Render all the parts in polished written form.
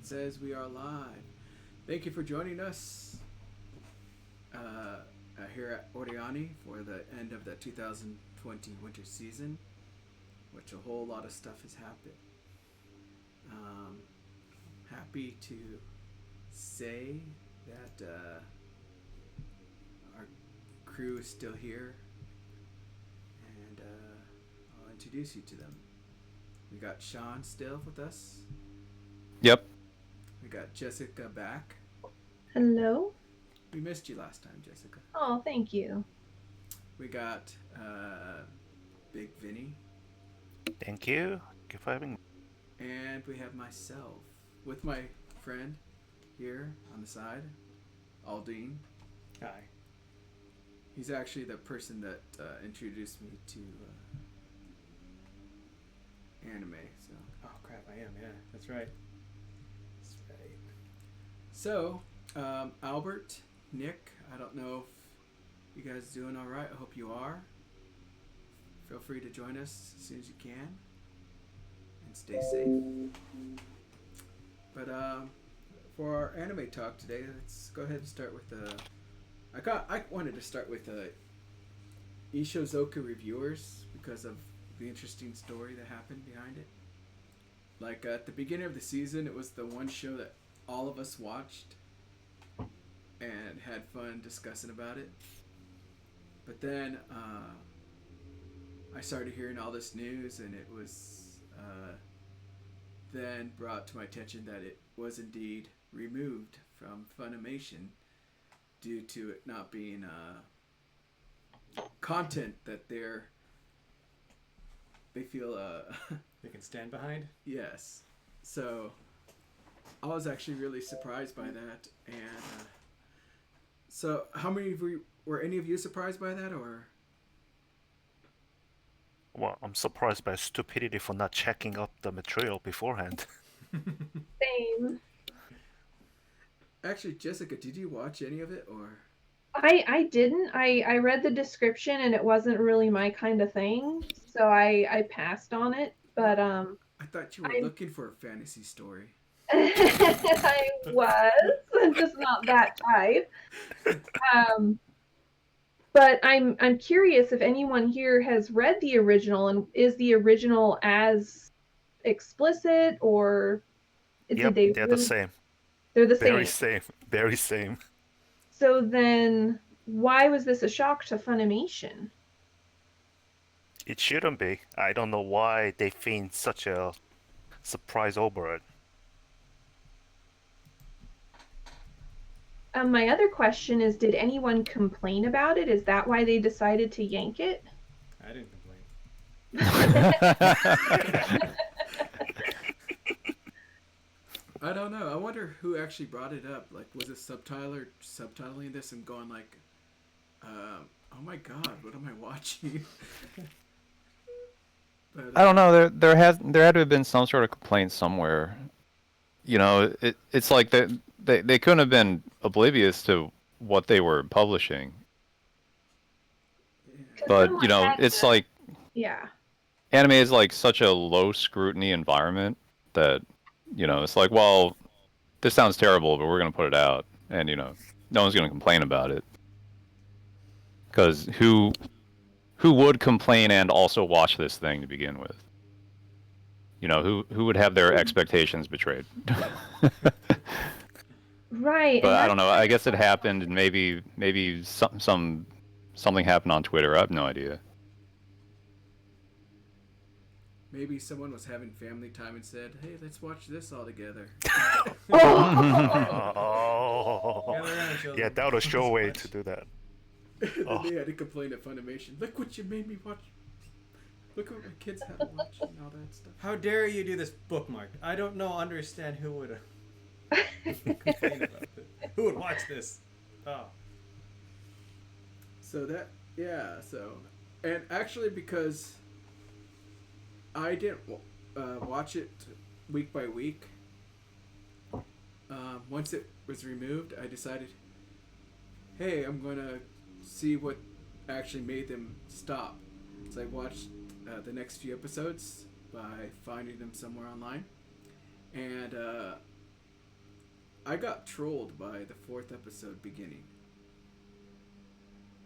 It says we are live. Thank you for joining us here at OreAni for the end of the 2020 winter season, which a whole lot of stuff has happened. Happy to say that our crew is still here, and I'll introduce you to them. We got Sean still with us. Yep. We got Jessica back. Hello. We missed you last time, Jessica. Oh, thank you. We got Big Vinny. Thank you. Thank you for having me. And we have myself with my friend here on the side, Aldine. Hi. He's actually the person that introduced me to anime. So. Oh crap! I am. Yeah, that's right. That's right. So, Albert, Nick. I don't know if you guys doing all right. I hope you are. Feel free to join us as soon as you can, and stay safe. But for our anime talk today, let's go ahead and start with the. I wanted to start with Ishizoku reviewers because of the interesting story that happened behind it. Like at the beginning of the season, it was the one show that all of us watched and had fun discussing about it. But then I started hearing all this news, and it was then brought to my attention that it was indeed removed from Funimation due to it not being content that they feel They can stand behind. yes. So I was actually really surprised by that, and so how many of you were any of you surprised by that, or? Well, I'm surprised by stupidity for not checking out the material beforehand. Same. Actually, Jessica, did you watch any of it, or? I didn't. I read the description and it wasn't really my kind of thing, so I passed on it. But I thought you were I looking for a fantasy story. I was just not that type. But I'm curious if anyone here has read the original, and is the original as explicit, or did Yep, they they're the really? same. They're the Very same. same. Very same. So then, why was this a shock to Funimation? It shouldn't be. I don't know why they feigned such a surprise over it. My other question is, did anyone complain about it? Is that why they decided to yank it? I didn't complain. I don't know. I wonder who actually brought it up. Like, was it subtitling this and going like, "Oh my God, what am I watching?" But, I don't know. There had to have been some sort of complaint somewhere. You know, it's like they couldn't have been oblivious to what they were publishing. yeah. But Someone you know, had it's to. like Yeah. anime is like such a low scrutiny environment that it's like, well, this sounds terrible, but we're gonna put it out, and no one's gonna complain about it because who would complain and also watch this thing to begin with? Who would have their expectations betrayed? Right, But and I that's don't know. I guess it happened, and maybe something happened on Twitter. I have no idea. Maybe someone was having family time and said, "Hey, let's watch this all together." Oh. Gather around, children. Yeah, that was a sure way Watch. to do that. Then Oh. they had to complain to Funimation. Look what you made me watch. Look what my kids had to watch and all that stuff. How dare you do this bookmark? I don't understand who would complain about it. Who would watch this? Oh. So that, yeah, so. And actually, because I didn't watch it week by week, once it was removed, I decided, hey, I'm going to see what actually made them stop. So I watched the next few episodes by finding them somewhere online. And I got trolled by the fourth episode beginning.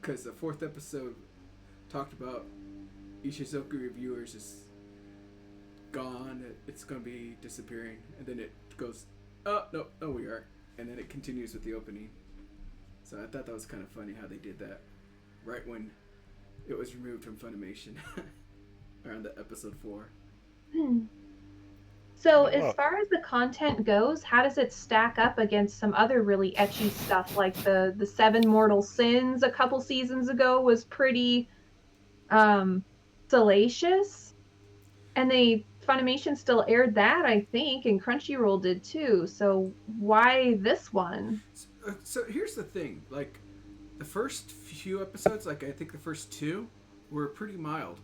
Because the fourth episode talked about Ishizoku reviewers is gone. It's going to be disappearing. And then it goes, oh, no, we are. And then it continues with the opening. So I thought that was kind of funny how they did that. Right when it was removed from Funimation. Around the episode 4. So, Well, as far as the content goes, how does it stack up against some other really ecchi stuff like the Seven Mortal Sins a couple seasons ago was pretty salacious, and Funimation still aired that, I think, and Crunchyroll did too. So why this one? So here's the thing, like the first few episodes, like I think the first 2 were pretty mild,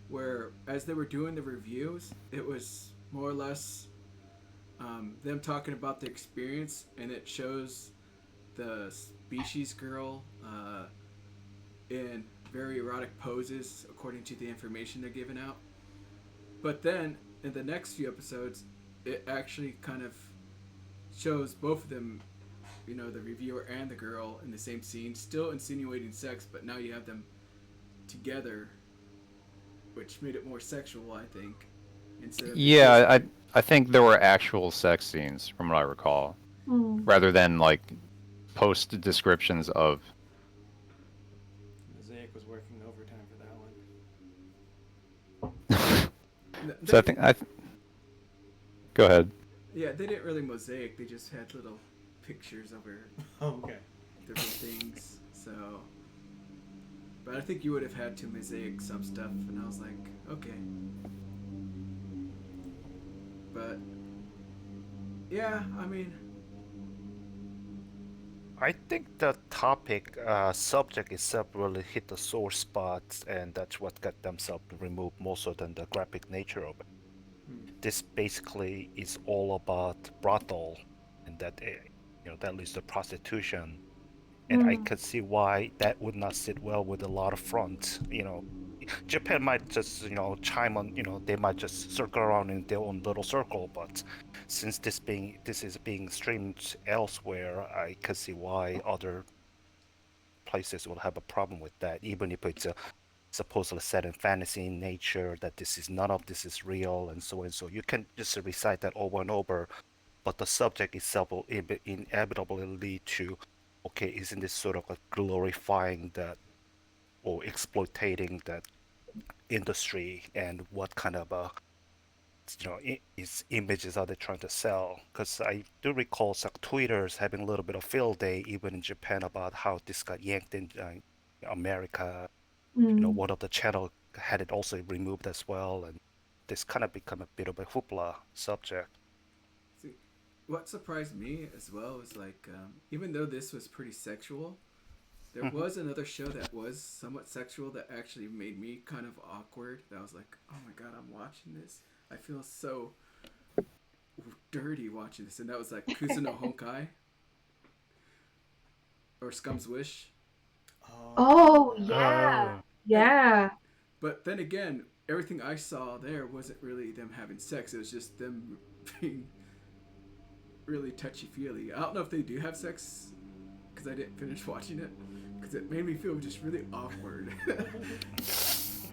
where as they were doing the reviews, it was more or less them talking about the experience, and it shows the species girl in very erotic poses according to the information they're giving out. But then in the next few episodes, it actually kind of shows both of them, you know, the reviewer and the girl in the same scene, still insinuating sex, but now you have them together, which made it more sexual, I think. Instead of Yeah, I think there were actual sex scenes from what I recall, rather than like post descriptions of. Mosaic was working overtime for that one. So I think Go ahead. Yeah, they didn't really mosaic. They just had little pictures of her Oh, okay. different things. So, but I think you would have had to mosaic some stuff, and I was like, okay. But yeah, I mean, I think the topic subject itself really hit the sore spots, and that's what got themselves removed more so than the graphic nature of it. This basically is all about brothel, and that that leads to prostitution, and I could see why that would not sit well with a lot of fronts. Japan might just chime on, they might just circle around in their own little circle, but since this is being streamed elsewhere, I could see why other places will have a problem with that, even if it's a supposedly set in fantasy in nature, that none of this is real, and so and so. You can just recite that over and over, but the subject itself will inevitably lead to, okay, isn't this sort of like glorifying that or exploiting that industry, and what kind of images are they trying to sell? Because I do recall some tweeters having a little bit of field day even in Japan about how this got yanked in America. One of the channel had it also removed as well, and this kind of become a bit of a hoopla subject. see, what surprised me as well was like, even though this was pretty sexual, there was another show that was somewhat sexual that actually made me kind of awkward. That I was like, oh my god, I'm watching this. I feel so dirty watching this. And that was like Kusuno Honkai or Scum's Wish. Oh, yeah. Yeah. But then again, everything I saw there wasn't really them having sex. It was just them being really touchy-feely. I don't know if they do have sex because I didn't finish watching it, because it made me feel just really awkward.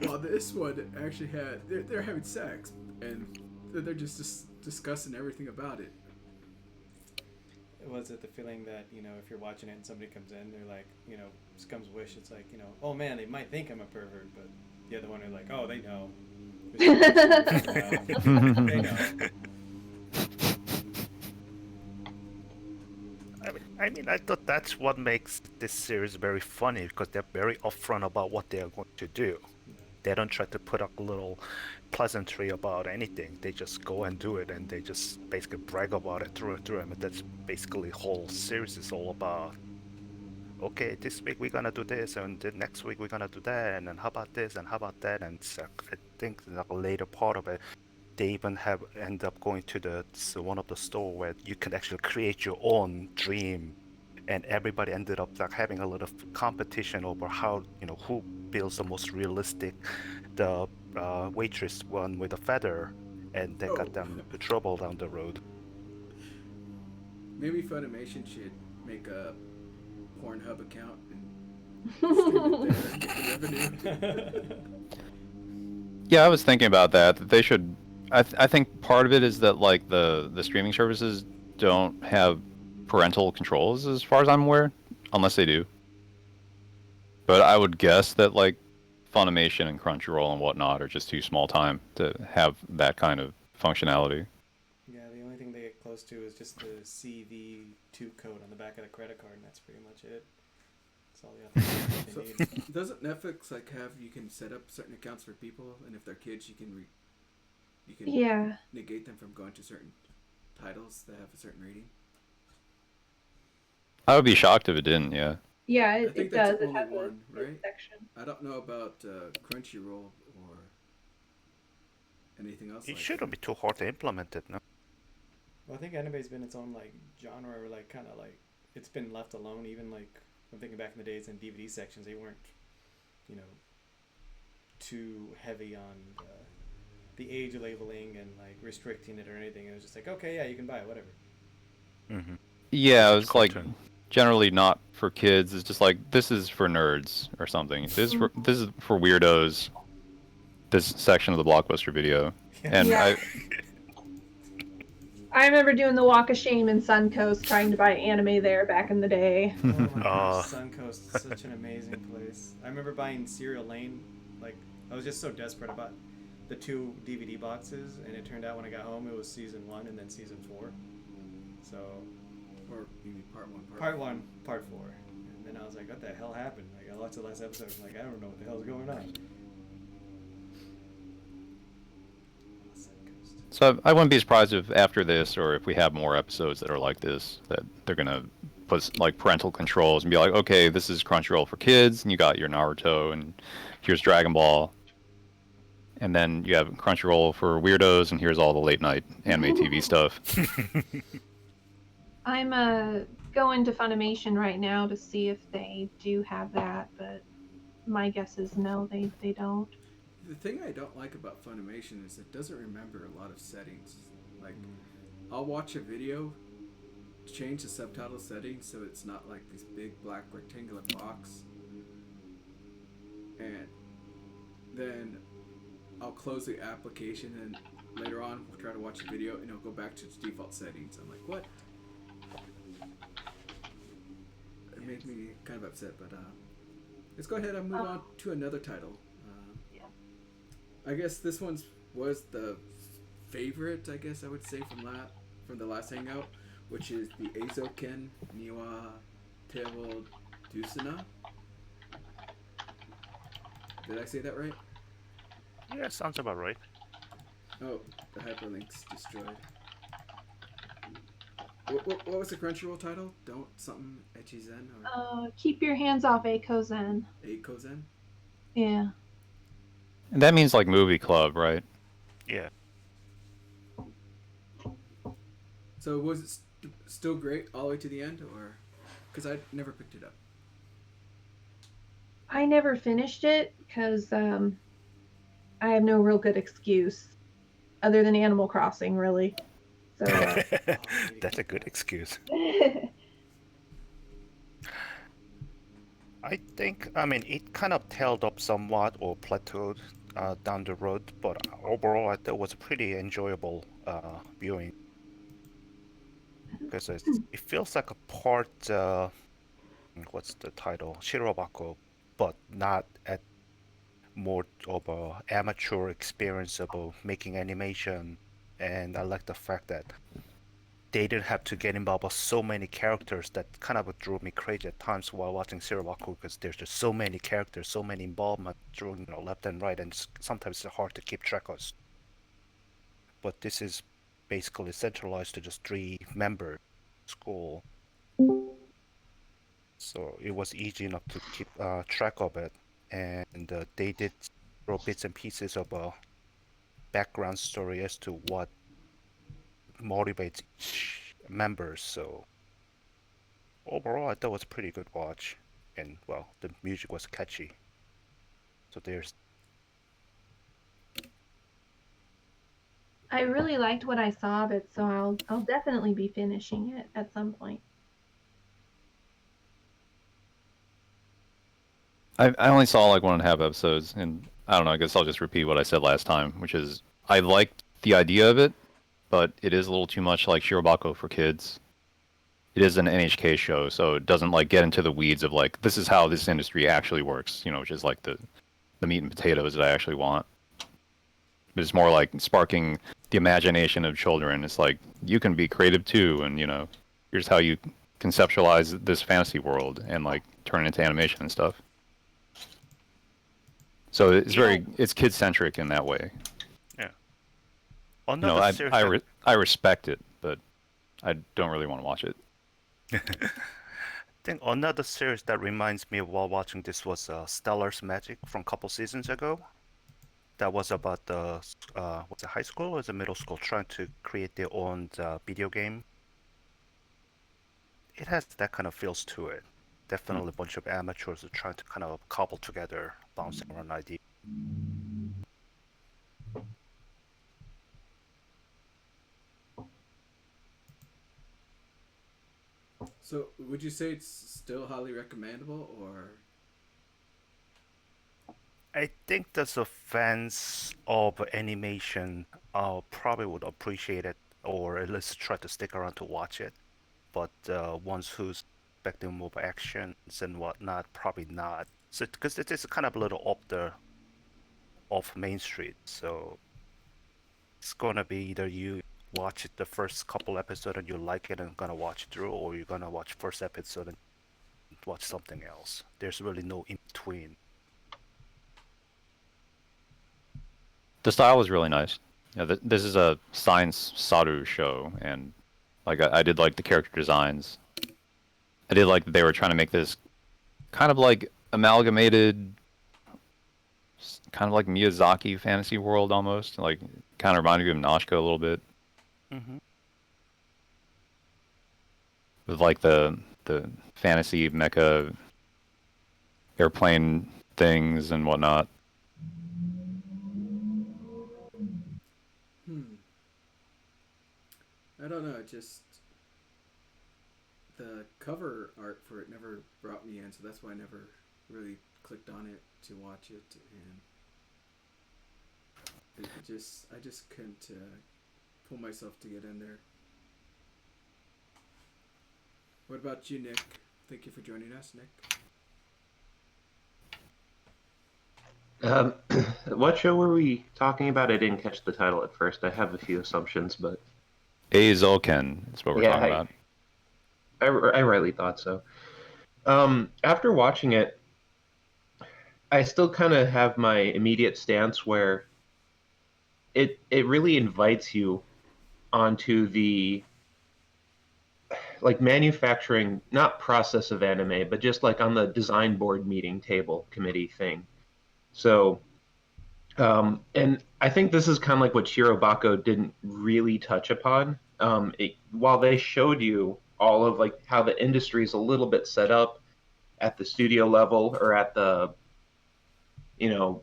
While this one actually they're having sex, and they're just discussing everything about it. Was it the feeling that, if you're watching it and somebody comes in, they're like, Scum's Wish, it's like, oh man, they might think I'm a pervert, but the other one are like, oh, they know. They know. I thought that's what makes this series very funny, because they're very upfront about what they are going to do. They don't try to put up a little pleasantry about anything. They just go and do it, and they just basically brag about it through and through. I mean, that's basically the whole series is all about. Okay, this week we're gonna do this, and the next week we're gonna do that, and then how about this, and how about that, and I think the later part of it, they even end up going to one of the store where you can actually create your own dream, and everybody ended up like having a little competition over how who builds the most realistic. The waitress one with a feather, and that got them into trouble down the road. Maybe Funimation should make a Pornhub account and stream it there and get revenue. Yeah, I was thinking about that. That they should. I think part of it is that like the streaming services don't have parental controls as far as I'm aware, unless they do. But I would guess that like Funimation and Crunchyroll and whatnot are just too small time to have that kind of functionality. Yeah, the only thing they get close to is just the CV2 code on the back of the credit card, and that's pretty much it. That's all the authentication So, they need. doesn't Netflix like have you can set up certain accounts for people, and if they're kids, you can Yeah. negate them from going to certain titles that have a certain rating. I would be shocked if it didn't. Yeah. Yeah, I it think that's does. the It only has one, a right? section. I don't know about Crunchyroll or anything else. It like shouldn't be too hard to implement it, no? Well, I think anime's been its own like genre, or like kind of like it's been left alone. Even like I'm thinking back in the days in DVD sections, they weren't, you know, too heavy on the age labeling and like restricting it or anything. It was just like, okay, yeah, you can buy it, whatever. Mm-hmm. Yeah, it was like Cartoon. generally not for kids. It's just like this is for nerds or something. This is for weirdos. This section of the Blockbuster video, and Yeah. I remember doing the walk of shame in Suncoast trying to buy anime there back in the day. Oh my gosh, Uh. Suncoast is such an amazing place. I remember buying Serial Lane. Like, I was just so desperate. I bought the 2 DVD boxes, and it turned out when I got home it was season 1 and then season 4. So, or you mean part one, part 1, part 4. And then I was like, what the hell happened? Like, I watched the last episode, I'm like, I don't know what the hell's going on. Suncoast. so I wouldn't be surprised if after this, or if we have more episodes that are like this, that they're gonna put like parental controls and be like, okay, this is Crunchyroll for kids, and you got your Naruto, and here's Dragon Ball, and then you have Crunchyroll for weirdos, and here's all the late night anime TV stuff. I'm going to Funimation right now to see if they do have that, but my guess is no, they don't. The thing I don't like about Funimation is it doesn't remember a lot of settings. Like, I'll watch a video, change the subtitle settings so it's not like this big black rectangular box, and then I'll close the application and later on we'll try to watch a video and it'll go back to its default settings. I'm like, what? It made me kind of upset, but let's go ahead and move on to another title. I guess this was the favorite, I guess I would say, from the last hangout, which is the Eizoken Niwa Tewo Dusuna. Did I say that right? Yeah, sounds about right. Oh, the hyperlink's destroyed. What was the Crunchyroll title? Don't something Echizen or Keep your hands off Eikozen. Eikozen? Yeah. And that means like movie club, right? Yeah. So was it still great all the way to the end, or because I never picked it up? I never finished it because I have no real good excuse other than Animal Crossing, really. So That's a good excuse. I mean, it kind of tailed up somewhat or plateaued down the road, but overall, I thought it was a pretty enjoyable viewing. Because it feels like a part, what's the title? Shirobako, but not at more of a amateur experience of making animation. And I like the fact that they didn't have to get involved with so many characters that kind of drove me crazy at times while watching Shirobako, because there's just so many characters, so many involvement through left and right, and sometimes it's hard to keep track of. But this is basically centralized to just 3 member school, so it was easy enough to keep track of it, and they did throw bits and pieces of a background story as to what motivates each member. So overall, I thought it was a pretty good watch, and well, the music was catchy. So there's. I really liked what I saw of it, so I'll definitely be finishing it at some point. I only saw like 1.5 episodes, and I don't know. I guess I'll just repeat what I said last time, which is I liked the idea of it, but it is a little too much like Shirobako for kids. It is an NHK show, so it doesn't like get into the weeds of like this is how this industry actually works, you know, which is like the meat and potatoes that I actually want. But it's more like sparking the imagination of children. It's like you can be creative too, and you know, here's how you conceptualize this fantasy world and like turn it into animation and stuff. So it's it's kid centric in that way. Yeah. You know, Another series I respect it, but I don't really want to watch it. I think another series that reminds me of while watching this was Stellar's Magic from a couple seasons ago. That was about the was it high school or was it middle school trying to create their own video game. It has that kind of feels to it. Definitely a bunch of amateurs are trying to kind of cobble together, bouncing around ideas. So, would you say it's still highly recommendable, or? I think that the fans of animation probably would appreciate it, or at least try to stick around to watch it. But ones who's expecting more actions and whatnot, probably not. So because it is kind of a little off Main Street, so it's gonna be either you watch it the first couple episodes and you like it and gonna watch it through, or you're gonna watch first episode and watch something else. There's really no in between. The style was really nice. You know, this is a science saru show, and like I did like the character designs. I did like that they were trying to make this kind of like amalgamated, kind of like Miyazaki fantasy world almost. Like kind of reminded me of Nausicaa a little bit, Mm-hmm. with like the fantasy mecha airplane things and whatnot. I don't know. It just the cover art for it never brought me in, so that's why I never really clicked on it to watch it, and I just couldn't pull myself to get in there. What about you, Nick? Thank you for joining us, Nick. What show were we talking about? I didn't catch the title at first. I have a few assumptions, but Eizoken is what we're talking about. I rightly thought so. After watching it, I still kind of have my immediate stance where it really invites you onto the like manufacturing, not process of anime, but just like on the design board meeting table committee thing. So, and I think this is kind of like what Shirobako didn't really touch upon. While they showed you all of like how the industry is a little bit set up at the studio level or at the, you know,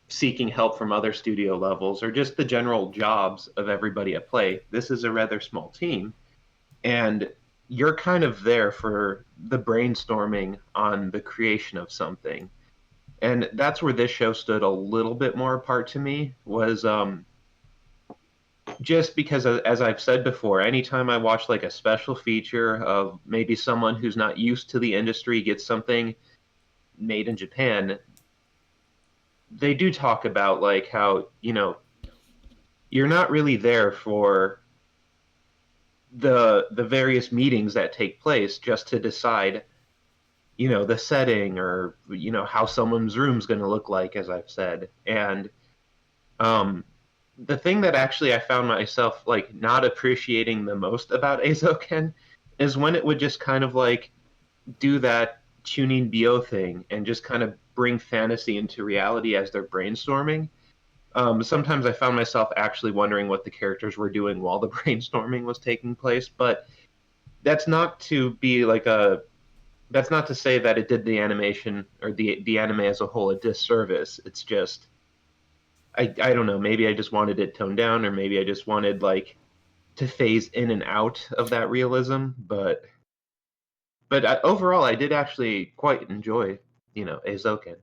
seeking help from other studio levels or just the general jobs of everybody at play, this is a rather small team. And you're kind of there for the brainstorming on the creation of something. And that's where this show stood a little bit more apart to me was just because, as I've said before, anytime I watch like a special feature of maybe someone who's not used to the industry gets something made in Japan, they do talk about like how, you know, you're not really there for the various meetings that take place just to decide, you know, the setting or, you know, how someone's room's going to look like, as I've said. And the thing that actually I found myself like not appreciating the most about Eizouken is when it would just kind of like do that tuning bio thing and just kind of bring fantasy into reality as they're brainstorming. Sometimes I found myself actually wondering what the characters were doing while the brainstorming was taking place, but that's not to be like a that's not to say that it did the animation or the anime as a whole a disservice. It's just I don't know, maybe I just wanted it toned down, or maybe I just wanted like to phase in and out of that realism. But overall, I did actually quite enjoy, Eizouken.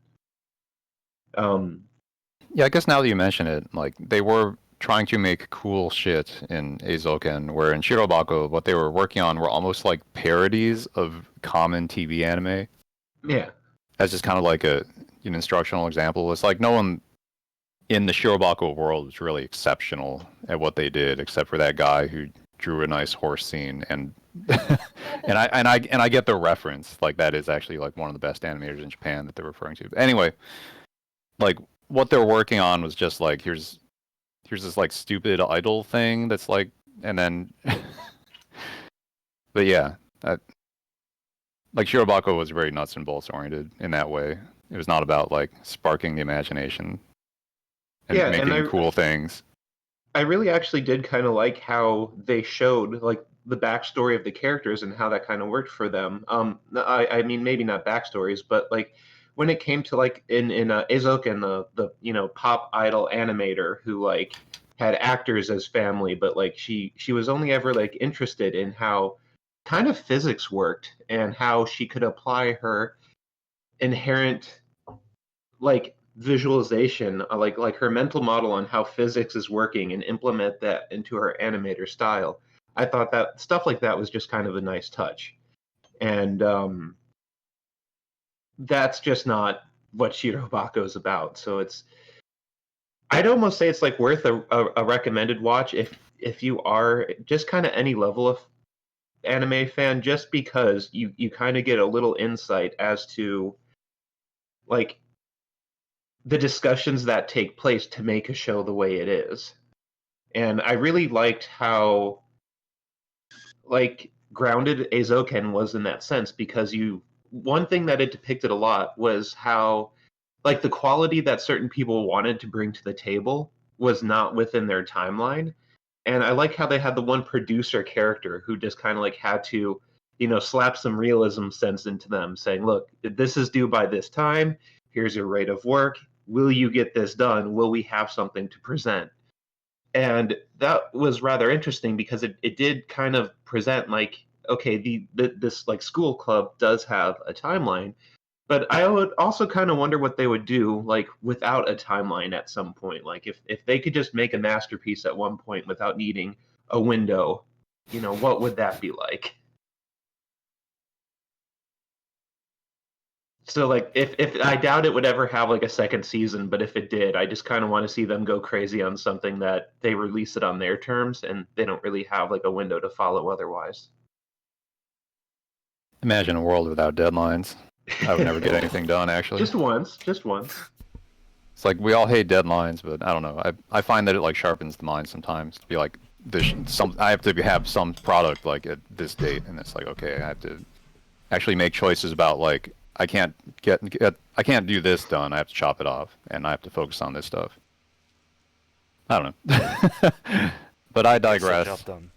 Um, Yeah, I guess now that you mention it, like they were trying to make cool shit in Eizouken, where in Shirobako, what they were working on were almost like parodies of common TV anime. yeah, That's just kind of like an instructional example. It's like no one in the Shirobako world is really exceptional at what they did, except for that guy who drew a nice horse scene, and and I get the reference. Like that is actually like one of the best animators in Japan that they're referring to. But anyway, like what they're working on was just like here's this like stupid idol thing that's like, and then but yeah, like Shirobako was very nuts and bolts oriented in that way. It was not about like sparking the imagination and yeah, making cool things. I really actually did kind of like how they showed like the backstory of the characters and how that kind of worked for them. I mean maybe not backstories, but like when it came to like in Eizouken, the pop idol animator who like had actors as family, but like she was only ever like interested in how kind of physics worked and how she could apply her inherent like visualization, like her mental model on how physics is working and implement that into her animator style. I thought that stuff like that was just kind of a nice touch, and that's just not what Shirobako is about. So I'd almost say it's like worth a recommended watch if you are just kind of any level of anime fan, just because you kind of get a little insight as to like the discussions that take place to make a show the way it is. And I really liked how like grounded Eizouken was in that sense, because one thing that it depicted a lot was how like the quality that certain people wanted to bring to the table was not within their timeline. And I like how they had the one producer character who just kind of like had to, slap some realism sense into them, saying, look, this is due by this time. Here's your rate of work. Will you get this done? Will we have something to present? And that was rather interesting because it did kind of present like, okay, this like school club does have a timeline, but I would also kind of wonder what they would do like without a timeline at some point. Like if they could just make a masterpiece at one point without needing a window, what would that be like? So like if I doubt it would ever have like a second season, but if it did, I just kind of want to see them go crazy on something that they release it on their terms and they don't really have like a window to follow otherwise. Imagine a world without deadlines. I would never get anything done, actually. Just once. It's like we all hate deadlines, but I don't know. I find that it like sharpens the mind sometimes to be like I have to have some product like at this date, and it's like okay, I have to actually make choices about like I can't I can't do this done. I have to chop it off, and I have to focus on this stuff. I don't know. But I digress. Job done.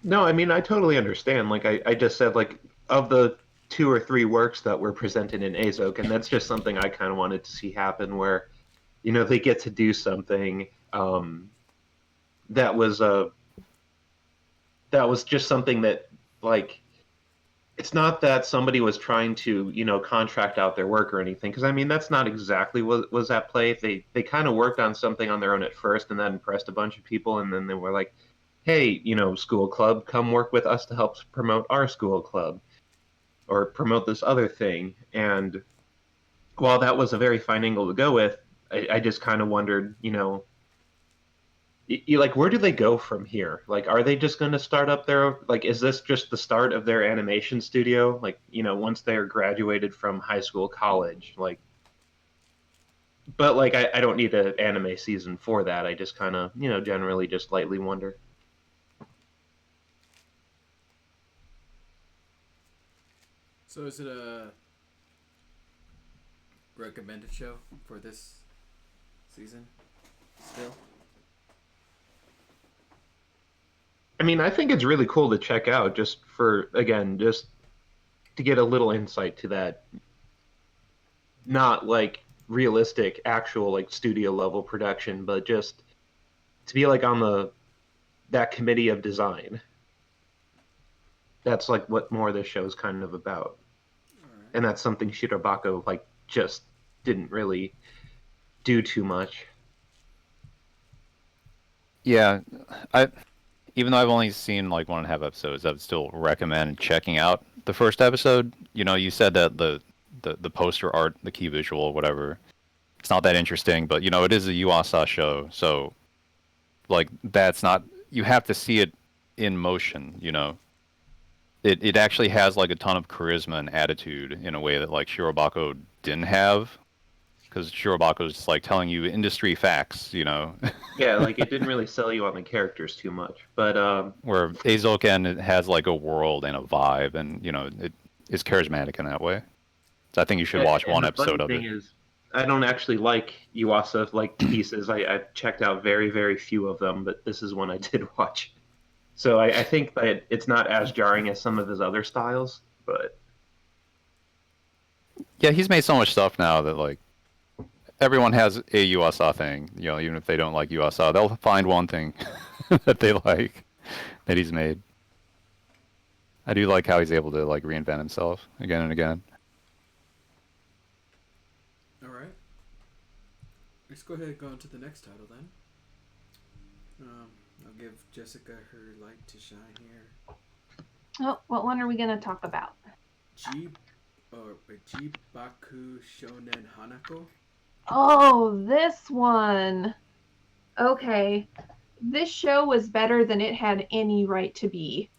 No, I mean I totally understand. Like I just said, like of the 2 or 3 works that were presented in Eizouken, and that's just something I kind of wanted to see happen, where they get to do something that was just something that like it's not that somebody was trying to contract out their work or anything, because I mean that's not exactly what was at play. They kind of worked on something on their own at first, and that impressed a bunch of people, and then they were like, hey, school club, come work with us to help promote our school club or promote this other thing. And while that was a very fine angle to go with, I just kind of wondered, like, where do they go from here? Like, are they just going to start up their, like, is this just the start of their animation studio? Like, once they're graduated from high school, college, like, but like, I don't need an anime season for that. I just kind of, generally just lightly wonder. So is it a recommended show for this season still? I mean, I think it's really cool to check out just for, again, just to get a little insight to that. Not like realistic, actual like studio level production, but just to be like on that committee of design. That's like what more this show is kind of about, All right. and that's something Shirobako like just didn't really do too much. Yeah, I even though I've only seen like 1.5 episodes, I would still recommend checking out the first episode. You know, you said that the poster art, the key visual, whatever, it's not that interesting, but you know, it is a Yuasa show, so like that's not you have to see it in motion. You know, it actually has like a ton of charisma and attitude in a way that like Shirobako didn't have. Because Shirobako is like telling you industry facts, you know. Yeah, like it didn't really sell you on the characters too much, but Where Eizouken has like a world and a vibe, and you know it is charismatic in that way. So I think you should watch and one the funny episode of thing it. is, I don't actually like Yuasa like pieces. I checked out very, very few of them, but this is one I did watch. So I think that it's not as jarring as some of his other styles, but Yeah, he's made so much stuff now that like everyone has a Yuasa thing. You know, even if they don't like Yuasa, they'll find one thing that they like that he's made. I do like how he's able to like reinvent himself again and again. All right. Let's go ahead and go into the next title then. I'll give Jessica her light to shine here. Oh, what one are we going to talk about? Jibaku Shonen Hanako. Oh, this one. Okay. This show was better than it had any right to be.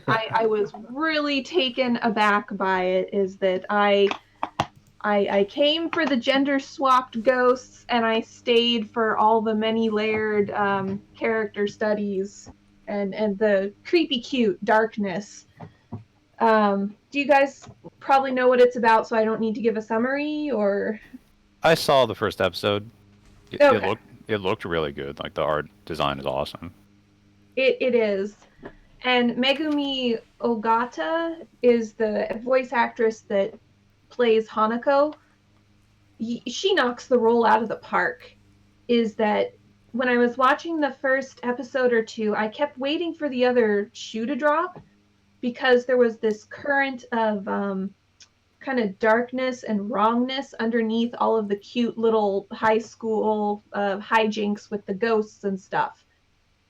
I was really taken aback by it, is that I came for the gender swapped ghosts, and I stayed for all the many layered character studies and the creepy cute darkness. Do you guys probably know what it's about, so I don't need to give a summary, or? I saw the first episode. Okay. It looked really good. Like the art design is awesome. It is. And Megumi Ogata is the voice actress that plays Hanako. She knocks the role out of the park. Is that when I was watching the first episode or two, I kept waiting for the other shoe to drop because there was this current of kind of darkness and wrongness underneath all of the cute little high school hijinks with the ghosts and stuff.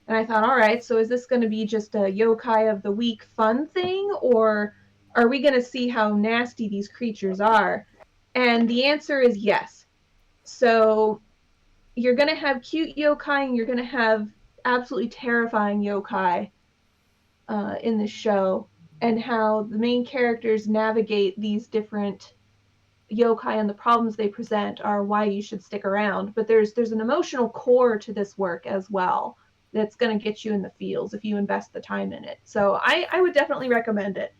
And I thought, all right, so is this going to be just a yokai of the week fun thing, or are we going to see how nasty these creatures are? And the answer is yes. So you're going to have cute yokai and you're going to have absolutely terrifying yokai in the show, and how the main characters navigate these different yokai and the problems they present are why you should stick around. But there's an emotional core to this work as well that's going to get you in the feels if you invest the time in it. So I would definitely recommend it.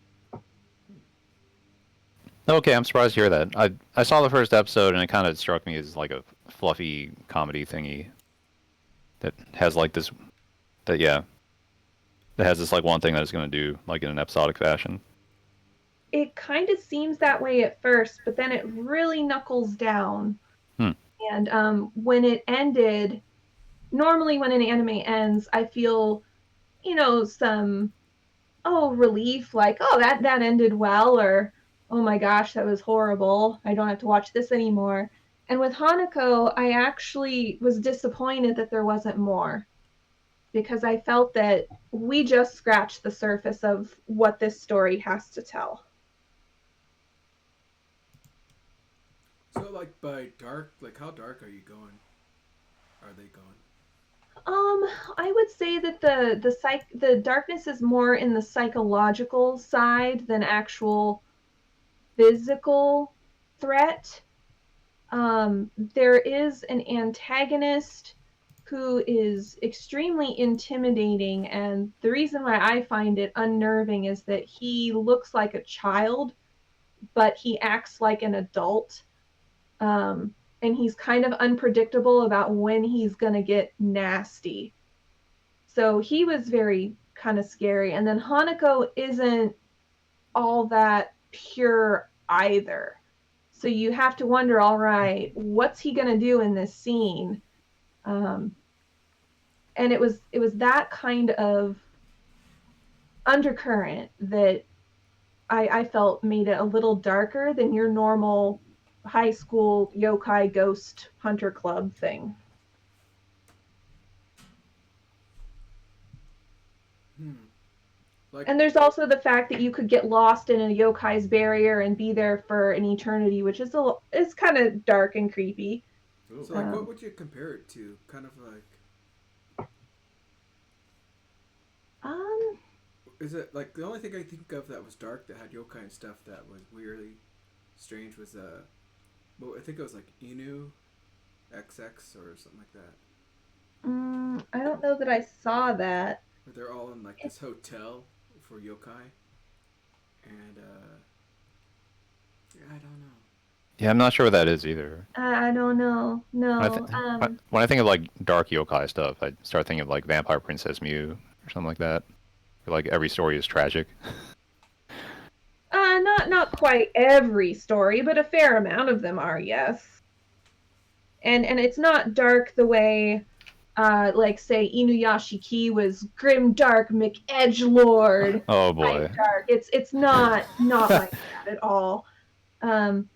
Okay, I'm surprised to hear that. I saw the first episode and it kind of struck me as like a fluffy comedy thingy that has like this that has this like one thing that it's going to do like in an episodic fashion. It kind of seems that way at first, but then it really knuckles down. And when it ended, normally when an anime ends, I feel, some relief, like, oh, that ended well, or oh my gosh, that was horrible, I don't have to watch this anymore. And with Hanako, I actually was disappointed that there wasn't more, because I felt that we just scratched the surface of what this story has to tell. So, like, by dark, like, how dark are you going? Are they going? I would say that the darkness is more in the psychological side than actual physical threat. There is an antagonist who is extremely intimidating, and the reason why I find it unnerving is that he looks like a child, but he acts like an adult. And he's kind of unpredictable about when he's going to get nasty. So he was very kind of scary. And then Hanako isn't all that pure either. So you have to wonder, all right, what's he going to do in this scene? And it was that kind of undercurrent that I felt made it a little darker than your normal high school yokai ghost hunter club thing. Like, And there's also the fact that you could get lost in a yokai's barrier and be there for an eternity, which is it's kind of dark and creepy. so like, what would you compare it to? Kind of like, Um, is it like the only thing I think of that was dark that had yokai and stuff that was weirdly strange was well, I think it was like Inu XX or something like that. I don't know that I saw that. Where they're all in like this hotel for yokai, and yeah, I don't know. Yeah, I'm not sure what that is either. I don't know. No. When I think of like dark yokai stuff, I start thinking of like Vampire Princess Mew or something like that. Where, like every story is tragic. Not quite every story, but a fair amount of them are, yes. And it's not dark the way, like say Inuyashiki was grim, dark McEdgelord. Oh boy. Dark. It's not like that at all. And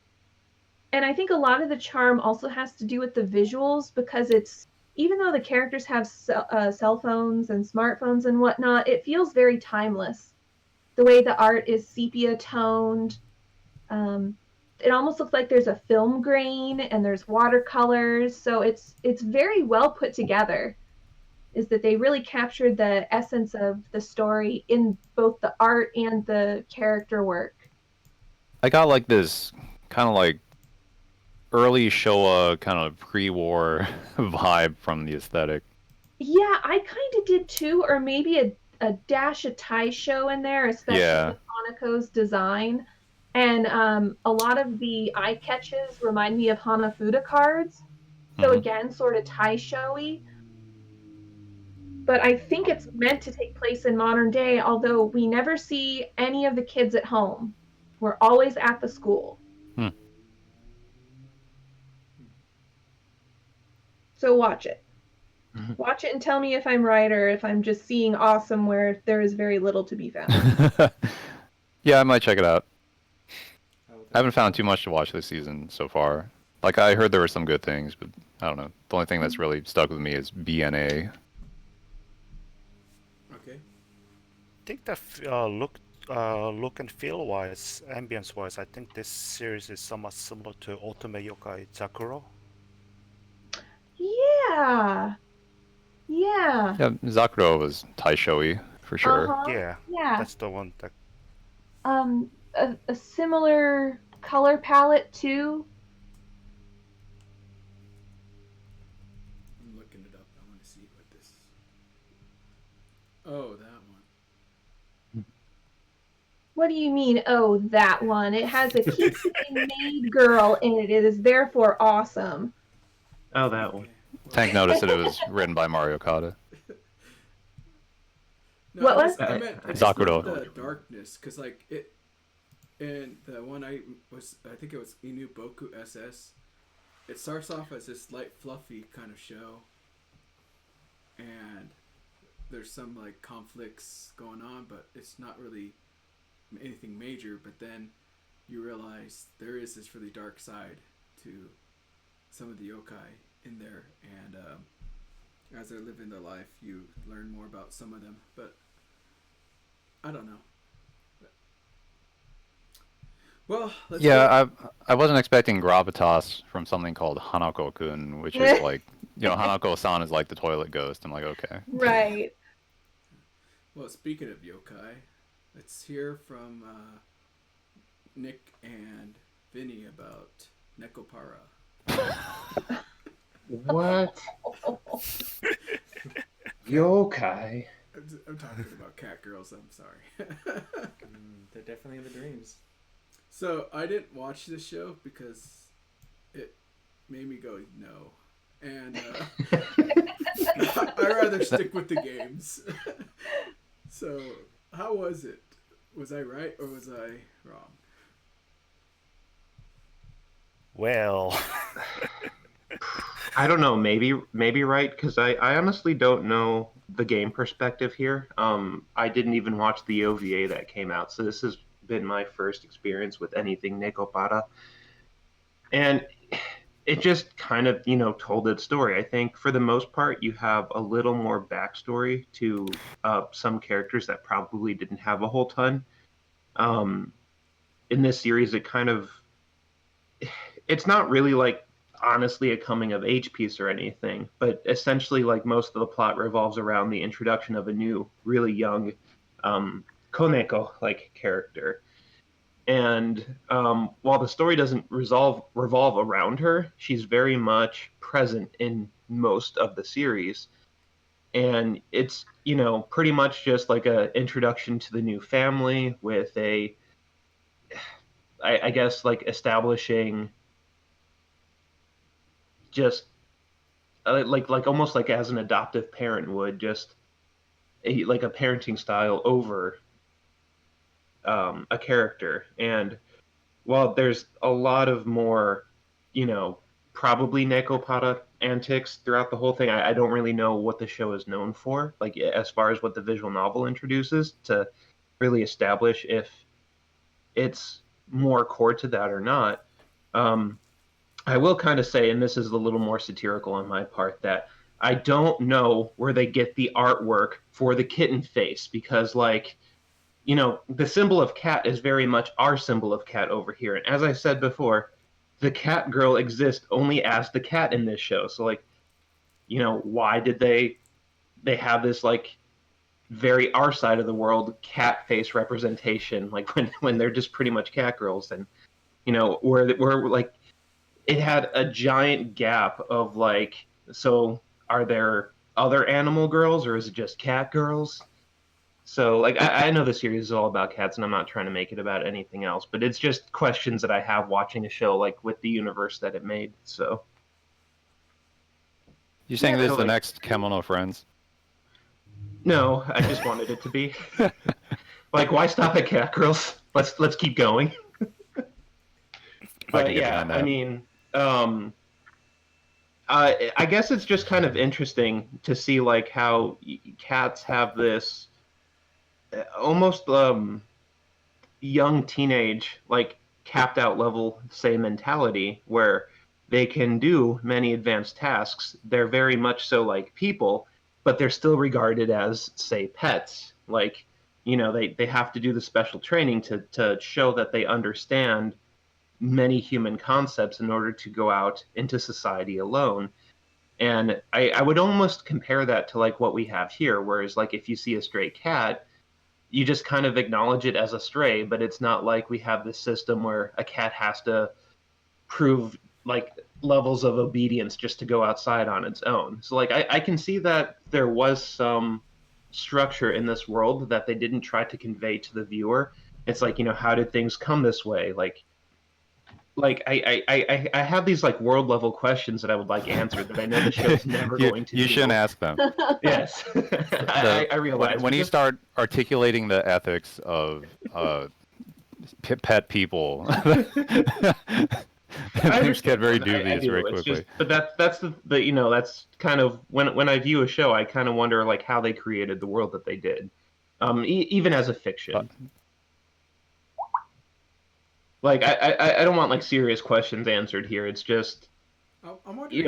I think a lot of the charm also has to do with the visuals, because it's, even though the characters have cell phones and smartphones and whatnot, it feels very timeless. The way the art is sepia toned, it almost looks like there's a film grain and there's watercolors, so it's very well put together. Is that they really captured the essence of the story in both the art and the character work. I got like this kind of like early Showa kind of pre-war vibe from the aesthetic. Yeah, I kind of did too, or maybe a dash of Taisho in there, especially with Hanako's design. And a lot of the eye catches remind me of Hanafuda cards. So again, sort of Taisho-y. But I think it's meant to take place in modern day, although we never see any of the kids at home. We're always at the school. So watch it. Watch it and tell me if I'm right or if I'm just seeing awesome where there is very little to be found. Yeah, I might check it out. I haven't found too much to watch this season so far. Like, I heard there were some good things, but I don't know. The only thing that's really stuck with me is BNA. Okay. I think that look and feel wise, ambience wise, I think this series is somewhat similar to Otome Yokai Zakuro. Yeah. Yeah, Zakuro was Taisho-y for sure. Yeah. That's the one that. A similar color palette too. I'm looking it up. I want to see what this. Oh, that one. What do you mean? Oh, that one. It has a Kitsune maid girl in it. It is therefore awesome. Oh, that one. Okay. Well, Tank noticed that it was written by Mario Kata. no, What I was? just- I meant I just Zakuro. love the darkness, because like it, and the one I think it was Inu Boku SS. It starts off as this light, fluffy kind of show, and there's some like conflicts going on, but it's not really anything major. But then you realize there is this really dark side to some of the yokai in there, and as they're living their life, you learn more about some of them. But I don't know. Well, let's I wasn't expecting gravitas from something called Hanako-kun, which is like, Hanako-san is like the toilet ghost. I'm like, okay. Right. Well, speaking of yokai, let's hear from Nick and Vinny about Nekopara. What? Yokai. I'm talking about cat girls. I'm sorry. They're definitely in the dreams. So I didn't watch this show because it made me go no, and I rather stick with the games. So how was it? Was I right or was I wrong? Well, I don't know. Maybe right because I honestly don't know the game perspective here. I didn't even watch the OVA that came out, so this has been my first experience with anything Nekopara, and it just kind of told its story. I think for the most part, you have a little more backstory to some characters that probably didn't have a whole ton. Um, in this series, it's not really like honestly a coming of age piece or anything, but essentially like most of the plot revolves around the introduction of a new, really young Koneko like character. And while the story doesn't revolve around her, she's very much present in most of the series. And it's pretty much just like a introduction to the new family with I guess like establishing just like almost like as an adoptive parent would, just like a parenting style over a character. And while there's a lot of more, probably Nekopata antics throughout the whole thing, I don't really know what the show is known for, like as far as what the visual novel introduces to really establish if it's more core to that or not. Um, I will kind of say, and this is a little more satirical on my part, that I don't know where they get the artwork for the kitten face because, like, the symbol of cat is very much our symbol of cat over here. And as I said before, the cat girl exists only as the cat in this show. So, like, why did they have this like very our side of the world cat face representation, like when they're just pretty much cat girls, and where like it had a giant gap of like, so are there other animal girls or is it just cat girls? So like I know the series is all about cats and I'm not trying to make it about anything else, but it's just questions that I have watching a show like with the universe that it made. So You saying Yeah, this is that's the like- next Kemono Friends? no, I just wanted it to be. Like, why stop at cat girls? Let's keep going. I But can get yeah, behind that. I mean, I guess it's just kind of interesting to see like how cats have this almost young teenage like capped out level say mentality where they can do many advanced tasks. They're very much so like people, but they're still regarded as say pets. Like they have to do the special training to show that they understand many human concepts in order to go out into society alone. And I would almost compare that to like what we have here, whereas like if you see a stray cat, you just kind of acknowledge it as a stray, but it's not like we have this system where a cat has to prove like levels of obedience just to go outside on its own. So like I can see that there was some structure in this world that they didn't try to convey to the viewer. It's like, how did things come this way? Like I have these like world level questions that I would like answered that I know the show's never going to You do. shouldn't ask them. Yes, I realize. When you just- start articulating the ethics of pet people, things get very dubious do. very It's quickly. just, but that's the that's kind of when I view a show, I kind of wonder like how they created the world that they did, even as a fiction. Like I don't want like serious questions answered here. It's just I'm wondering.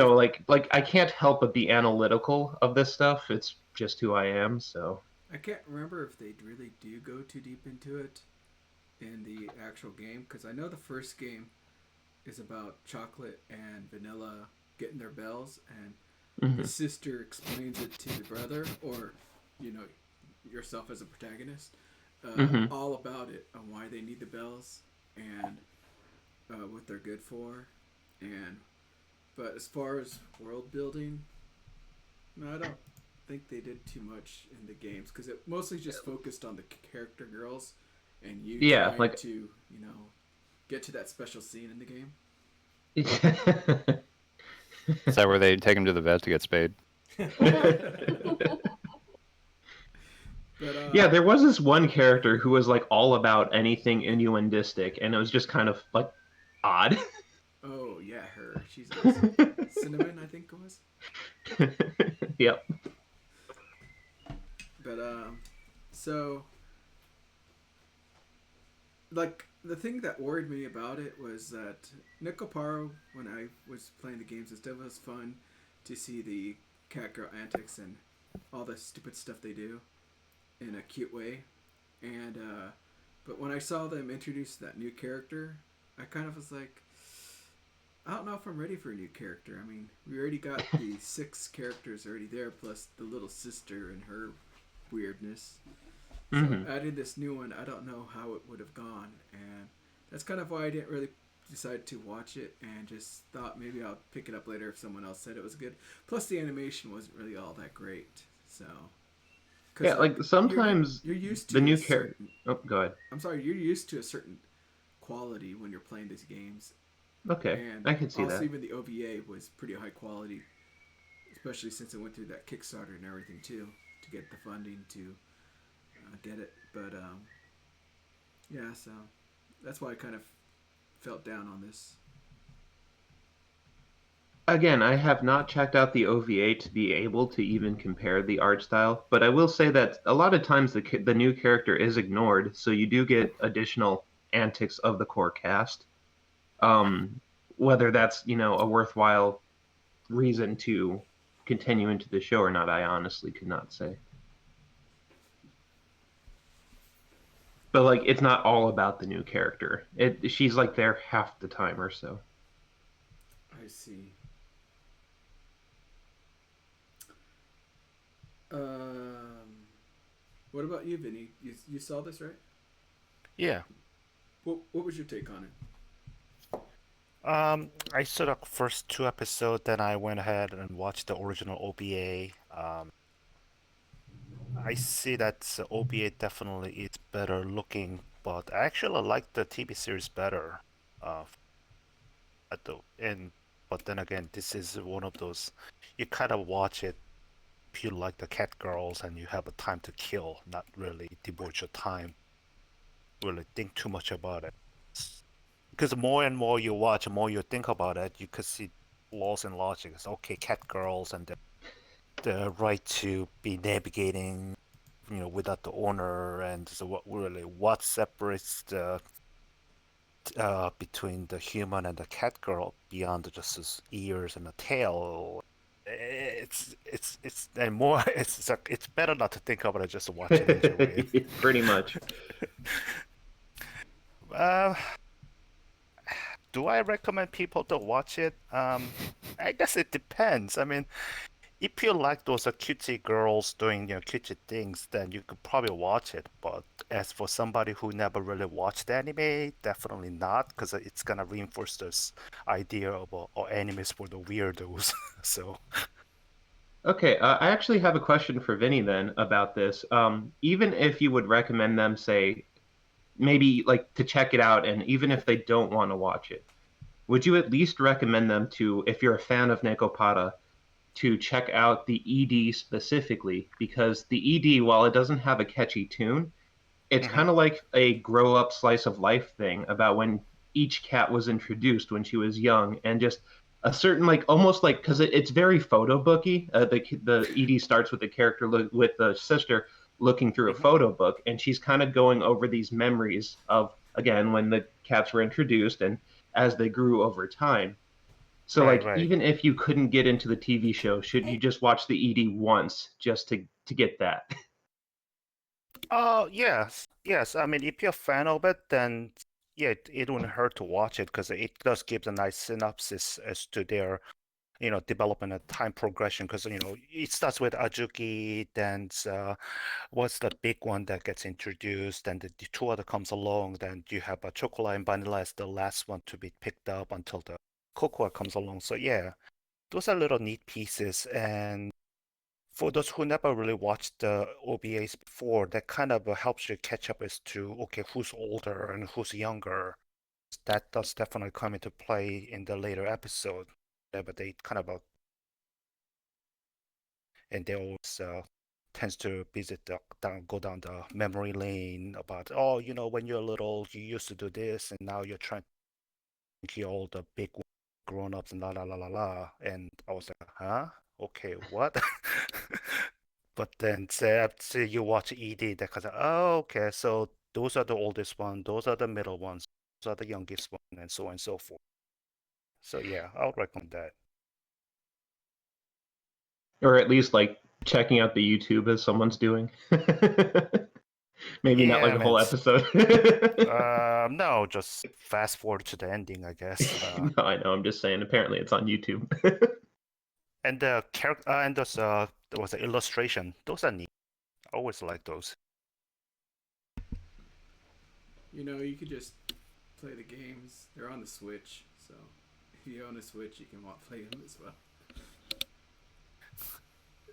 like I can't help but be analytical of this stuff. It's just who I am. So I can't remember if they really do go too deep into it in the actual game, because I know the first game is about chocolate and vanilla getting their bells, and the sister explains it to the brother, or yourself as a protagonist, all about it and why they need the bells and what they're good for. But as far as world building, no, I don't think they did too much in the games, because it mostly just focused on the character girls and you trying like to get to that special scene in the game. Is that where they take him to the vet to get spayed? But yeah, there was this one character who was like all about anything innuendistic, and it was just kind of like odd. Oh or she's awesome. Cinnamon, I think it was. Yep. But so like the thing that worried me about it was that Nico Paro, when I was playing the games, it was fun to see the cat girl antics and all the stupid stuff they do in a cute way. And but when I saw them introduce that new character, I kind of was like, I don't know if I'm ready for a new character. I mean, we already got the 6 characters already there, plus the little sister and her weirdness. So Mm-hmm. adding this new one, I don't know how it would have gone, and that's kind of why I didn't really decide to watch it, and just thought maybe I'll pick it up later if someone else said it was good. Plus, the animation wasn't really all that great, so. Yeah, Because like you're sometimes you're used the to a new character. certain. Oh, go ahead. I'm sorry, you're used to a certain quality when you're playing these games, Okay, and I can see also that. even the OVA was pretty high quality, especially since it went through that Kickstarter and everything too to get the funding to get it. But yeah, so that's why I kind of felt down on this. Again, I have not checked out the OVA to be able to even compare the art style, but I will say that a lot of times the new character is ignored, so you do get additional antics of the core cast. Um, Whether that's a worthwhile reason to continue into the show or not, I honestly could not say. But like, it's not all about the new character. She's like there half the time or so. I see. Um, what about you, Vinny? You saw this, right? Yeah. What was your take on it? I saw the first 2 episodes, then I went ahead and watched the original OBA. I see that the OBA definitely is better looking, but I actually like the TV series better. Uh, at the and but then again, this is one of those you kind of watch it if you like the cat girls and you have a time to kill, not really devote your time, really think too much about it. Because the more and more you watch, the more you think about it, you could see flaws in logic. It's okay, cat girls and the right to be navigating, without the owner, and so what separates the between the human and the cat girl beyond just his ears and the tail. It's and more it's better not to think about it, just to watch it and enjoy it. Pretty much. uh, do I recommend people to watch it? I guess it depends. I mean, if you like those cutesy girls doing cutesy things, then you could probably watch it. But as for somebody who never really watched anime, definitely not, because it's gonna reinforce this idea of anime is for the weirdos. So Okay, I actually have a question for Vinny then about this. Even if you would recommend them, say, maybe like to check it out, and even if they don't want to watch it, would you at least recommend them to, if you're a fan of Nekopata, to check out the ED specifically? Because the ED, while it doesn't have a catchy tune, it's mhm. kind of like a grow up slice of life thing about when each cat was introduced when she was young, and just a certain like almost like because it's very photo booky. The ED starts with the character with the sister looking through a Mhm. photo book, and she's kind of going over these memories of again when the cats were introduced and as they grew over time. So Right, like right. even if you couldn't get into the TV show, should you just watch the ED once just to get that? Oh, yes, yes. I mean, if you're a fan of it, then yeah, it wouldn't hurt to watch it because it does give a nice synopsis as to their development and time progression. Because it starts with Ajuki, then what's the big one that gets introduced, and the two other comes along. Then you have a Chocolate and Vanilla as the last one to be picked up until the Cocoa comes along. So yeah, those are little neat pieces. And for those who never really watched the OVAs before, that kind of helps you catch up as to okay, who's older and who's younger. That does definitely come into play in the later episode. Yeah, but they kind of and they always tends to visit go down the memory lane about when you're little you used to do this and now you're trying to kill all the big grown-ups and la la la la la. And I was like, huh? Okay, what? But then say after you watch ED, that kind of, oh, okay, so those are the oldest one, those are the middle ones, those are the youngest one, and so on and so forth. So yeah, I would recommend that. Or at least like checking out the YouTube as someone's doing. Maybe not Yeah, like I a mean, whole episode. no, just fast forward to the ending, I guess. No, I know. I'm just saying. Apparently, it's on YouTube. And the character and those there was an illustration. Those are neat. I always like those. You know, you could just play the games. They're on the Switch, so if you own a Switch, you can play them as well.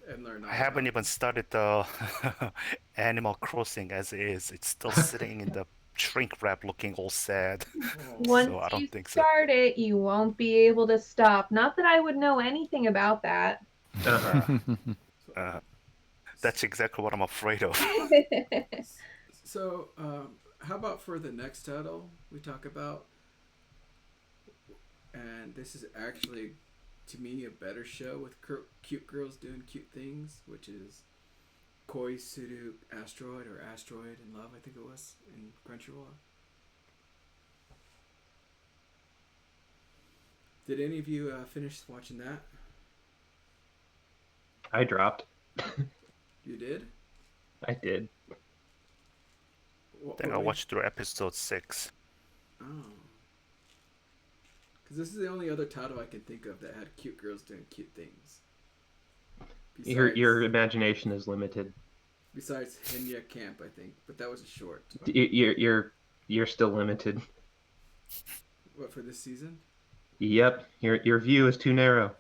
And learn all I haven't about even started the Animal Crossing as is. It's still sitting in the shrink wrap, looking all sad. Once So I you don't think so. start it, you won't be able to stop. Not that I would know anything about that. That's exactly what I'm afraid of. So, how about for the next title we talk about? And this is actually, to me, a better show with cute girls doing cute things, which is Koi Suru Asteroid or Asteroid in Love, I think it was, in Crunchyroll. Did any of you finish watching that? I dropped. You did? I did. I think I watched through episode 6. Oh. Because this is the only other title I can think of that had cute girls doing cute things. Your imagination is limited. Besides Henya Camp, I think, but that was a short. You're still limited. What, for this season? Yep, your view is too narrow.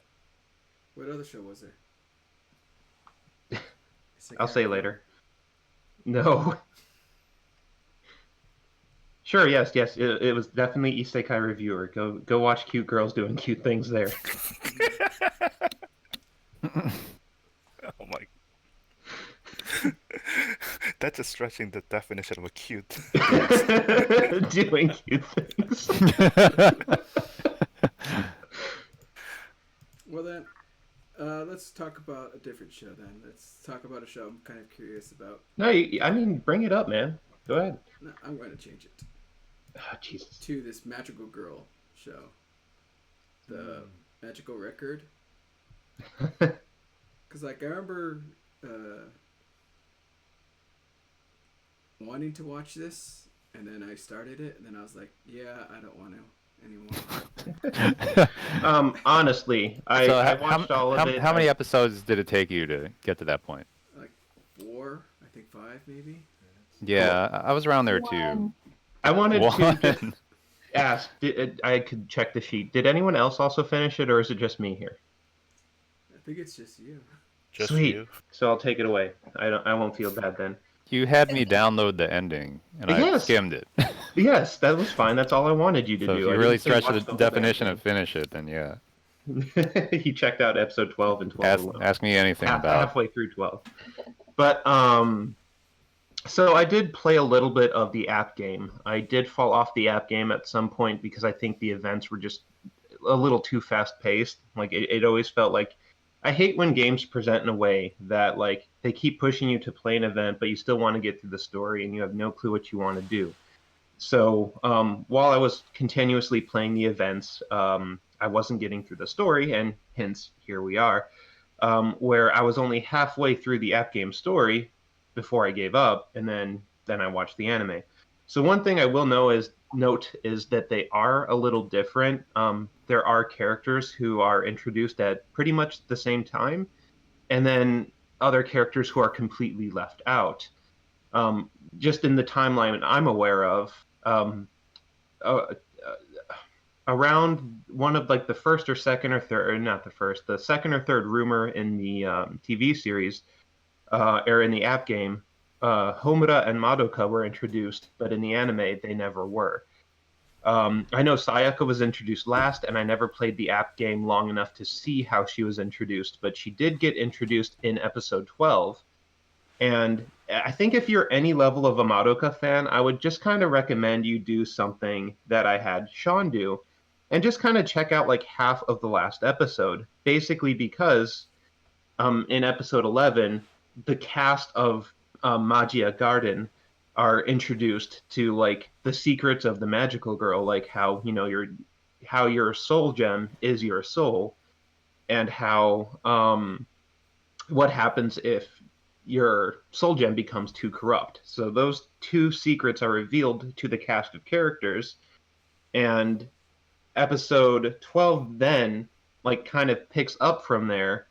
What other show was there? I'll say later. No. Sure, yes. It was definitely Isekai Reviewer. Go watch cute girls doing cute things there. Oh my. That's just stretching the definition of a cute. Doing cute things. Well then, let's talk about a different show then. Let's talk about a show I'm kind of curious about. No, I mean, bring it up, man. Go ahead. No, I'm going to change it. Oh, Jesus. To this Magical Girl show. The Magical Record. Because, like, I remember wanting to watch this, and then I started it, and then I was like, yeah, I don't want to anymore. Honestly, I watched all of it. How many episodes did it take you to get to that point? Like 4, I think 5 maybe. Yeah, I was around there too. One. I wanted to just ask. I could check the sheet. Did anyone else also finish it, or is it just me here? I think it's just you. Just Sweet. you. So I'll take it away. I won't feel bad then. You had me download the ending, and I Yes. skimmed it. Yes, that was fine. That's all I wanted you to So do. if you I really didn't say stretch watch the whole definition thing. and finish it, then yeah. He checked out episode 12 and 12 alone. Ask me anything about. Halfway through 12. But so I did play a little bit of the app game. I did fall off the app game at some point because I think the events were just a little too fast paced. Like it always felt like I hate when games present in a way that like they keep pushing you to play an event, but you still want to get through the story and you have no clue what you want to do. So while I was continuously playing the events, I wasn't getting through the story, and hence here we are, where I was only halfway through the app game story before I gave up, and then I watched the anime. So one thing I will note is that they are a little different. There are characters who are introduced at pretty much the same time, and then other characters who are completely left out. Just in the timeline I'm aware of, around one of like the first or second or third, or not the first, the second or third rumor in the TV series, or in the app game, Homura and Madoka were introduced, but in the anime they never were. I know Sayaka was introduced last, and I never played the app game long enough to see how she was introduced, but she did get introduced in episode 12. And I think if you're any level of a Madoka fan, I would just kind of recommend you do something that I had Sean do, and just kind of check out like half of the last episode, basically because in episode 11, the cast of Magia Garden are introduced to like the secrets of the magical girl, like how your soul gem is your soul, and how what happens if your soul gem becomes too corrupt. So those two secrets are revealed to the cast of characters, and episode 12 then like kind of picks up from there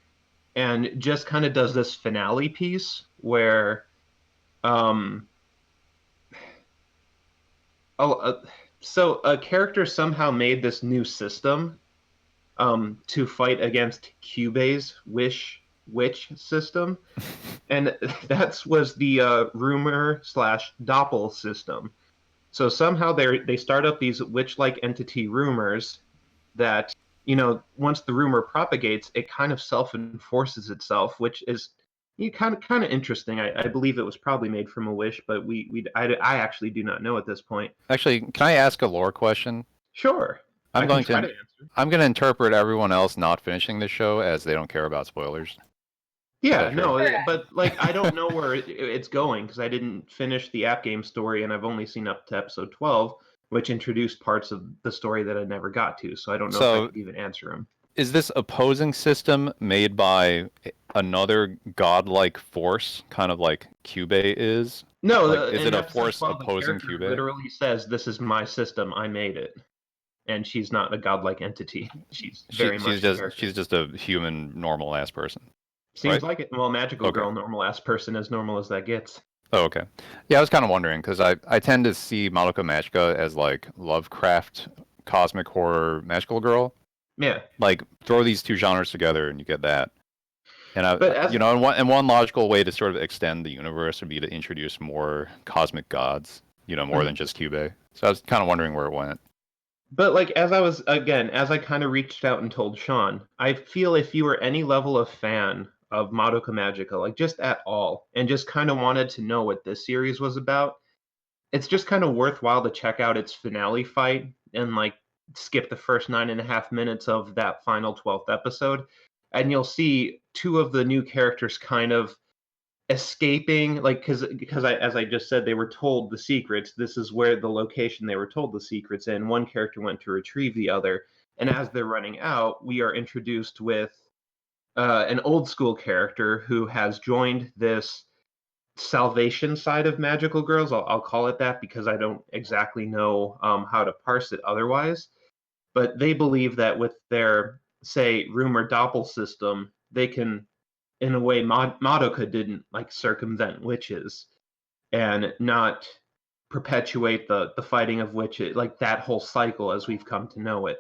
and just kind of does this finale piece where um oh, so a character somehow made this new system to fight against Cube's witch system, and that was the rumor slash doppel system. So somehow they start up these witch-like entity rumors that once the rumor propagates, it kind of self-enforces itself, which is kind of interesting. I believe it was probably made from a wish, but I actually do not know at this point. Actually, can I ask a lore question? Sure. I'm going to try to answer. I'm going to interpret everyone else not finishing the show as they don't care about spoilers. Yeah, Sure. no, but like I don't know where it's going because I didn't finish the app game story, and I've only seen up to episode 12, which introduced parts of the story that I never got to. So I don't know if I could even answer them. Is this opposing system made by another godlike force, kind of like Cube is? No, like, is in it a episode force 12, opposing the character Cube? literally says, "This is my system. I made it," and she's not a godlike entity. She's just a human, normal ass person. Seems like it. Well, magical girl, normal ass person, as normal as that gets. Oh, okay. Yeah, I was kind of wondering because I tend to see Madoka Magica as like Lovecraft, cosmic horror, magical girl. Yeah. Like throw these two genres together and you get that. And and one logical way to sort of extend the universe would be to introduce more cosmic gods, more than just Cube. So I was kind of wondering where it went. But like as I kind of reached out and told Sean, I feel if you were any level of fan of Madoka Magica, like just at all, and just kind of wanted to know what this series was about, it's just kind of worthwhile to check out its finale fight and like skip the first 9.5 minutes of that final 12th episode, and you'll see two of the new characters kind of escaping, like because as I just said, they were told the secrets. This is where the location they were told the secrets, and one character went to retrieve the other. And as they're running out, we are introduced with an old school character who has joined this salvation side of magical girls. I'll call it that because I don't exactly know how to parse it otherwise. But they believe that with their, say, rumor doppel system, they can, in a way, Madoka didn't like circumvent witches and not perpetuate the fighting of witches, like that whole cycle as we've come to know it.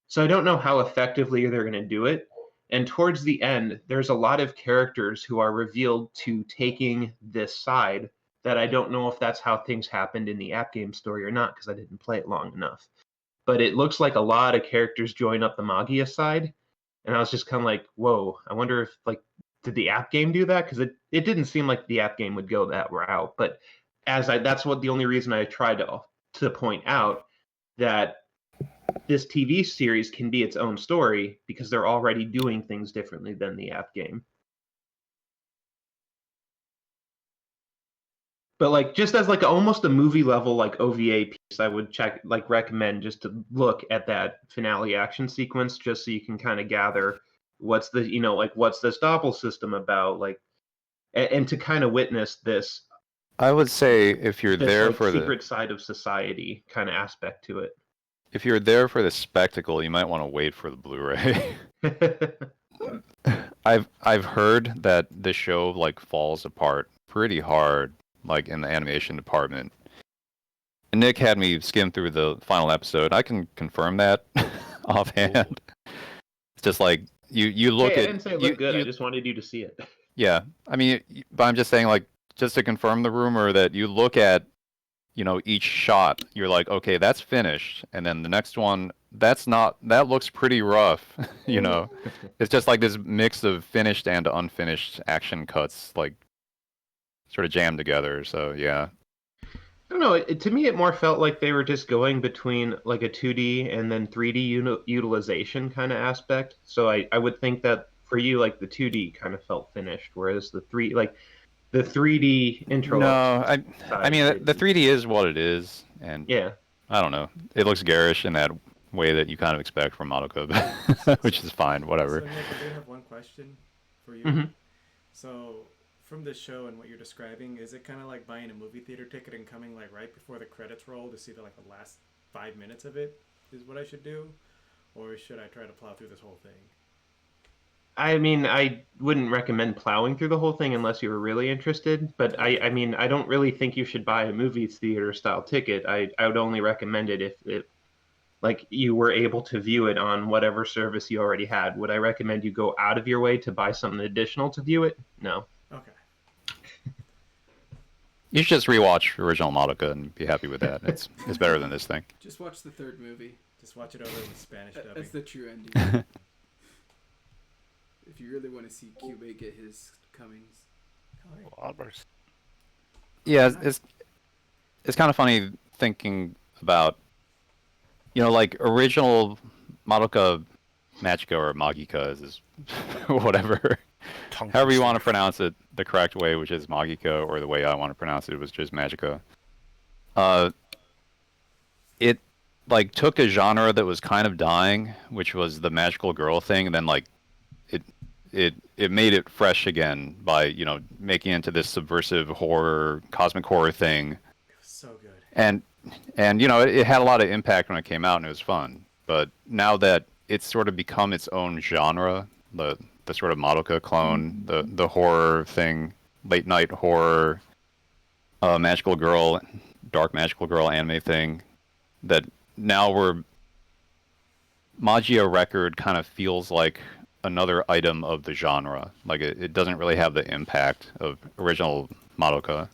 So I don't know how effectively they're going to do it. And towards the end, there's a lot of characters who are revealed to taking this side that I don't know if that's how things happened in the app game story or not because I didn't play it long enough. But it looks like a lot of characters join up the Magia side. And I was just kind of like, whoa, I wonder if, like, did the app game do that? Because it didn't seem like the app game would go that route. But that's what the only reason I tried to point out that this TV series can be its own story because they're already doing things differently than the app game. But like just as like almost a movie level like OVA piece, I would recommend just to look at that finale action sequence just so you can kind of gather what's this doppel system about, like, and to kind of witness this. I would say if you're there like, for secret side of society kind of aspect to it. If you're there for the spectacle, you might want to wait for the Blu-ray. I've heard that the show like falls apart pretty hard, like in the animation department. And Nick had me skim through the final episode. I can confirm that offhand. It's just like you look at. I didn't say it looked good. I just wanted you to see it. Yeah, I mean, but I'm just saying, like, just to confirm the rumor that you look at, each shot, you're like, okay, that's finished, and then the next one, that looks pretty rough. It's just like this mix of finished and unfinished action cuts, like, sort of jammed together. So yeah. don't know. To me, it more felt like they were just going between like a 2D and then 3D utilization kind of aspect. So I would think that for you, like the 2D kind of felt finished, whereas the 3D intro No, I side mean the didn't. 3D is what it is, and Yeah. I don't know. It looks garish in that way that you kind of expect from Madoka, which is fine, whatever. So Nick, I do have one question for you. Hmm. So from this show and what you're describing, is it kind of like buying a movie theater ticket and coming like right before the credits roll to see the last 5 minutes of it? Is what I should do, or should I try to plow through this whole thing? I mean, I wouldn't recommend plowing through the whole thing unless you were really interested. But I Okay. mean, I don't really think you should buy a movie theater style ticket. I would only recommend it if like you were able to view it on whatever service you already had. Would I recommend you go out of your way to buy something additional to view it? No. Okay. You should just rewatch original Madoka and be happy with that. It's better than this thing. Just watch the third movie. Just watch it over with Spanish dubbing. That's the true ending. If you really want to see Cube get his comings. Well, Albert. Yeah, it's kind of funny thinking about, like original Madoka Magica or Magika is whatever. Tongue However you want to twister. pronounce it the correct way, which is Magika, or the way I want to pronounce it was just Magica. Uh, it like took a genre that was kind of dying, which was the magical girl thing, and then like it it made it fresh again by making it into this subversive horror, cosmic horror thing, It was so good. and it had a lot of impact when it came out and it was fun. But now that it's sort of become its own genre, the sort of Madoka clone, the horror thing, late night horror, magical girl, dark magical girl anime thing, that now Magia Record kind of feels like another item of the genre. Like it doesn't really have the impact of original Madoka.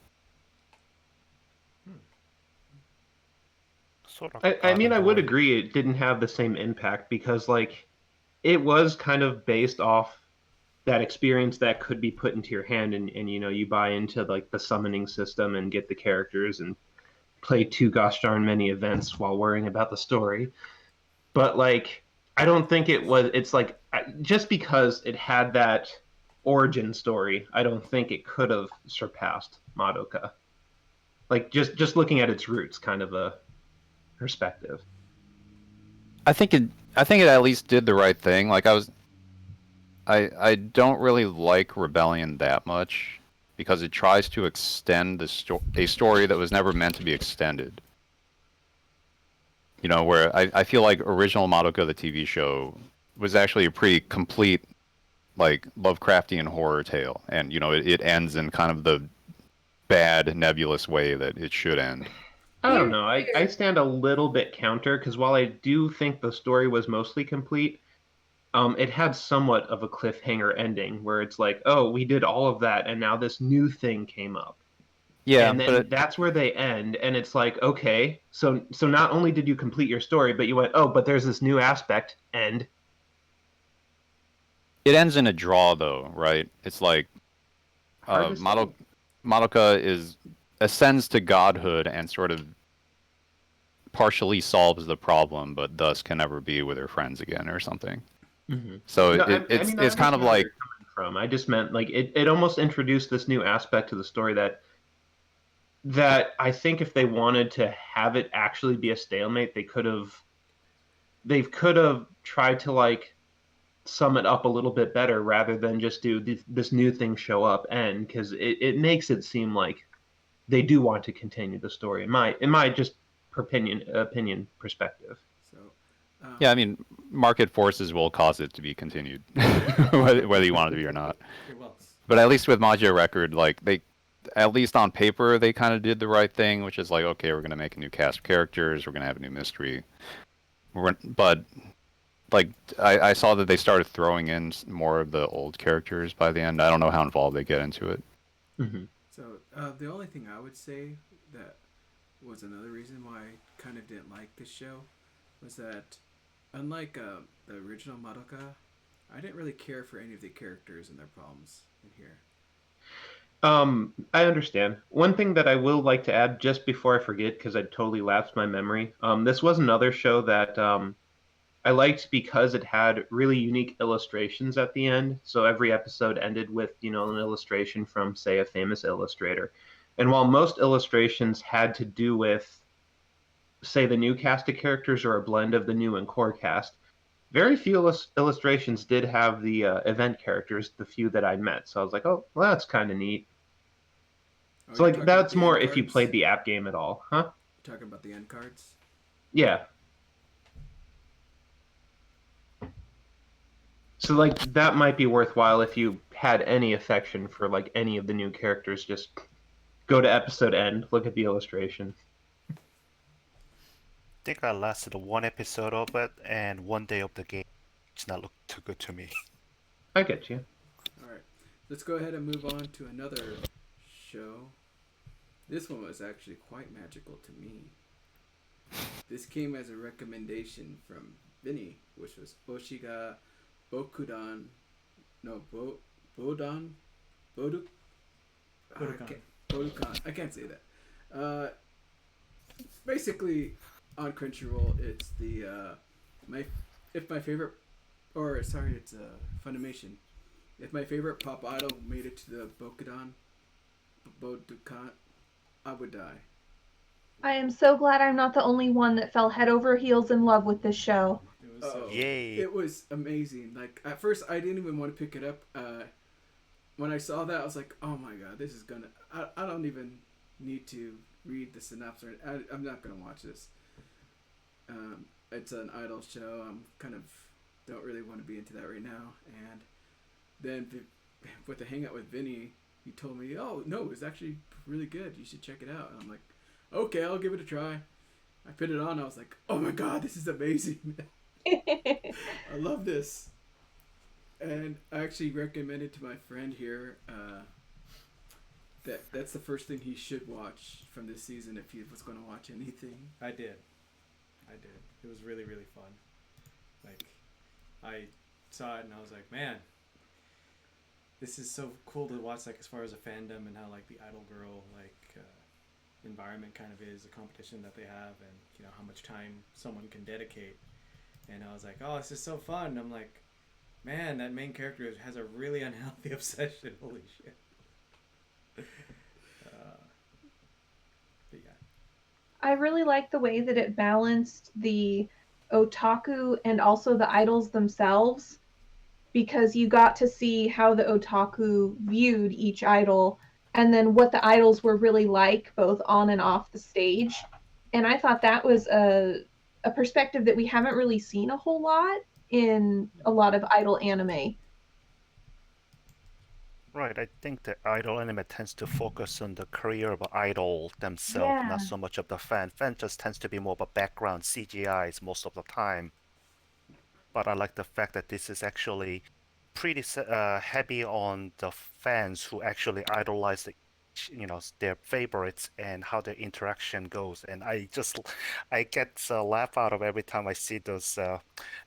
Sort of I mean, I would category. agree it didn't have the same impact because like it was kind of based off that experience that could be put into your hand and you buy into like the summoning system and get the characters and play too gosh darn many events while worrying about the story. But like I don't think it's like just because it had that origin story, I don't think it could have surpassed Madoka. Like just looking at its roots kind of a perspective. I think it at least did the right thing. Like I don't really like Rebellion that much because it tries to extend a story that was never meant to be extended. Where I feel like original Madoka, the TV show, was actually a pretty complete, like, Lovecraftian horror tale. And, it ends in kind of the bad, nebulous way that it should end. I don't Here's know. I weird. stand a little bit counter because while I do think the story was mostly complete, it had somewhat of a cliffhanger ending where it's like, oh, we did all of that and now this new thing came up. Yeah, And then that's where they end and it's like, okay, so not only did you complete your story, but you went, oh, but there's this new aspect and it ends in a draw, though, right? It's like hard to say. Madoka ascends to godhood and sort of partially solves the problem, but thus can never be with her friends again or something. Hmm. So No, I it's mean, I it's kind of understand where like you're coming from. I just meant like it almost introduced this new aspect to the story that I think if they wanted to have it actually be a stalemate, they could have tried to like sum it up a little bit better rather than just do this new thing show up end because it makes it seem like they do want to continue the story in my just opinion perspective. So, yeah. I mean, market forces will cause it to be continued, whether you want it to be or not. It will. But at least with Magia Record, like at least on paper, they kind of did the right thing, which is like, okay, we're gonna make a new cast of characters, we're gonna have a new mystery. But like, I saw that they started throwing in more of the old characters by the end. I don't know how involved they get into it. Hmm. so the only thing I would say that was another reason why I kind of didn't like this show was that, unlike the original Madoka, I didn't really care for any of the characters and their problems in here. I understand. One thing that I will like to add just before I forget, because I totally lapsed my memory. This was another show that I liked because it had really unique illustrations at the end. So every episode ended with, an illustration from, say, a famous illustrator. And while most illustrations had to do with, say, the new cast of characters or a blend of the new and core cast, very few illustrations did have the event characters, the few that I met. So I was like, oh, well, that's kind of neat. Oh, So you're like talking about that's the end more if you cards? played the app game at all, huh? You're talking about the end cards? Yeah. So like that might be worthwhile if you had any affection for like any of the new characters. Just go to episode end, look at the illustration. I think I lasted one episode of it and one day of the game. It's not look too good to me. I get you. All right. Let's go ahead and move on to another show. This one was actually quite magical to me. This came as a recommendation from Vinny, which was Oshiga Bokudan. No, Bodan? Boduk? Budokan. Bodukan. I can't say that. Basically, on Crunchyroll, it's the my favorite, or sorry, it's Funimation. If my favorite pop idol made it to the Bodukan, I would die. I am so glad I'm not the only one that fell head over heels in love with this show. It was so Yay! It was amazing. Like at first, I didn't even want to pick it up. When I saw that, I was like, "Oh my god, this is gonna." I don't even need to read the synopsis. I'm not gonna watch this. It's an idol show. I'm kind of don't really want to be into that right now. And then with the hangout with Vinny, he told me, "Oh no, it's actually really good. You should check it out." And I'm like, "Okay, I'll give it a try." I put it on. I was like, "Oh my god, this is amazing! I love this." And I actually recommended to my friend here that's the first thing he should watch from this season if he was going to watch anything. I did. It was really, really fun. Like, I saw it and I was like, man, this is so cool to watch. Like, as far as a fandom and how like the idol girl environment kind of is, the competition that they have, and how much time someone can dedicate. And I was like, oh, this is so fun. And I'm like, man, that main character has a really unhealthy obsession. Holy shit. But yeah. I really like the way that it balanced the otaku and also the idols themselves, because you got to see how the otaku viewed each idol and then what the idols were really like both on and off the stage. And I thought that was a perspective that we haven't really seen a whole lot in a lot of idol anime. Right, I think the idol anime tends to focus on the career of an idol themselves, Yeah. not so much of the fan. Fan just tends to be more of a background CGIs most of the time. But I like the fact that this is actually pretty heavy on the fans who actually idolize their favorites and how their interaction goes. And I get a laugh out of every time I see those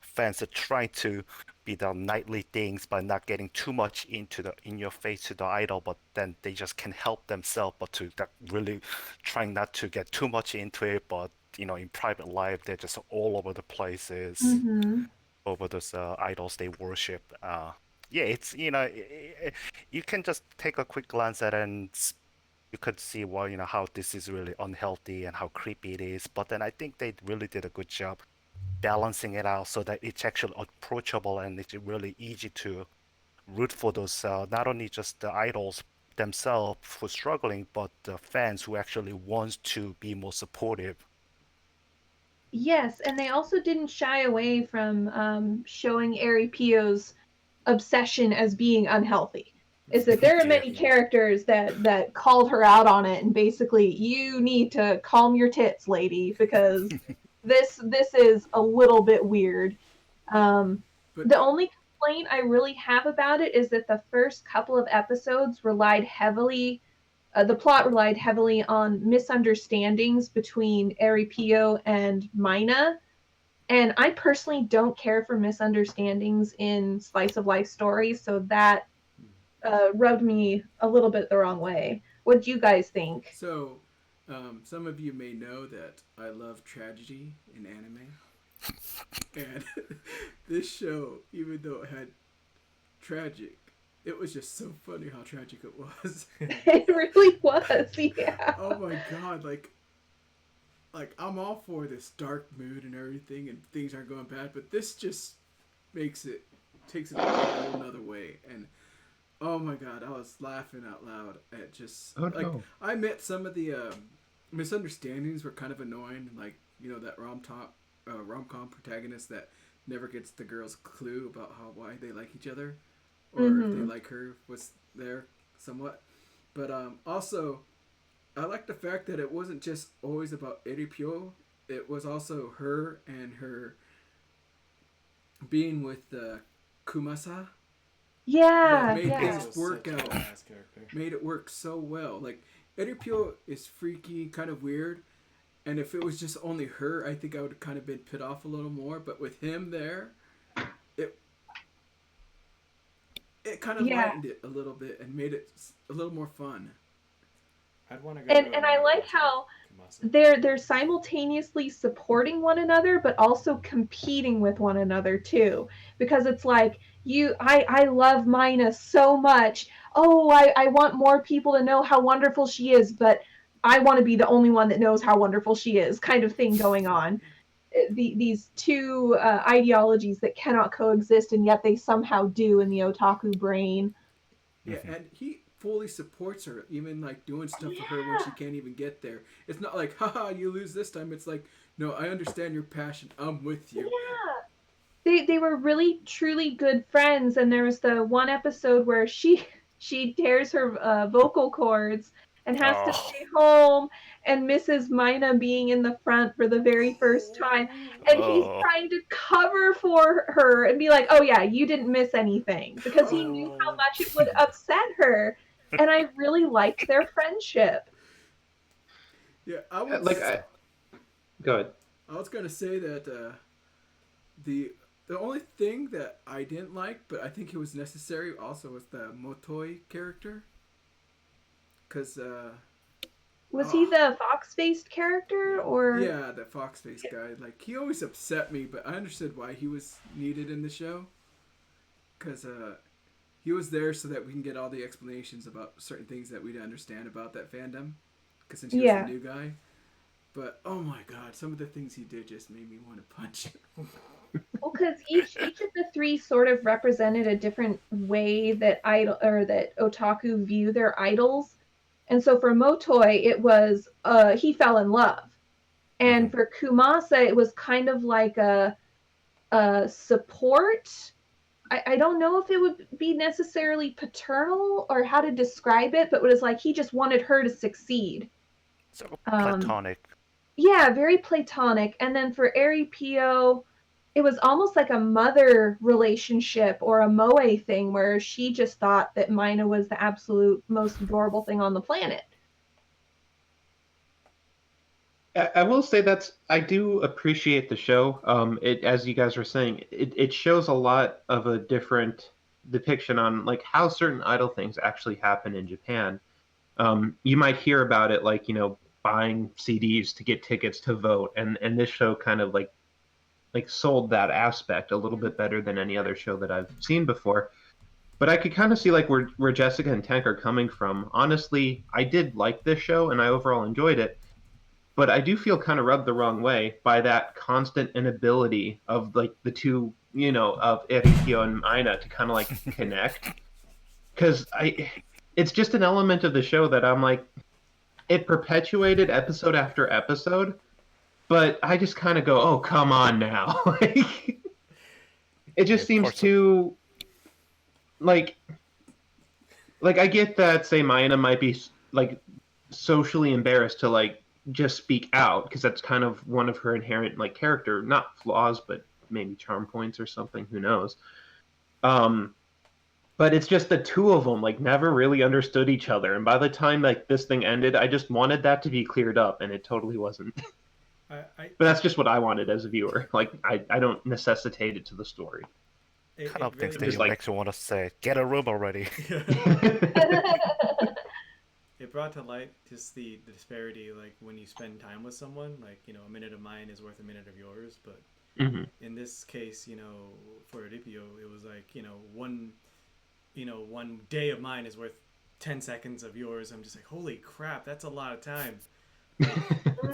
fans that try to be the nightly things by not getting too much into the in your face to the idol, but then they just can't help themselves but to that really trying not to get too much into it. But in private life, they're just all over the places Mm-hmm. over those idols they worship. Yeah, it's you can just take a quick glance at it and you could see how this is really unhealthy and how creepy it is. But then I think they really did a good job balancing it out so that it's actually approachable and it's really easy to root for those not only just the idols themselves who are struggling, but the fans who actually wants to be more supportive. Yes, and they also didn't shy away from showing Eri Pio's obsession as being unhealthy. Is that there are many Yeah. characters that called her out on it and basically, you need to calm your tits, lady, because this is a little bit weird. But The only complaint I really have about it is that the first couple of episodes relied heavily. The plot relied heavily on misunderstandings between Aripio and Mina. And I personally don't care for misunderstandings in slice of life stories, so that rubbed me a little bit the wrong way. What do you guys think? So, some of you may know that I love tragedy in anime, and this show, even though it had tragic, it was just so funny how tragic it was. It really was, yeah. Oh my god, like I'm all for this dark mood and everything, and things aren't going bad, but this just takes it a whole another way, and oh my god, I was laughing out loud at just Oh no. I admit some of the misunderstandings were kind of annoying, like that rom com protagonist that never gets the girl's clue about why they like each other, or if they like her was there somewhat, but also I like the fact that it wasn't just always about Eripyo. It was also her and her being with Kumasa that Yeah, made yeah. things work Such a out. badass character. Made it work so well. Like Eripyo is freaky, kind of weird, and if it was just only her, I think I would have kind of been put off a little more. But with him there, it it kind of Yeah. lightened it a little bit and made it a little more fun. I'd want to go. And I like how they're simultaneously supporting one another but also competing with one another too, because it's like I love Mina so much. Oh, I want more people to know how wonderful she is, but I want to be the only one that knows how wonderful she is, kind of thing going on. These two ideologies that cannot coexist, and yet they somehow do in the otaku brain. Yeah, and he fully supports her, even like doing stuff for her when she can't even get there. It's not like, haha, you lose this time. It's like, no, I understand your passion. I'm with you. Yeah. They were really truly good friends, and there was the one episode where she tears her vocal cords and has to stay home and misses Mina being in the front for the very first time, and he's trying to cover for her and be like, oh yeah, you didn't miss anything, because he knew how much it would upset her, and I really liked their friendship. Yeah, I would. Go ahead. I was gonna say that the only thing that I didn't like, but I think it was necessary, also was the Motoi character, because Was he the fox-faced character, or? yeah, that fox face guy. Like he always upset me, but I understood why he was needed in the show, because he was there so that we can get all the explanations about certain things that we didn't understand about that fandom, because since he was a new guy. But oh my god, some of the things he did just made me want to punch him. Well, because each of the three sort of represented a different way that that otaku view their idols. And so for Motoi, it was he fell in love, and for Kumasa, it was kind of like a support. I don't know if it would be necessarily paternal or how to describe it, but it was like he just wanted her to succeed. So platonic. Yeah, very platonic. And then for Eripio, it was almost like a mother relationship or a moe thing, where she just thought that Mina was the absolute most adorable thing on the planet. I will say I do appreciate the show. It, as you guys were saying, it shows a lot of a different depiction on like how certain idol things actually happen in Japan. You might hear about it like buying CDs to get tickets to vote, and this show kind of like sold that aspect a little bit better than any other show that I've seen before. But I could kind of see like where Jessica and Tank are coming from. Honestly, I did like this show and I overall enjoyed it, but I do feel kind of rubbed the wrong way by that constant inability of like the two, of Erikio and Mina to kind of like connect. Because it's just an element of the show that I'm like, it perpetuated episode after episode, but I just kind of go, oh, come on now. Like, it just seems too, like I get that, say, Mina might be like socially embarrassed to like just speak out, because that's kind of one of her inherent like character, not flaws, but maybe charm points or something, who knows. But it's just the two of them like never really understood each other, and by the time like this thing ended, I just wanted that to be cleared up, and it totally wasn't. But that's just what I wanted as a viewer. Like I don't necessitate it to the story. kind of things really that Just you like- makes you want to say, get a room already. It brought to light just the disparity, like when you spend time with someone, like, you know, a minute of mine is worth a minute of yours. But Mhm. in this case, you know, for Adipio, it was like, one day of mine is worth 10 seconds of yours. I'm just like, holy crap, that's a lot of time. Like,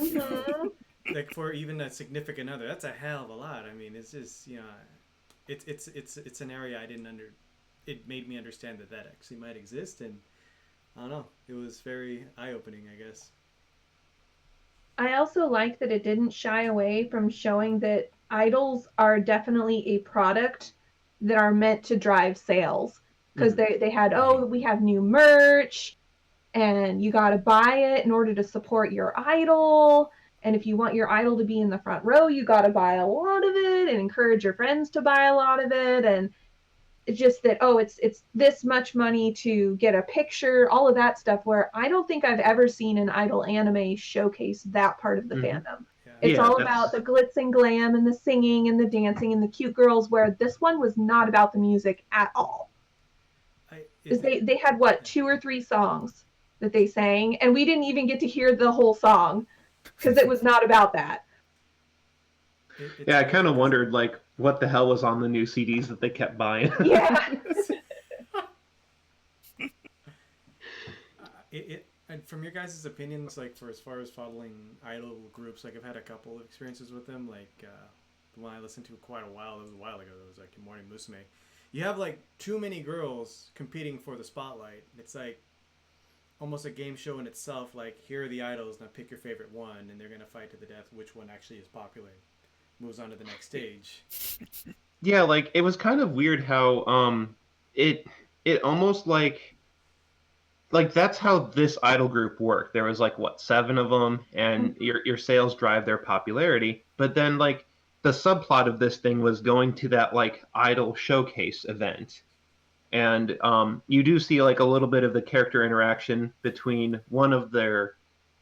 you know, Mhm. like for even a significant other, that's a hell of a lot. I mean, it's just, it's an area I didn't it made me understand that actually might exist. And I don't know, it was very eye-opening, I guess. I also like that it didn't shy away from showing that idols are definitely a product that are meant to drive sales. Because they had, oh, we have new merch, and you got to buy it in order to support your idol. And if you want your idol to be in the front row, you got to buy a lot of it and encourage your friends to buy a lot of it. And it's just that, oh, it's this much money to get a picture, all of that stuff, where I don't think I've ever seen an idol anime showcase that part of the fandom. Yeah. It's Yeah, all that's- about the glitz and glam and the singing and the dancing and the cute girls, where this one was not about the music at all. Because they had, what, 2 or 3 songs that they sang, and we didn't even get to hear the whole song because it was not about that. Yeah, I kind of wondered like what the hell was on the new CDs that they kept buying. Yeah. And from your guys' opinions, like for as far as following idol groups, like I've had a couple of experiences with them. Like the one I listened to quite a while, it was a while ago. It was like Morning Musume. You have like too many girls competing for the spotlight. It's like almost a game show in itself. Like, here are the idols, now pick your favorite one, and they're gonna fight to the death which one actually is popular. Moves on to the next stage. Yeah, like it was kind of weird how it almost like that's how this idol group worked. There was like what 7 of them, and your sales drive their popularity. But then like the subplot of this thing was going to that like idol showcase event, and you do see like a little bit of the character interaction between one of their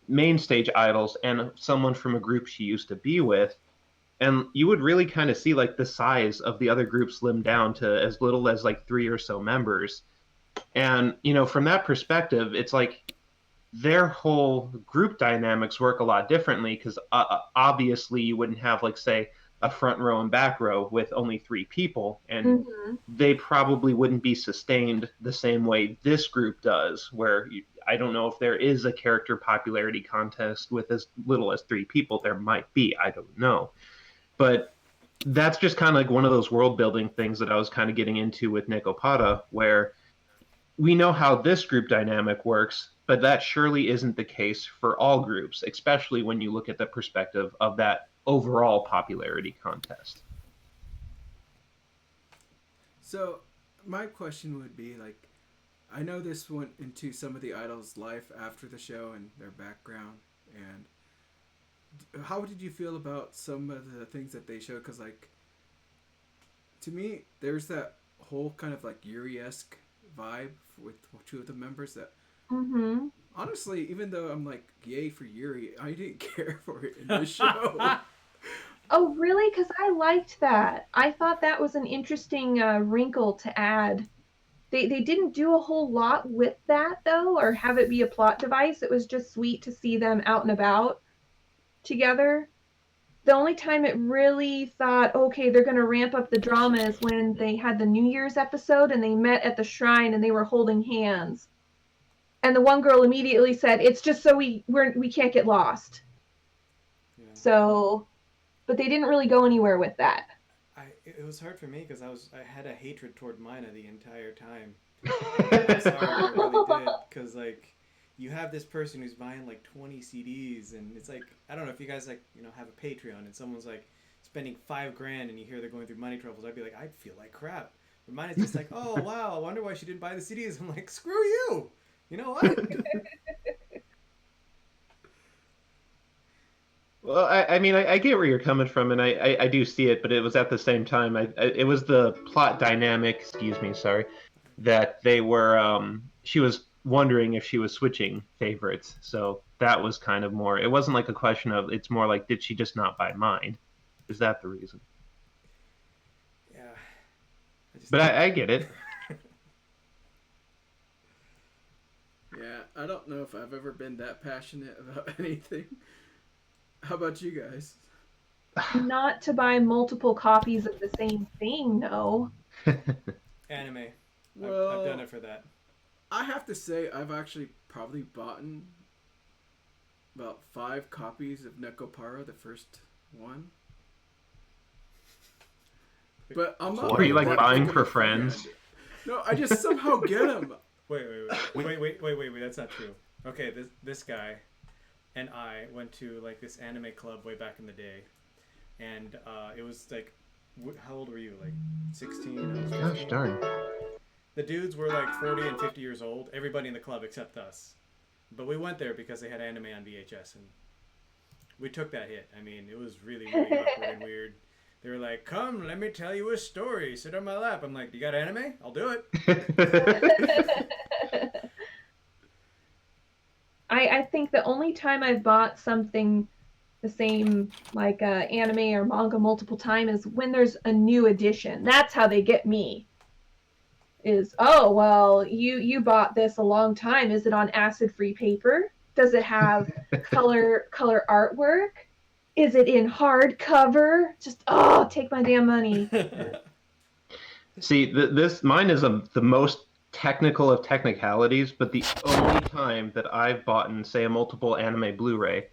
main stage idols and someone from a group she used to be with. And you would really kind of see like the size of the other group slim down to as little as like 3 or so members. And from that perspective, it's like their whole group dynamics work a lot differently because obviously you wouldn't have like say a front row and back row with only 3 people, and they probably wouldn't be sustained the same way this group does, where I don't know if there is a character popularity contest with as little as 3 people. There might be, I don't know. But that's just kind of like one of those world building things that I was kind of getting into with Nick Opada, where we know how this group dynamic works, but that surely isn't the case for all groups, especially when you look at the perspective of that overall popularity contest. So, my question would be like, I know this went into some of the idols' life after the show and their background, and how did you feel about some of the things that they showed? Because like, to me, there's that whole kind of like Yuri-esque vibe with 2 of the members that honestly, even though I'm like yay for Yuri, I didn't care for it in this show. Oh, really? Because I liked that. I thought that was an interesting wrinkle to add. They didn't do a whole lot with that, though, or have it be a plot device. It was just sweet to see them out and about together. The only time it really thought, okay, they're going to ramp up the drama is when they had the New Year's episode and they met at the shrine and they were holding hands. And the one girl immediately said, "It's just so we can't get lost." Yeah. So, but they didn't really go anywhere with that. It was hard for me because I had a hatred toward Mina the entire time. I'm sorry, I really did, because like you have this person who's buying like 20 CDs, and it's like, I don't know if you guys like have a Patreon and someone's like spending $5,000 and you hear they're going through money troubles. I'd be like, I'd feel like crap. But mine is just like, oh wow, I wonder why she didn't buy the CDs. I'm like, screw you. You know what? Well, I mean, I get where you're coming from, and I do see it, but it was at the same time, it was the plot dynamic, excuse me, sorry, that they were, she was wondering if she was switching favorites, so that was kind of more, it wasn't like a question of, it's more like, did she just not buy mine? Is that the reason? Yeah. But I get it. Yeah, I don't know if I've ever been that passionate about anything. How about you guys? Not to buy multiple copies of the same thing, no. Anime. Well, I've done it for that. I have to say I've actually probably bought about 5 copies of Nekopara, the first one. But I'm not. Were you like that buying big of for a fan. friends? No, I just somehow get them. Wait. That's not true. Okay, this guy and I went to like this anime club way back in the day, and it was like, how old were you? Like 16? I was 15. Gosh darn. The dudes were like 40 and 50 years old. Everybody in the club except us. But we went there because they had anime on VHS, and we took that hit. I mean, it was really, really awkward and weird. They were like, "Come, let me tell you a story. Sit on my lap." I'm like, "You got anime? I'll do it." I think the only time I've bought something the same, like anime or manga multiple times, is when there's a new edition. That's how they get me. Is, oh well, you bought this a long time. Is it on acid-free paper? Does it have color artwork? Is it in hardcover? Just take my damn money. See, mine is the most technical of technicalities, but the only time that I've bought, say, a multiple anime Blu-ray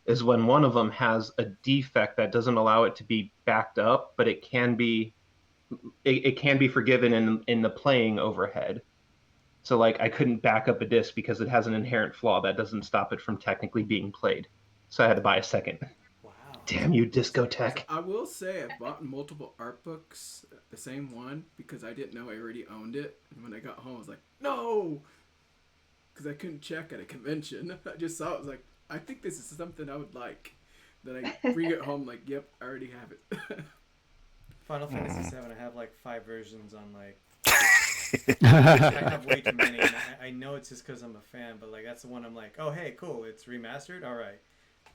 is when one of them has a defect that doesn't allow it to be backed up, but it can be forgiven in the playing overhead. So like I couldn't back up a disc because it has an inherent flaw that doesn't stop it from technically being played. So I had to buy a second. Wow. Damn you, Discotech. I will say I've bought multiple art books, the same one, because I didn't know I already owned it. And when I got home, I was like, no! Because I couldn't check at a convention. I just saw it, I was like, I think this is something I would like. Then I bring it home, like, yep, I already have it. Final Fantasy VII, I have like 5 versions on like. I have way too many. And I know it's just because I'm a fan, but like that's the one I'm like, oh hey, cool, it's remastered. All right.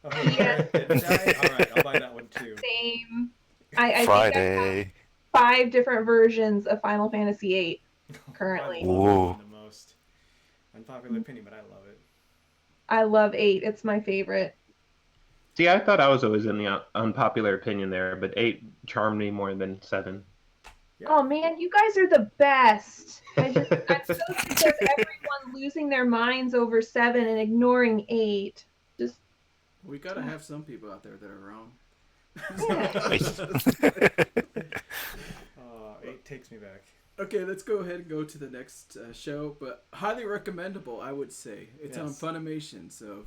Oh hey, Garrett didn't die. All right, I'll buy that one too. Same. I Friday. think I have 5 different versions of Final Fantasy VIII currently. I love that one the most. Unpopular opinion, but I love it. I love 8. It's my favorite. See, I thought I was always in the unpopular opinion there, but 8 charmed me more than 7. Yeah. Oh man, you guys are the best. I'm so sick of everyone losing their minds over 7 and ignoring 8. Just We gotta have some people out there that are wrong. yeah. 8 takes me back. Okay, let's go ahead and go to the next show, but highly recommendable, I would say. It's on Yes. Funimation, so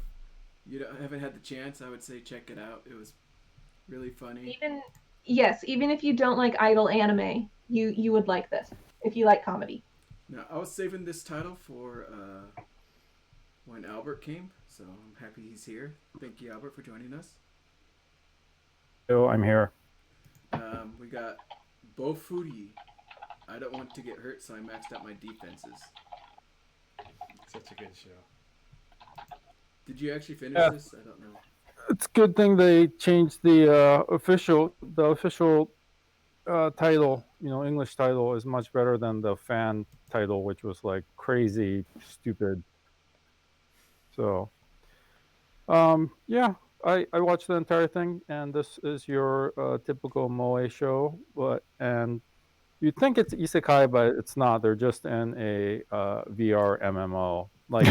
if you haven't had the chance, I would say check it out. It was really funny. Even if you don't like idol anime, you would like this if you like comedy. Now, I was saving this title for when Albert came, so I'm happy he's here. Thank you, Albert, for joining us. Oh, I'm here. We got Bofuri. I don't want to get hurt, so I maxed out my defenses. Such a good show. Did you actually finish Yeah. this? I don't know. It's a good thing they changed the official title. English title is much better than the fan title, which was like crazy, stupid. So, yeah, I watched the entire thing, and this is your typical moe show, and you'd think it's isekai, but it's not. They're just in a VR MMO. Like,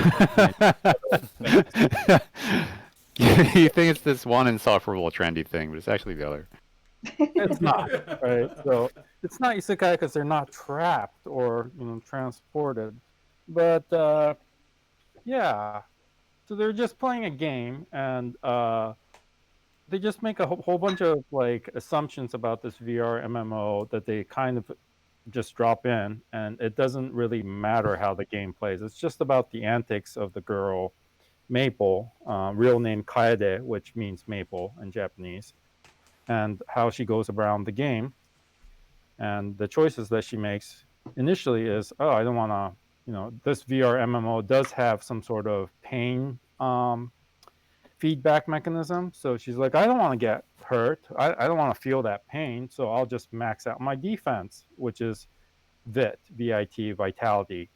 You think it's this one insufferable trendy thing, but it's actually the other. it's not, right? So it's not isekai because they're not trapped or transported. But yeah, so they're just playing a game, and they just make a whole bunch of like assumptions about this VR MMO that they kind of just drop in, and it doesn't really matter how the game plays. It's just about the antics of the girl Maple, real name Kaede, which means maple in Japanese, and how she goes around the game. And the choices that she makes initially is, oh, I don't want to, this VR MMO does have some sort of pain feedback mechanism. So she's like, I don't want to get hurt. I don't want to feel that pain. So I'll just max out my defense, which is VIT, vitality.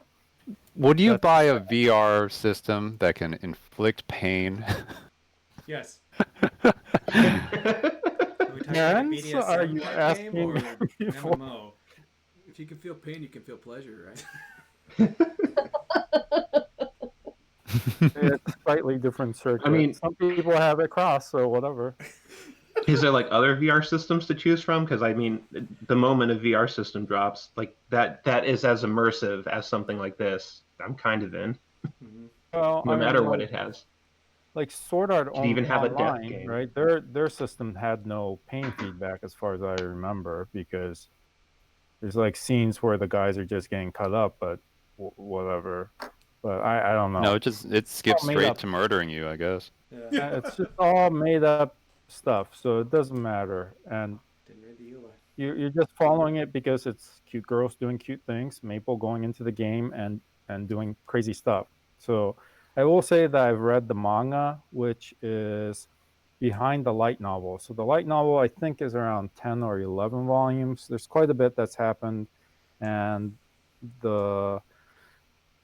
Would you That's- buy a VR system that can inflict pain? Yes. Are we talking like a Parents, are BDSM you type game asking or an me for- MMO? If you can feel pain, you can feel pleasure, right? It's slightly different circuit. I mean, Some people have it cross, so whatever. is there like other VR systems to choose from? Because I mean, the moment a VR system drops, like that is as immersive as something like this. I'm kind of in, Mhm. Well, no I mean, matter what it has. like Sword Art Could even have a death Online, game. right? Their system had no pain feedback, as far as I remember, because there's like scenes where the guys are just getting cut up, but whatever. But I don't know. No, it skips made straight up. to murdering you, I guess. Yeah. It's just all made up stuff, so it doesn't matter. And Didn't read the UI. you're just following it because it's cute girls doing cute things, Maple going into the game and doing crazy stuff. So I will say that I've read the manga, which is behind the light novel. So the light novel, I think, is around 10 or 11 volumes. There's quite a bit that's happened, and the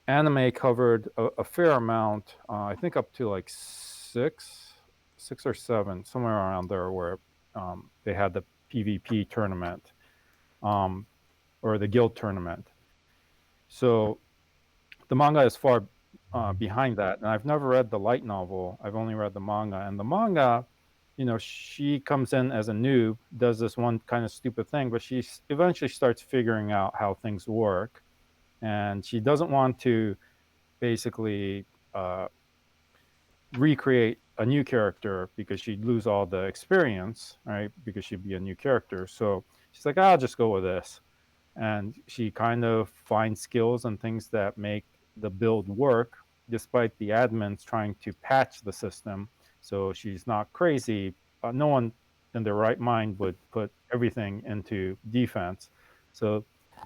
anime covered a fair amount. I think up to like six or seven, somewhere around there, where they had the PvP tournament, um, or the guild tournament. So the manga is far behind that, and I've never read the light novel. I've only read the manga, and the manga, she comes in as a noob, does this one kind of stupid thing, but she eventually starts figuring out how things work, and she doesn't want to basically recreate a new character because she'd lose all the experience, right? Because she'd be a new character. So she's like, I'll just go with this. And she kind of finds skills and things that make the build work despite the admins trying to patch the system. So she's not crazy. No one in their right mind would put everything into defense. So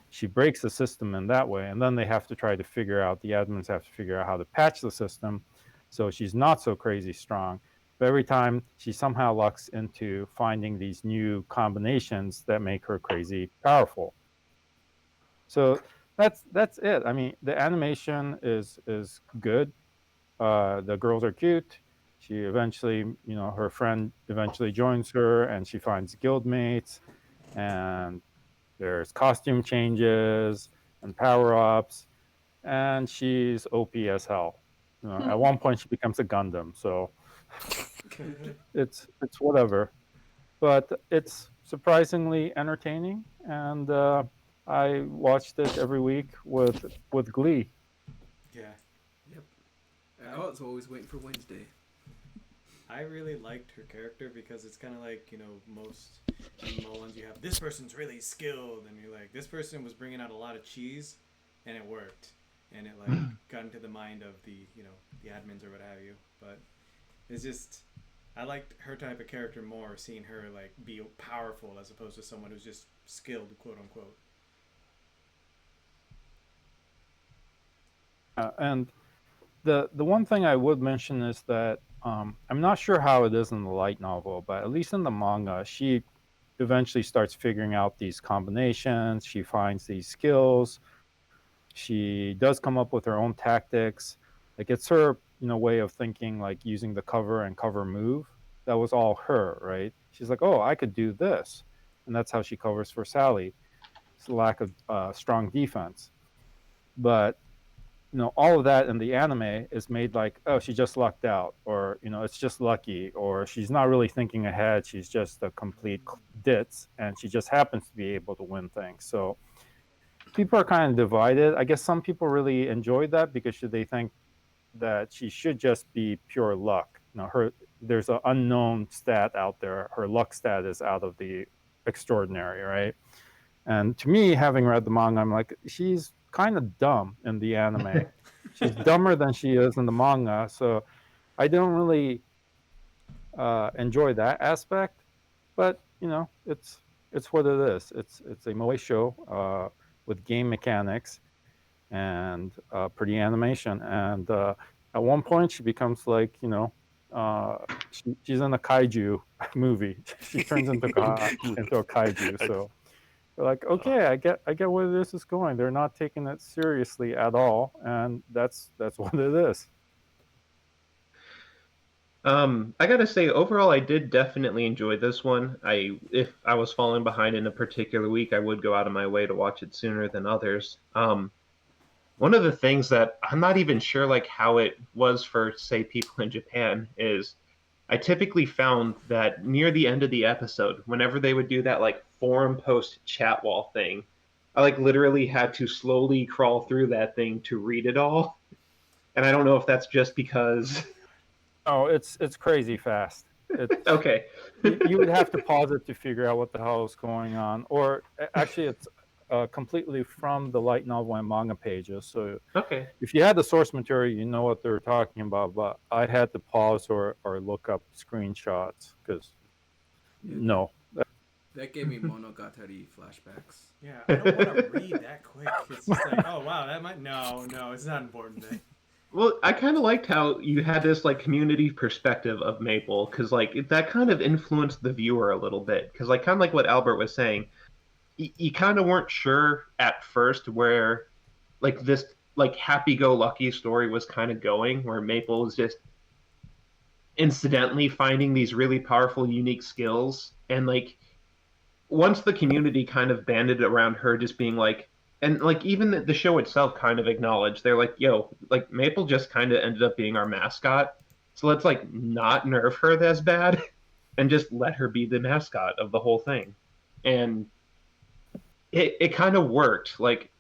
she breaks the system in that way. And then they have to try to figure out, the admins have to figure out how to patch the system. So she's not so crazy strong. But every time she somehow lucks into finding these new combinations that make her crazy powerful. So that's it. I mean, the animation is good. The girls are cute. She eventually, her friend eventually joins her, and she finds guildmates, and there's costume changes and power ups, and she's OP as hell. At one point, she becomes a Gundam. So it's whatever, but it's surprisingly entertaining, and I watched it every week with glee. Yeah. Yep. I was always waiting for Wednesday. I really liked her character because it's kind of like, most MMO ones you have, this person's really skilled, and you're like, this person was bringing out a lot of cheese, and it worked. And it, like, got into the mind of the, the admins or what have you. But it's just, I liked her type of character more, seeing her, like, be powerful as opposed to someone who's just skilled, quote unquote. And the one thing I would mention is that I'm not sure how it is in the light novel, but at least in the manga, she eventually starts figuring out these combinations. She finds these skills. She does come up with her own tactics. Like, it's her, way of thinking, like using the cover and cover move. That was all her, right? She's like, oh, I could do this, and that's how she covers for Sally. It's the lack of strong defense, but all of that in the anime is made like, oh, she just lucked out, or it's just lucky, or she's not really thinking ahead. She's just a complete ditz, and she just happens to be able to win things. So people are kind of divided. I guess some people really enjoyed that because they think that she should just be pure luck. There's an unknown stat out there. Her luck stat is out of the extraordinary, right? And to me, having read the manga, I'm like, she's kind of dumb in the anime. She's dumber than she is in the manga. So I don't really enjoy that aspect. But it's what it is. It's a moe show with game mechanics and pretty animation. And at one point, she becomes like, she's in a kaiju movie. She turns into a kaiju. So We're like, okay, I get where this is going. They're not taking it seriously at all, and that's what it is. I gotta say, overall, I did definitely enjoy this one. If I was falling behind in a particular week, I would go out of my way to watch it sooner than others. One of the things that I'm not even sure like how it was for, say, people in Japan is I typically found that near the end of the episode, whenever they would do that like forum post chat wall thing, I like literally had to slowly crawl through that thing to read it all. And I don't know if that's just because. Oh, it's crazy fast. It's Okay. you would have to pause it to figure out what the hell is going on, or actually, it's completely from the light novel and manga pages. So Okay. if you had the source material, you know what they're talking about. But I had to pause or look up screenshots because Yeah, no. that gave me Monogatari flashbacks. Yeah, I don't want to read that quick. It's just like, oh wow, that might no, it's not important thing. Well, I kind of liked how you had this like community perspective of Maple because like that kind of influenced the viewer a little bit because like kind of like what Albert was saying, you kind of weren't sure at first where like this like happy-go-lucky story was kind of going, where Maple is just incidentally finding these really powerful, unique skills, and like once the community kind of banded around her just being like, and like even the show itself kind of acknowledged, they're like, yo, like Maple just kind of ended up being our mascot, so let's like not nerf her as bad and just let her be the mascot of the whole thing. And it kind of worked, like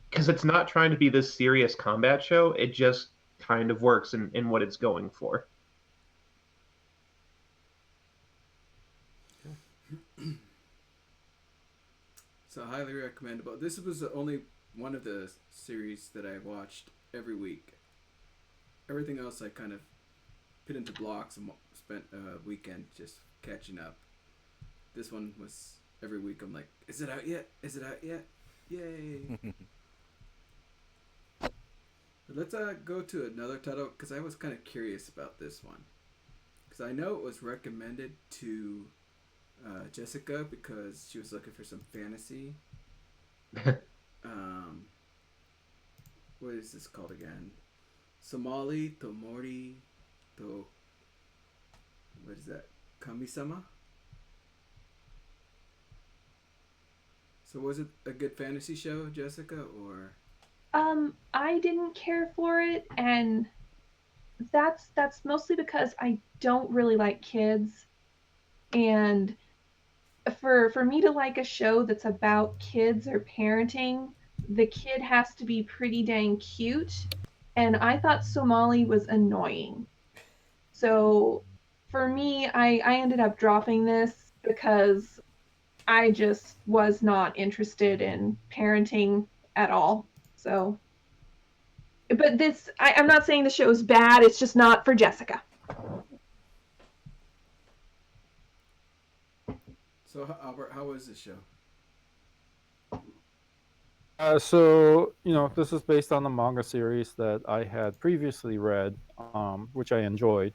because it's not trying to be this serious combat show, it just kind of works in what it's going for. So highly recommendable. This was the only one of the series that I watched every week. Everything else I kind of put into blocks and spent a weekend just catching up. This one was every week. I'm like, is it out yet? Is it out yet? Yay! But let's go to another title because I was kind of curious about this one because I know it was recommended to Jessica because she was looking for some fantasy. What is this called again? Somali Tomori to. What is that? Kami-sama? So was it a good fantasy show, Jessica, or? I didn't care for it, and that's mostly because I don't really like kids, and for me to like a show that's about kids or parenting, the kid has to be pretty dang cute, and I thought Somali was annoying. So for me, I ended up dropping this because I just was not interested in parenting at all. So, but I'm not saying the show's bad, it's just not for Jessica. So Albert, how was this show? So this is based on the manga series that I had previously read, which I enjoyed,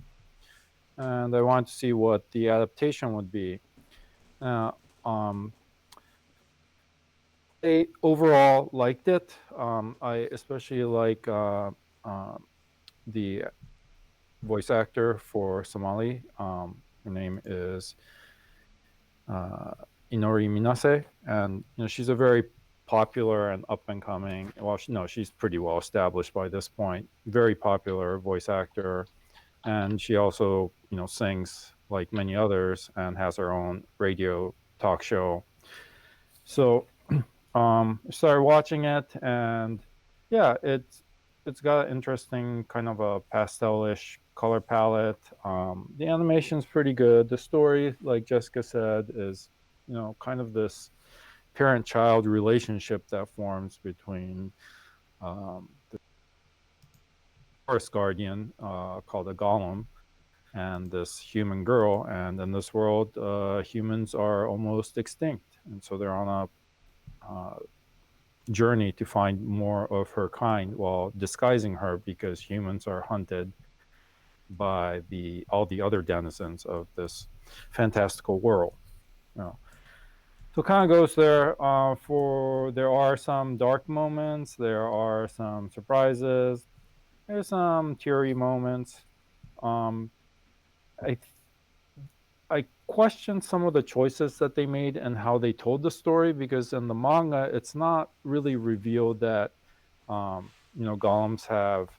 and I wanted to see what the adaptation would be. Uh, um, I overall liked it. I especially like the voice actor for Somali. Her name is uh, Inori Minase, and she's a very popular and up and coming. Well, she's pretty well established by this point. Very popular voice actor, and she also sings like many others and has her own radio talk show. So I started watching it, and yeah, it's got an interesting kind of a pastel-ish color palette. The animation's pretty good. The story, like Jessica said, is kind of this parent-child relationship that forms between the forest guardian called a golem and this human girl. And in this world, humans are almost extinct, and so they're on a journey to find more of her kind while disguising her because humans are hunted by all the other denizens of this fantastical world. You know. So it kind of goes there. There are some dark moments. There are some surprises. There's some teary moments. Um, I I question some of the choices that they made and how they told the story, because in the manga it's not really revealed that golems have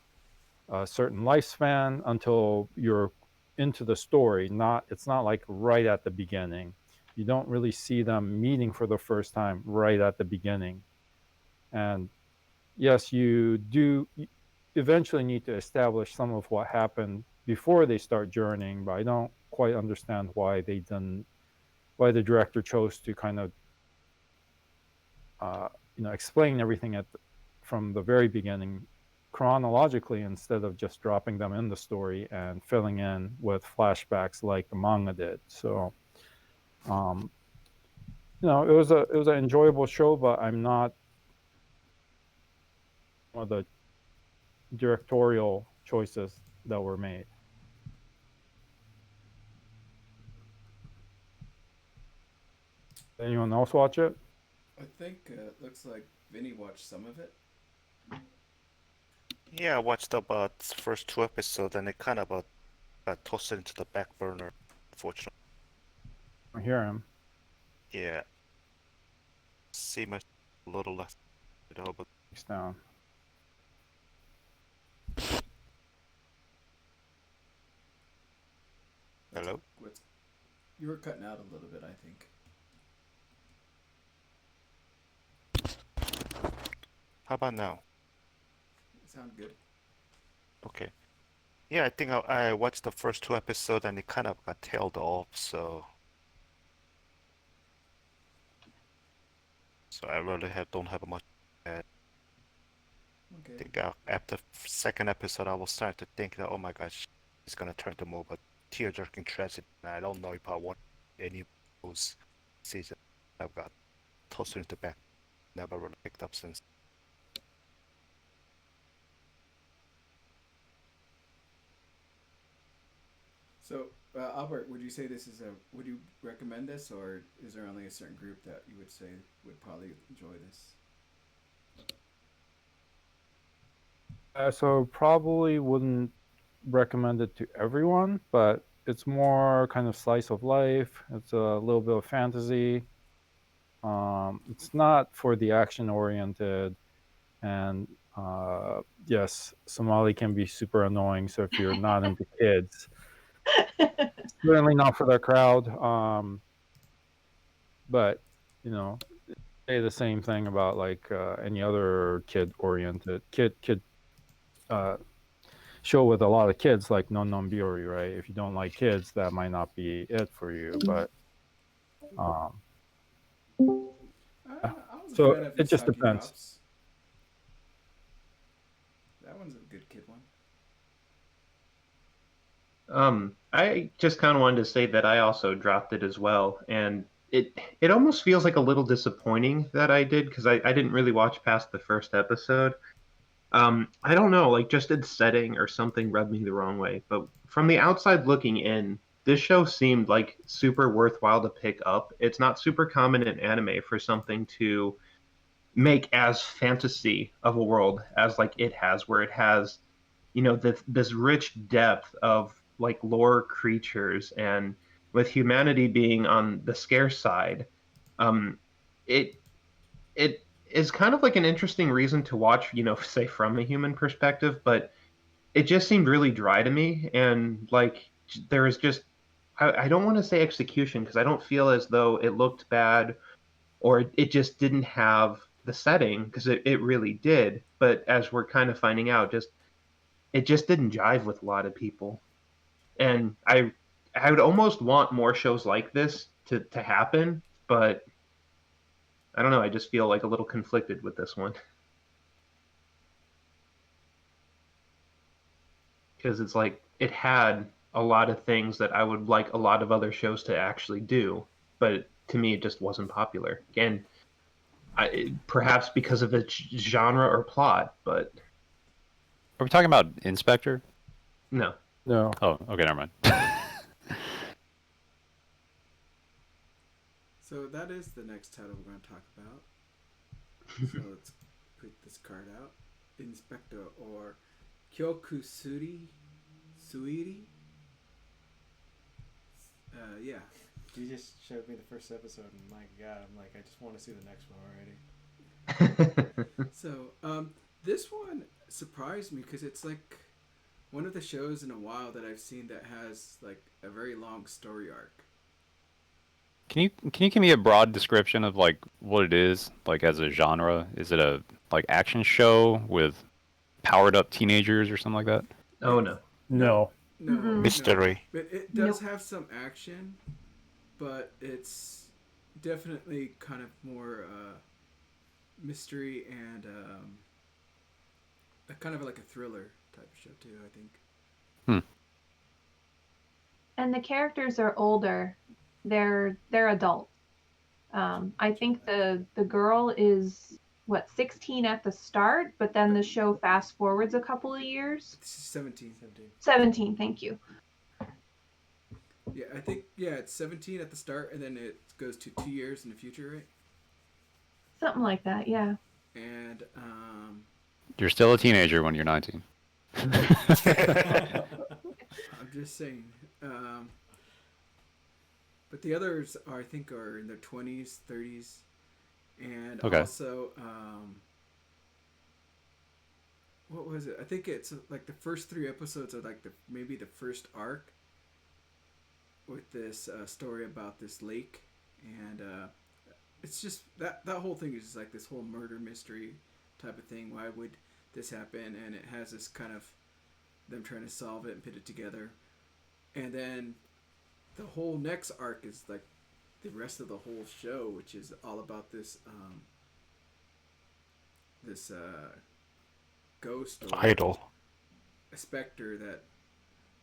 a certain lifespan until you're into the story. It's not like right at the beginning. You don't really see them meeting for the first time right at the beginning. And yes, you do eventually need to establish some of what happened before they start journeying, but I don't quite understand why the director chose to kind of explain everything from the very beginning chronologically, instead of just dropping them in the story and filling in with flashbacks like the manga did. So it was an enjoyable show, but I'm not one of the directorial choices that were made. Anyone else watch it? I think it looks like Vinny watched some of it. Yeah, I watched about the first 2 episodes, and it kind of got tossed into the back burner, unfortunately. I hear him. Yeah, see much a little less, but He's down. hello. You were cutting out a little bit, I think. How about now? Sound good. Okay. Yeah, I think I watched the first 2 episodes, and it kind of got tailed off, so I really don't have much. I Okay. think after second episode, I was starting to think that, oh my gosh, it's gonna turn to more of a tear-jerking tragedy. And I don't know if I want any of those seasons. I've got tossed into back, never really picked up since. So, Albert, would you say would you recommend this, or is there only a certain group that you would say would probably enjoy this? So probably wouldn't recommend it to everyone, but it's more kind of slice of life. It's a little bit of fantasy. It's not for the action oriented, and yes, Somali can be super annoying. So if you're not into kids, certainly not for that crowd. But you know, say the same thing about like any other kid oriented kid uh, show with a lot of kids, like Non Non Biori, right? If you don't like kids, that might not be it for you. But um, I was a so fan of it just Isaki depends. Drops. That one's a good kid one. I just kind of wanted to say that I also dropped it as well, and it almost feels like a little disappointing that I did, because I didn't really watch past the first episode. I don't know, like just its setting or something rubbed me the wrong way. But from the outside looking in, this show seemed like super worthwhile to pick up. It's not super common in anime for something to make as fantasy of a world as like it has, where it has, this rich depth of like lore creatures, and with humanity being on the scarce side, um, it it is kind of like an interesting reason to watch, say from a human perspective, but it just seemed really dry to me. And like there was just, I don't want to say execution, because I don't feel as though it looked bad, or it just didn't have the setting, because it really did. But as we're kind of finding out, it just didn't jive with a lot of people. And I would almost want more shows like this to happen, but I don't know, I just feel like a little conflicted with this one. Because it's like it had a lot of things that I would like a lot of other shows to actually do, but to me it just wasn't popular. Again, perhaps because of its genre or plot, but Are we talking about Inspector? no. No. Oh, okay, never mind. So that is the next title we're going to talk about. So let's put this card out. Inspector or Kyokusuri Suiri. Yeah. You just showed me the first episode, and my God, I'm like, I just want to see the next one already. So this one surprised me because it's like one of the shows in a while that I've seen that has like a very long story arc. Can you give me a broad description of like what it is, like as a genre? Is it a like action show with powered up teenagers or something like that? Oh no. No. No, Mm-mm. Mystery. But it does Nope. have some action, but it's definitely kind of more mystery and a kind of like a thriller type of show too. I think. And the characters are older. They're adults. I think the girl is what 16 at the start, but then the show fast forwards a couple of years. 17. 17, thank you. Yeah, I think it's 17 at the start, and then it goes to 2 years in the future, right? Something like that, yeah. And You're still a teenager when you're 19. I'm just saying. But the others are, I think, are in their 20s, 30s, and Okay. also, what was it? I think it's like the first 3 episodes are like maybe the first arc with this story about this lake, and it's just that whole thing is just like this whole murder mystery type of thing. Why would this happen? And it has this kind of them trying to solve it and put it together, and then the whole next arc is like the rest of the whole show, which is all about this ghost or Idol. a specter that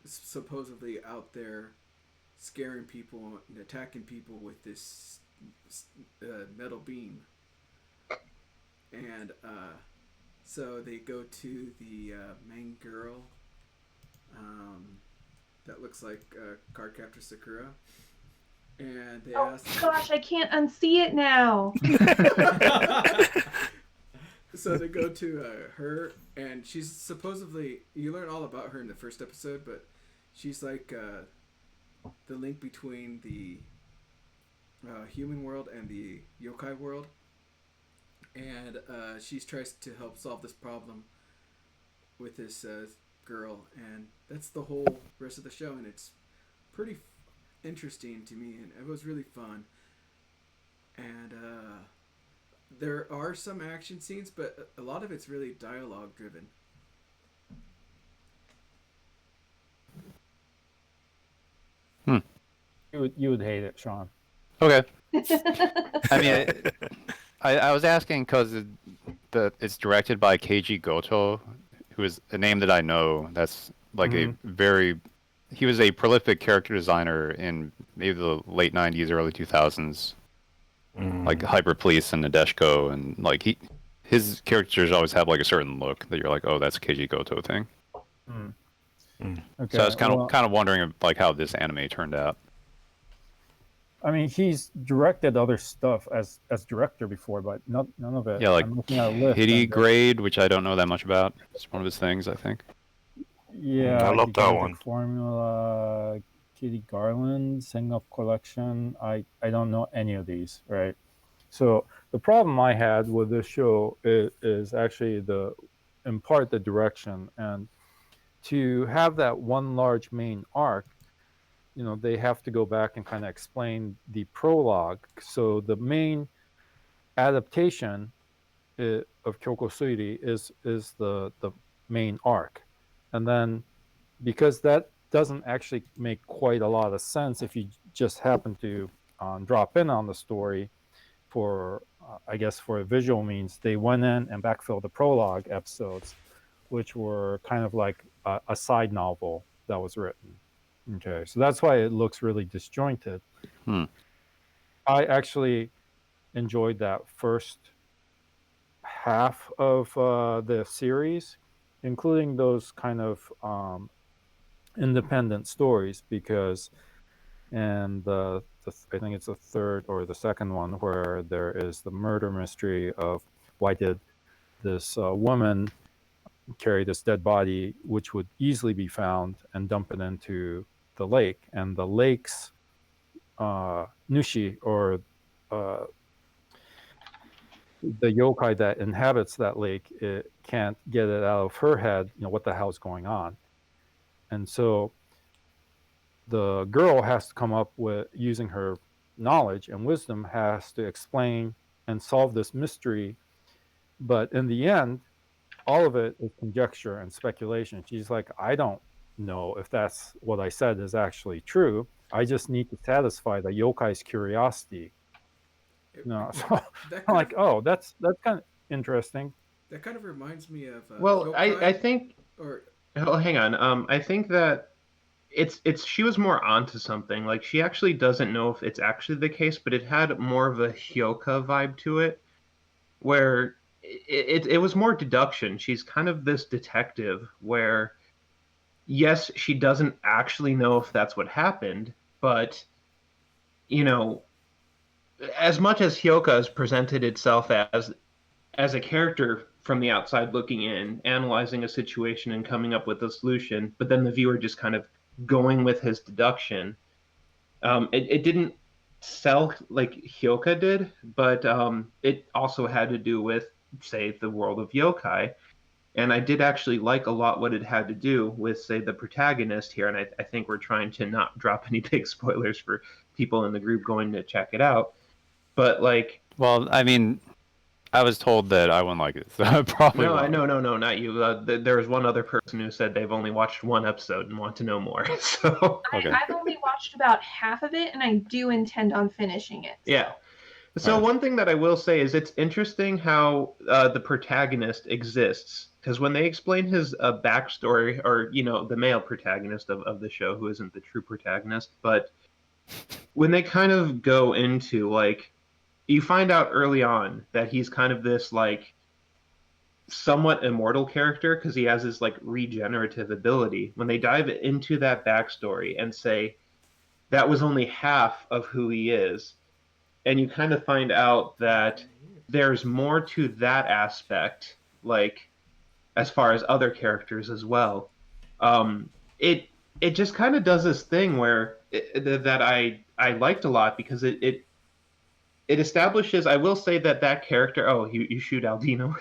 is supposedly out there scaring people and attacking people with this metal beam. And so they go to the main girl that looks like Cardcaptor Sakura. And they Oh ask. gosh, I can't unsee it now. So they go to her, and she's supposedly, you learn all about her in the first episode, but she's like the link between the human world and the yokai world, and she tries to help solve this problem with this girl, and that's the whole rest of the show, and it's pretty interesting to me, and it was really fun. And there are some action scenes, but a lot of it's really dialogue driven. You would hate it, Sean. Okay. I mean, I was asking because it's directed by Keiji Goto, who is a name that I know. That's like he was a prolific character designer in maybe the late 90s, early 2000s, like Hyper Police and Nadeshiko, and like his characters always have like a certain look that you're like, oh, that's a Keiji Goto thing. Okay. So I was kind of wondering like how this anime turned out. I mean, he's directed other stuff as director before, but none of it. Yeah, like I'm looking at a list. Kitty Grade, which I don't know that much about. It's one of his things, I think. Yeah, I love that Gigantic one. Formula, Kitty Garland, Sing Up Collection. I don't know any of these, right? So the problem I had with this show is actually in part the direction, and to have that one large main arc, they have to go back and kind of explain the prologue. So the main adaptation of Kyoko Suiri is the main arc, and then because that doesn't actually make quite a lot of sense if you just happen to drop in on the story for I guess for a visual means, they went in and backfilled the prologue episodes, which were kind of like a side novel that was written. Okay, so that's why it looks really disjointed. I actually enjoyed that first half of the series, including those kind of independent stories, because in the I think it's the third or the second one, where there is the murder mystery of why did this woman carry this dead body, which would easily be found, and dump it into the lake. And the lake's Nushi, or uh, the yokai that inhabits that lake, it can't get it out of her head, what the hell's going on. And so the girl has to come up with, using her knowledge and wisdom, has to explain and solve this mystery. But in the end, all of it is conjecture and speculation. She's like, I don't know if that's what I said is actually true. I just need to satisfy the yokai's curiosity. It, So that I'm kind like, of oh, that's kind of interesting. that kind of reminds me of Well, I Hyokai, think. or Oh, hang on. I think that it's she was more onto something. Like she actually doesn't know if it's actually the case, but it had more of a Hyoka vibe to it, where it was more deduction. She's kind of this detective where yes, she doesn't actually know if that's what happened, but you know, as much as Hyoka has presented itself as a character from the outside looking in, analyzing a situation and coming up with a solution, but then the viewer just kind of going with his deduction. It didn't sell like Hyoka did, but it also had to do with, say, the world of yokai. And I did actually like a lot what it had to do with, say, the protagonist here. And I think we're trying to not drop any big spoilers for people in the group going to check it out. But like, Well, I mean, I was told that I wouldn't like it, so I probably no, won't. no, not you. There was one other person who said they've only watched one episode and want to know more. So Okay. I've only watched about half of it, and I do intend on finishing it. yeah. So Right. one thing that I will say is it's interesting how the protagonist exists, because when they explain his backstory, or the male protagonist of the show, who isn't the true protagonist, but when they kind of go into like, you find out early on that he's kind of this like somewhat immortal character because he has his like regenerative ability. When they dive into that backstory and say that was only half of who he is, and you kind of find out that there's more to that aspect, like as far as other characters as well. Um, it just kind of does this thing where that I liked a lot because it establishes. I will say that character. Oh, you shoot Aldino.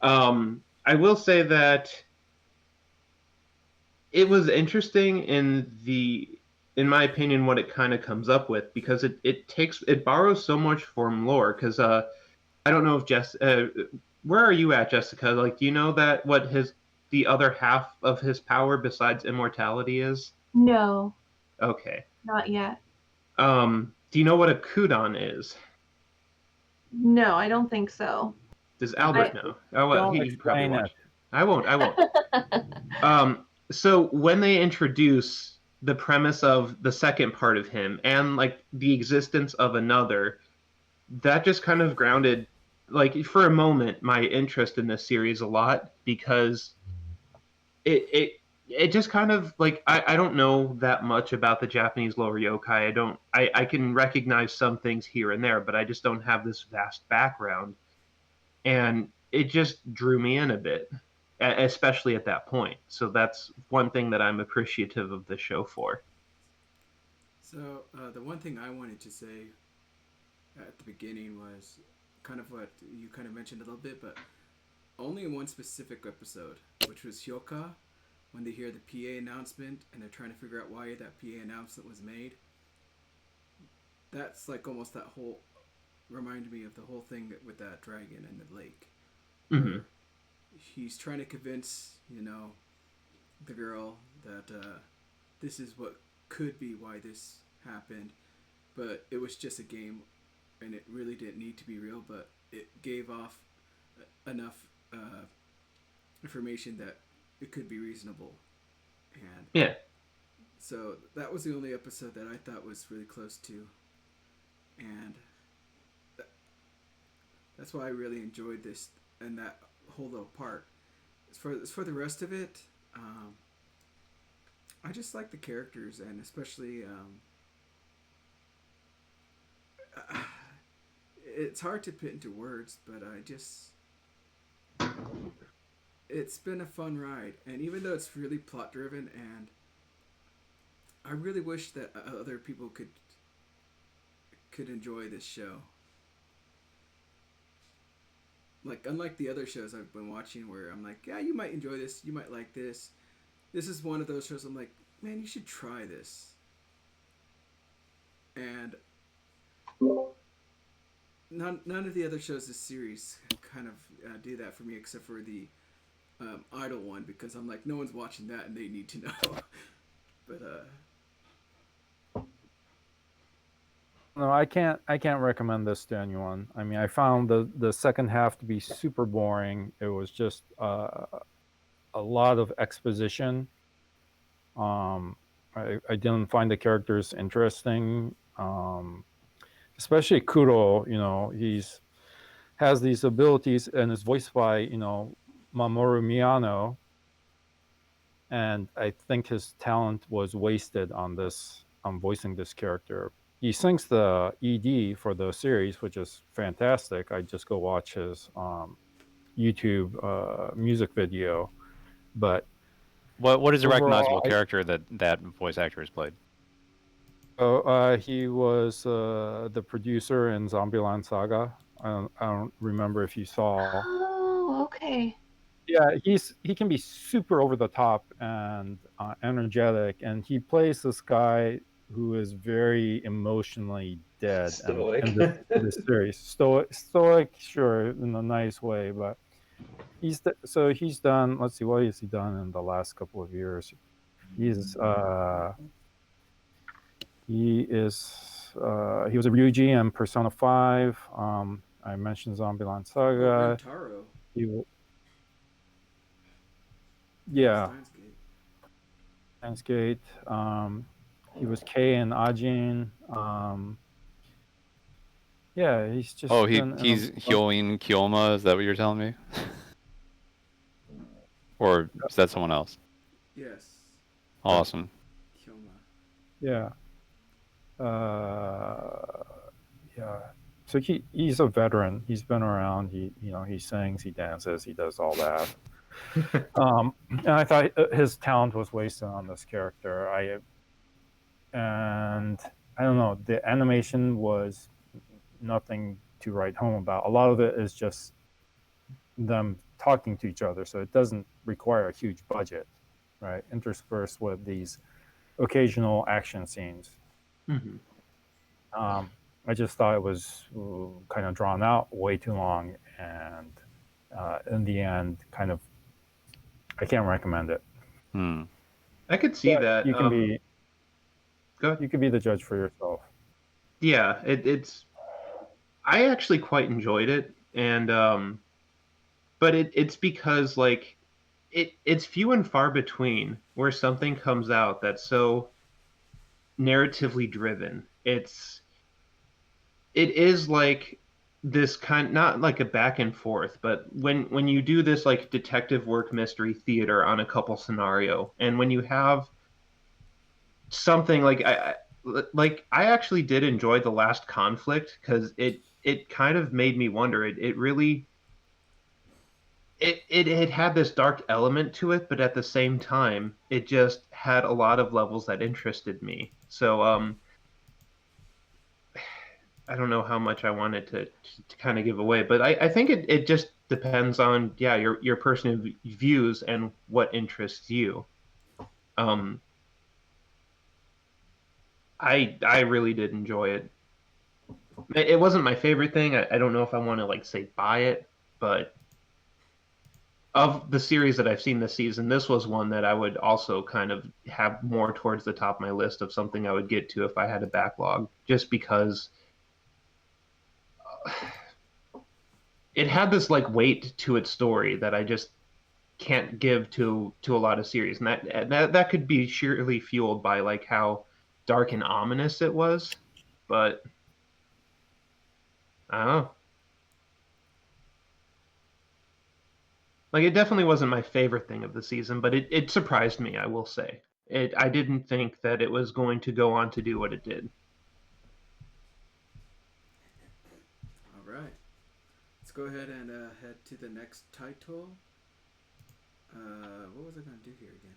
I will say that it was interesting in my opinion, what it kind of comes up with, because it borrows so much from lore. Because I don't know if where are you at, Jessica? Like, do you know that what the other half of his power besides immortality is? No, Okay. not yet. Do you know what a kudon is? No, I don't think so. Does Albert know? Oh well, Don't he probably explain it. watched. I won't. I won't. So when they introduce the premise of the second part of him and like the existence of another, that just kind of grounded, like for a moment, my interest in this series a lot, because it just kind of like I don't know that much about the Japanese lore yokai. I can recognize some things here and there, but I just don't have this vast background, and it just drew me in a bit, especially at that point. So that's one thing that I'm appreciative of the show for. so the one thing I wanted to say at the beginning was kind of what you kind of mentioned a little bit, but only in one specific episode, which was Hyoka, when they hear the PA announcement and they're trying to figure out why that PA announcement was made. That's like almost that whole reminded me of the whole thing with that dragon and the lake. Mm-hmm. He's trying to convince, the girl that this is what could be why this happened, but it was just a game and it really didn't need to be real, but it gave off enough information that it could be reasonable. And Yeah. so that was the only episode that I thought was really close to, and that's why I really enjoyed this and that whole little part. As for the rest of it, I just like the characters, and especially it's hard to put into words, but it's been a fun ride, and even though it's really plot driven, and I really wish that other people could enjoy this show. Like, unlike the other shows I've been watching, where I'm like, yeah, you might enjoy this, you might like this. This is one of those shows I'm like, man, you should try this. And none of the other shows this series kind of do that for me, except for the Idol one, because I'm like, no one's watching that and they need to know. But No, I can't. I can't recommend this to anyone. I mean, I found the second half to be super boring. It was just a lot of exposition. Um, I didn't find the characters interesting. Especially Kuro. He's has these abilities and is voiced by Mamoru Miyano, and I think his talent was wasted on this on voicing this character. He sings the ED for the series, which is fantastic. I just go watch his YouTube music video. But What is a recognizable overall, character that voice actor has played? he was the producer in Zombieland Saga. I don't remember if you saw. Oh, okay. Yeah, he can be super over the top and energetic, and he plays this guy who is very emotionally dead, Stoic. and in this series, stoic, sure, in a nice way, but he's done. Let's see, what has he done in the last couple of years? He was a Ryuji in Persona 5. I mentioned Zombieland Saga. Rentaro. He, yeah, Steins Gate. Steins Gate. He was Kei in Ajin. Yeah, he's just Oh, been he's Hyoin Kyoma. Is that what you're telling me? Or is that someone else? Yes. Awesome. Kyoma. yeah. Yeah. So he's a veteran. He's been around. He sings, he dances, he does all that. And I thought his talent was wasted on this character. And I don't know. The animation was nothing to write home about. A lot of it is just them talking to each other, so it doesn't require a huge budget, right? Interspersed with these occasional action scenes. Mm-hmm. I just thought it was kind of drawn out way too long, and in the end, kind of, I can't recommend it. I could see But that. you can be Go ahead. you can be the judge for yourself. Yeah, it's. I actually quite enjoyed it, and but it's because like it's few and far between where something comes out that's so narratively driven. It is like this kind, not like a back and forth, but when you do this like detective work mystery theater on a couple scenario, and when you have something like I actually did enjoy the last conflict, because it kind of made me wonder. It really it had this dark element to it, but at the same time it just had a lot of levels that interested me. So I don't know how much I wanted to kind of give away, but I think it just depends on, yeah, your personal views and what interests you. I really did enjoy it. It wasn't my favorite thing. I don't know if I want to like say buy it, but of the series that I've seen this season, this was one that I would also kind of have more towards the top of my list of something I would get to if I had a backlog, just because it had this like weight to its story that I just can't give to a lot of series, and that could be sheerly fueled by like how dark and ominous it was, but I don't know. Like, it definitely wasn't my favorite thing of the season, but it surprised me, I will say. I didn't think that it was going to go on to do what it did. go ahead and head to the next title. What was I gonna do here again?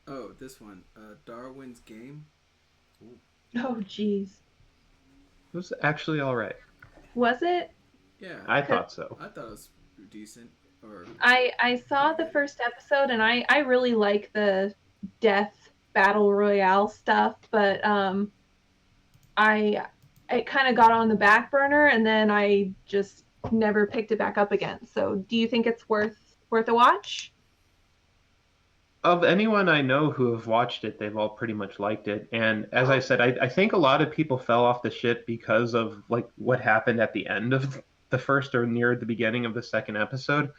Oh, this one. Darwin's Game. Oh, jeez. It was actually all right. Was it? Yeah, I thought so. I thought it was decent. Or I saw the first episode and I really like the death battle royale stuff, but it kind of got on the back burner and then I just never picked it back up again. So, do you think it's worth a watch? Of anyone I know who have watched it, they've all pretty much liked it. And as I said, I think a lot of people fell off the ship because of like what happened at the end of the first or near the beginning of the second episode.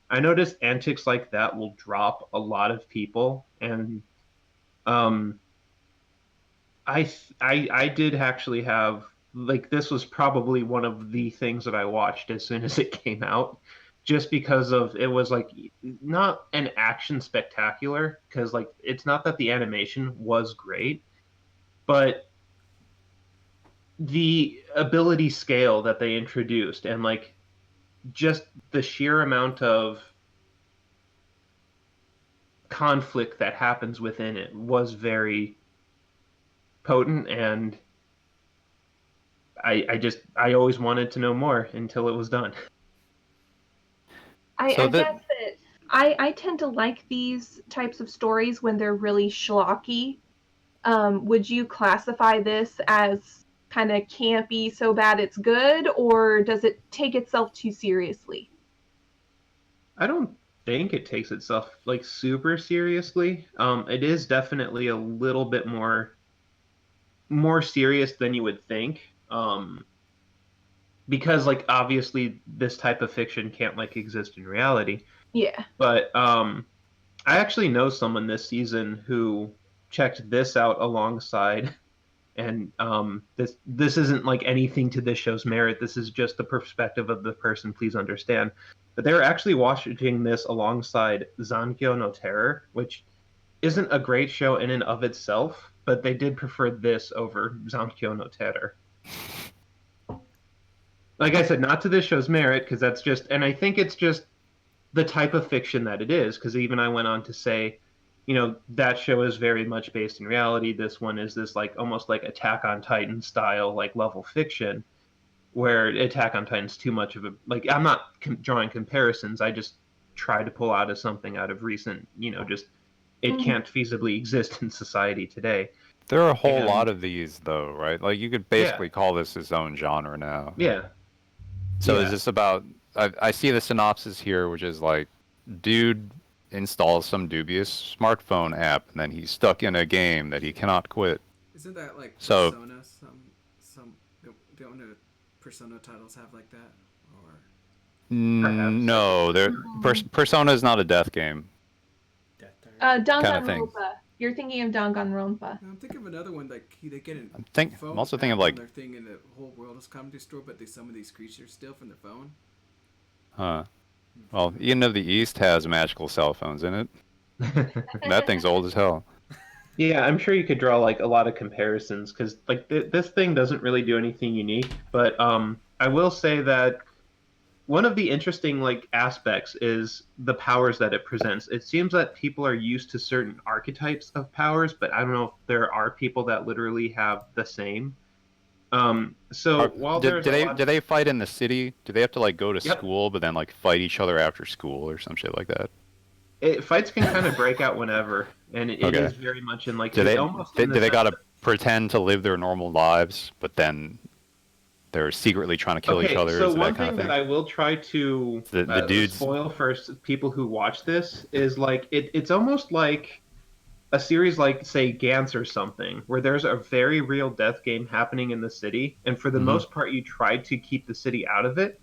I noticed antics like that will drop a lot of people, and I did actually have like this was probably one of the things that I watched as soon as it came out, just because of it was like not an action spectacular because like it's not that the animation was great, but the ability scale that they introduced and like just the sheer amount of conflict that happens within it was very potent, and I always wanted to know more until it was done. I So guess that I tend to like these types of stories when they're really schlocky. Would you classify this as kind of campy so bad it's good, or does it take itself too seriously? I don't think it takes itself like super seriously. It is definitely a little bit more serious than you would think. Because like obviously this type of fiction can't like exist in reality. Yeah. But I actually know someone this season who checked this out alongside, and this isn't like anything to this show's merit. This is just the perspective of the person. Please understand. But they were actually watching this alongside Zankyo no Terror, which isn't a great show in and of itself, but they did prefer this over Zankyo no Terror. Like I said, not to this show's merit, because that's just, and I think it's just the type of fiction that it is, because even I went on to say, you know, that show is very much based in reality. This one is this like almost like Attack on Titan style like level fiction, where Attack on Titan's too much of a like. I'm not drawing comparisons. I just try to pull out of something out of recent, you know, just it can't feasibly exist in society today. there are a whole And- lot of these, though, right? Like you could basically call this its own genre now. Yeah, So yeah. is this about? I see the synopsis here, which is like, dude installs some dubious smartphone app, and then he's stuck in a game that he cannot quit. Isn't that like So- Persona? Some don't know Persona titles have like that, or Perhaps. No, Persona is not a death game. Death Dark. Kinda thing. Danganronpa. You're thinking of Danganronpa. I'm thinking of another one like they get an I'm also thinking of app like, on their thing and the whole world is comedy store, but they summon these creatures still from their phone. huh? Well, Eden of the East has magical cell phones in it. And that thing's old as hell. Yeah, I'm sure you could draw like a lot of comparisons because like this thing doesn't really do anything unique. But I will say that one of the interesting like aspects is the powers that it presents. It seems that people are used to certain archetypes of powers, but I don't know if there are people that literally have the same. While there's do they fight in the city? Do they have to like go to Yep. school, but then like fight each other after school or some shit like that? fights can kind of break out whenever, and it Okay. is very much in like Do they almost do in the they sense gotta pretend to live their normal lives, but then they're secretly trying to kill each other? So Is it one that kind thing of that thing? I will try to The dudes- spoil for people who watch this is like it's almost like a series like say Gantz or something, where there's a very real death game happening in the city, and for the Mhm. most part you try to keep the city out of it,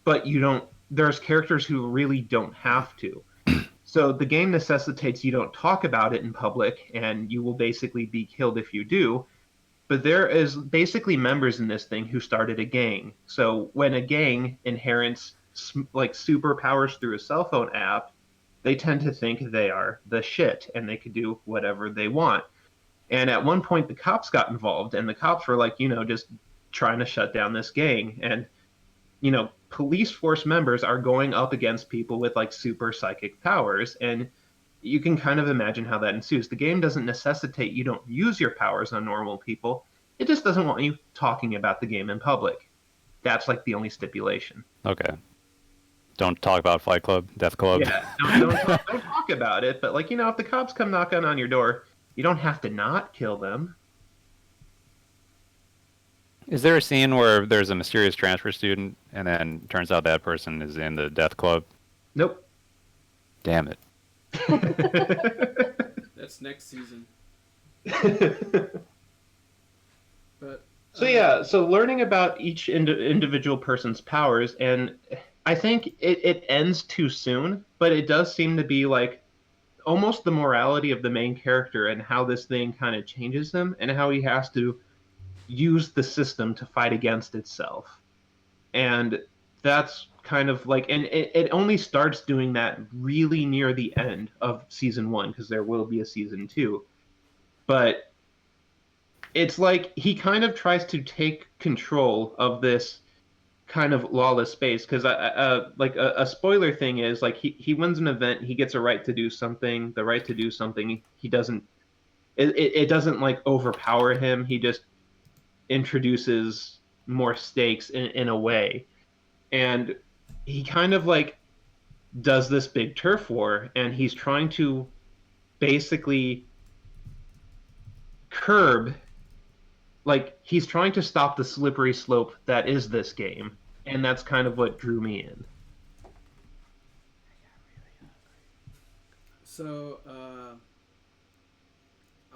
but you don't. There's characters who really don't have to. So the game necessitates you don't talk about it in public, and you will basically be killed if you do. But there is basically members in this thing who started a gang. So when a gang inherits like superpowers through a cell phone app, they tend to think they are the shit and they could do whatever they want. And at one point, the cops got involved, and the cops were like, you know, just trying to shut down this gang. And, you know, police force members are going up against people with like super psychic powers. And you can kind of imagine how that ensues. The game doesn't necessitate you don't use your powers on normal people. It just doesn't want you talking about the game in public. That's like the only stipulation. Okay. Don't talk about Fight Club, Death Club. Yeah, don't talk about it. But like, you know, if the cops come knocking on your door, you don't have to not kill them. Is there a scene where there's a mysterious transfer student and then turns out that person is in the Death Club? Nope. Damn it. That's next season. But So yeah, so learning about each individual person's powers, and I think it ends too soon, but it does seem to be like almost the morality of the main character and how this thing kind of changes him and how he has to use the system to fight against itself. And that's kind of like, and it only starts doing that really near the end of season 1, because there will be a season 2. But it's like he kind of tries to take control of this kind of lawless space, because like a spoiler thing is like he wins an event, he gets a right to do something, the right to do something. He doesn't, it doesn't like overpower him, he just introduces more stakes in a way. And he kind of like does this big turf war, and he's trying to basically curb, like he's trying to stop the slippery slope that is this game, and that's kind of what drew me in. So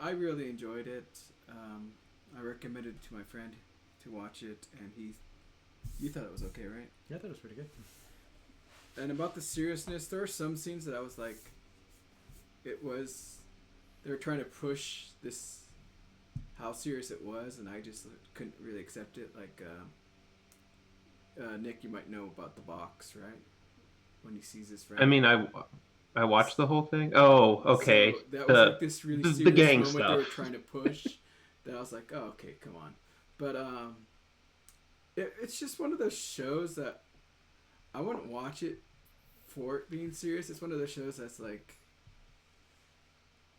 I really enjoyed it. I recommended it to my friend to watch it, and you thought it was okay, right? Yeah, I thought it was pretty good. And about the seriousness, there were some scenes that I was like, they were trying to push this, how serious it was, and I just couldn't really accept it. Like, Nick, you might know about the box, right? When he sees this, right? I mean, I watched the whole thing. Oh, okay. So that was like this really serious the gang moment stuff they were trying to push. That I was like, oh, okay, come on. But it's just one of those shows that I wouldn't watch it for it being serious. It's one of those shows that's like,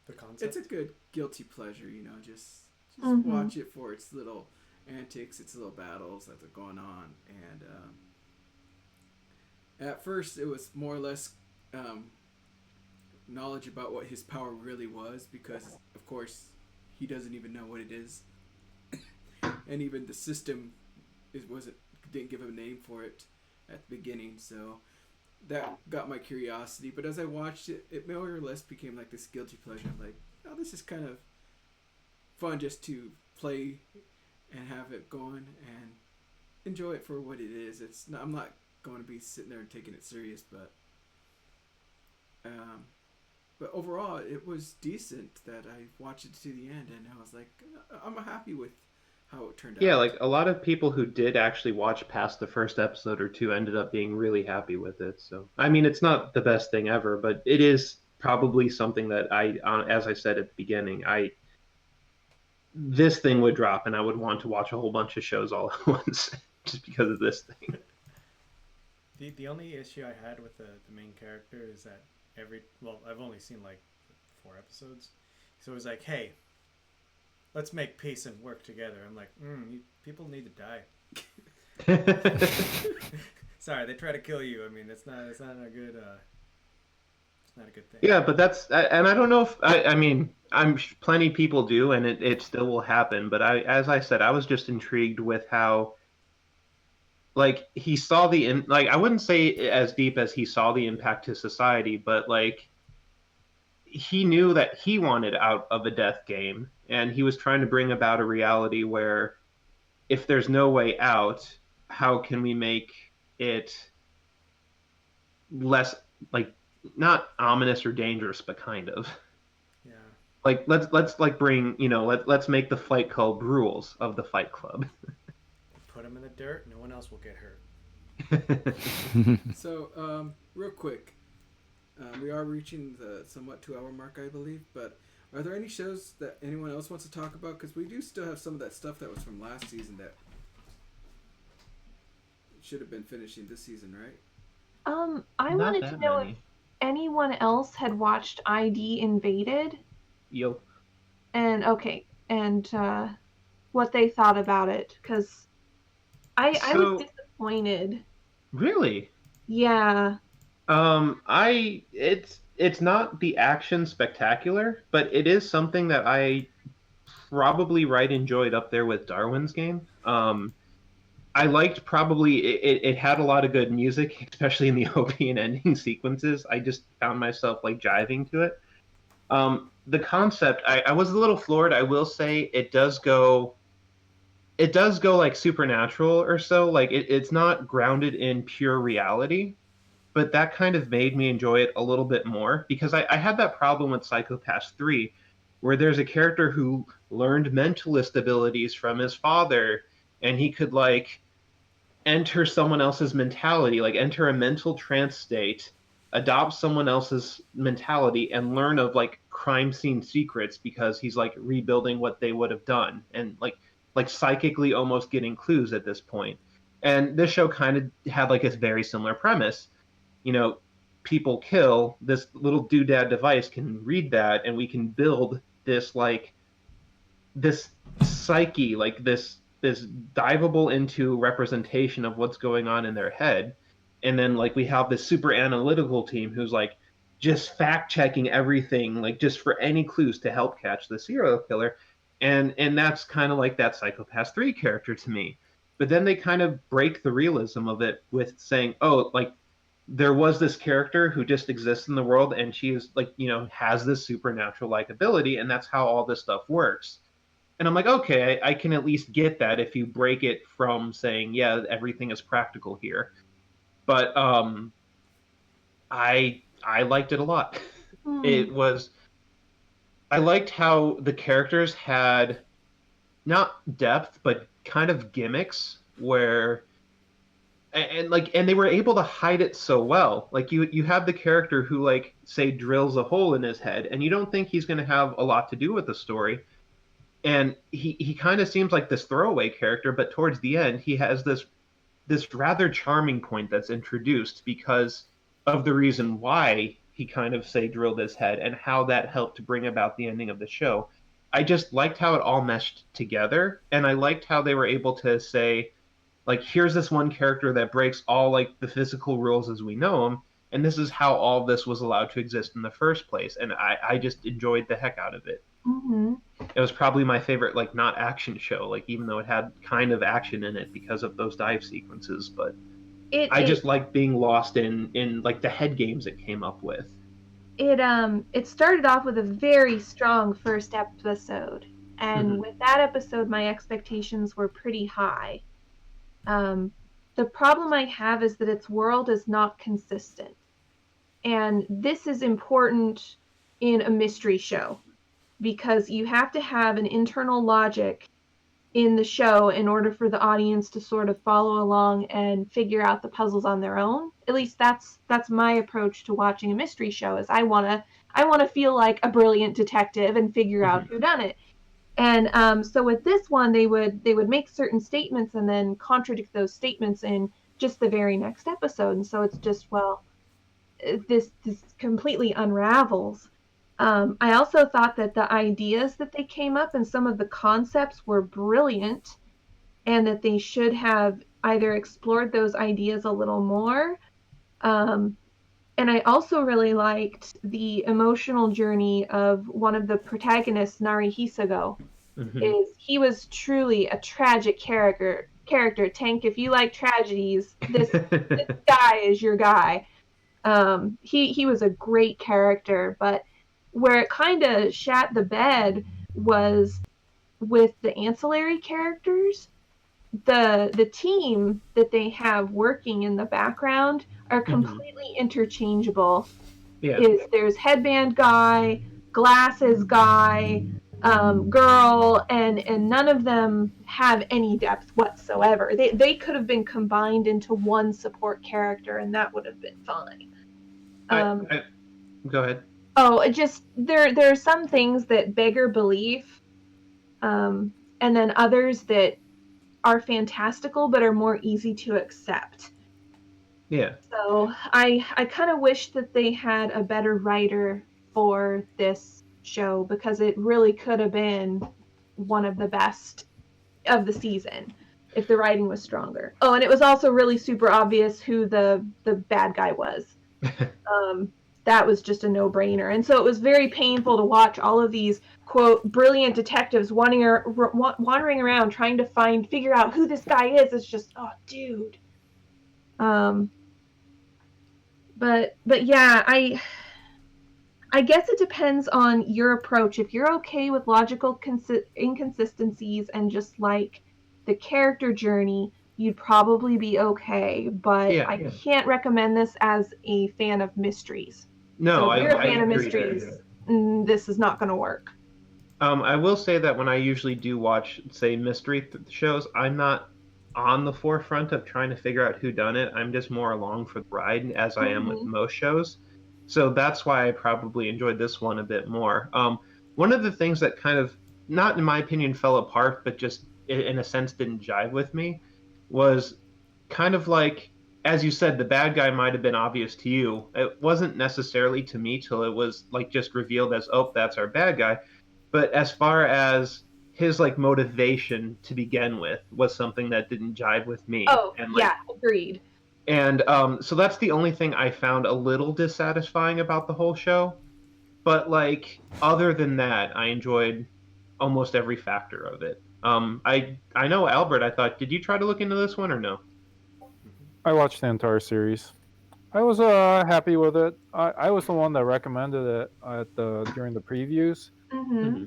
The concept. it's a good guilty pleasure, you know. Just Mhm. watch it for its little antics, its little battles that are going on. And at first, it was more or less knowledge about what his power really was, because of course he doesn't even know what it is, and even the system didn't give a name for it at the beginning. So that got my curiosity. But as I watched it, it more or less became like this guilty pleasure. I'm like, oh, this is kind of fun just to play and have it going and enjoy it for what it is. I'm not going to be sitting there and taking it serious, but overall it was decent. That I watched it to the end, and I was like, I'm happy with how it turned out. Yeah, like a lot of people who did actually watch past the first episode or two ended up being really happy with it. So, I mean, it's not the best thing ever, but it is probably something that as I said at the beginning, this thing would drop and I would want to watch a whole bunch of shows all at once just because of this thing. The only issue I had with the main character is that I've only seen like 4 episodes, so it was like, hey, let's make peace and work together. I'm like, people need to die. Sorry, they try to kill you. I mean, it's not a good it's not a good thing. Yeah, but and I don't know if I mean, plenty of people do, and it still will happen. But as I said, I was just intrigued with how, like, he saw like, I wouldn't say as deep as he saw the impact to society, but like, he knew that he wanted out of a death game, and he was trying to bring about a reality where, if there's no way out, how can we make it less, like, not ominous or dangerous, but kind of. Yeah. Like, let's like bring, let's make the Fight Club rules of the Fight Club. Put them in the dirt, no one else will get hurt. So, real quick, we are reaching the somewhat 2-hour mark, I believe, but are there any shows that anyone else wants to talk about? Because we do still have some of that stuff that was from last season that should have been finishing this season, right? I Not wanted to that know if many. anyone else had watched ID Invaded, Yo. and okay, and what they thought about it, because I was So disappointed. really, Yeah. it's not the action spectacular, but it is something that I probably right enjoyed up there with Darwin's Game. I liked probably it had a lot of good music, especially in the opening and ending sequences. I just found myself like jiving to it. The concept, I was a little floored. I will say it does go like supernatural or so. Like it's not grounded in pure reality, but that kind of made me enjoy it a little bit more because I had that problem with Psychopaths 3, where there's a character who learned mentalist abilities from his father, and he could like enter someone else's mentality, like enter a mental trance state, adopt someone else's mentality, and learn of like crime scene secrets because he's like rebuilding what they would have done, and like psychically almost getting clues at this point. And this show kind of had like a very similar premise. You know, people kill, this little doodad device can read that, and we can build this like this psyche, like this diveable into representation of what's going on in their head. And then like we have this super analytical team who's like just fact checking everything, like just for any clues to help catch the serial killer. And that's kind of like that Psychopath 3 character to me. But then they kind of break the realism of it with saying, oh, like there was this character who just exists in the world, and she is like, you know, has this supernatural like ability, and that's how all this stuff works. And I'm like, okay, I can at least get that if you break it from saying, yeah, everything is practical here. But I liked it a lot. Hmm. It was I liked how the characters had not depth, but kind of gimmicks where and they were able to hide it so well. Like you have the character who like say drills a hole in his head, and you don't think he's going to have a lot to do with the story, and he kind of seems like this throwaway character, but towards the end he has this rather charming point that's introduced because of the reason why he kind of say drilled his head and how that helped to bring about the ending of the show. I just liked how it all meshed together, and I liked how they were able to say, like, here's this one character that breaks all like the physical rules as we know them, and this is how all this was allowed to exist in the first place. And I just enjoyed the heck out of it. Hmm. It was probably my favorite like not action show, like even though it had kind of action in it because of those dive sequences. But It I it just like being lost in like the head games it came up with. it started off with a very strong first episode, and Mhm. with that episode, my expectations were pretty high. Um, the problem I have is that its world is not consistent. And this is important in a mystery show because you have to have an internal logic in the show in order for the audience to sort of follow along and figure out the puzzles on their own. At least that's my approach to watching a mystery show is I want to feel like a brilliant detective and figure out Mhm. who done it. And so with this one, they would make certain statements and then contradict those statements in just the very next episode. And so it's just, well, this completely unravels. I also thought that the ideas that they came up and some of the concepts were brilliant, and that they should have either explored those ideas a little more. Um, and I also really liked the emotional journey of one of the protagonists, Nari Hisago. Mhm. Is he was truly a tragic character. Tank, if you like tragedies, this guy is your guy. He was a great character, but where it kind of shat the bed was with the ancillary characters. The team that they have working in the background are Mhm. completely interchangeable. Yeah. Is there's headband guy, glasses guy, girl, and none of them have any depth whatsoever. They could have been combined into one support character, and that would have been fine. Um, I go ahead. oh, it just there are some things that beggar belief, and then others that are fantastical but are more easy to accept. Yeah. So I kind of wish that they had a better writer for this show, because it really could have been one of the best of the season if the writing was stronger. Oh, and it was also really super obvious who the bad guy was. That was just a no-brainer. And so it was very painful to watch all of these, quote, brilliant detectives wandering around trying to figure out who this guy is. It's just, oh, dude. But yeah, I guess it depends on your approach. If you're okay with logical inconsistencies and just like the character journey, you'd probably be okay. But Yeah, I yeah. can't recommend this as a fan of mysteries. No, So if you're a I fan of agree there, mysteries, yeah. this is not going to work. I will say that when I usually do watch, say, mystery shows, I'm not on the forefront of trying to figure out who done it. I'm just more along for the ride, as I am with most shows. So that's why I probably enjoyed this one a bit more. One of the things that kind of, not in my opinion, fell apart, but just in a sense didn't jive with me, was kind of like, as you said, the bad guy might have been obvious to you. It wasn't necessarily to me till it was like just revealed as, oh, that's our bad guy. But as far as his like motivation to begin with was something that didn't jive with me. Oh, and yeah, agreed. And so that's the only thing I found a little dissatisfying about the whole show. But like other than that, I enjoyed almost every factor of it. I know Albert. I thought, did you try to look into this one or no? I watched the entire series. I was happy with it. I was the one that recommended it during the previews Mm-hmm.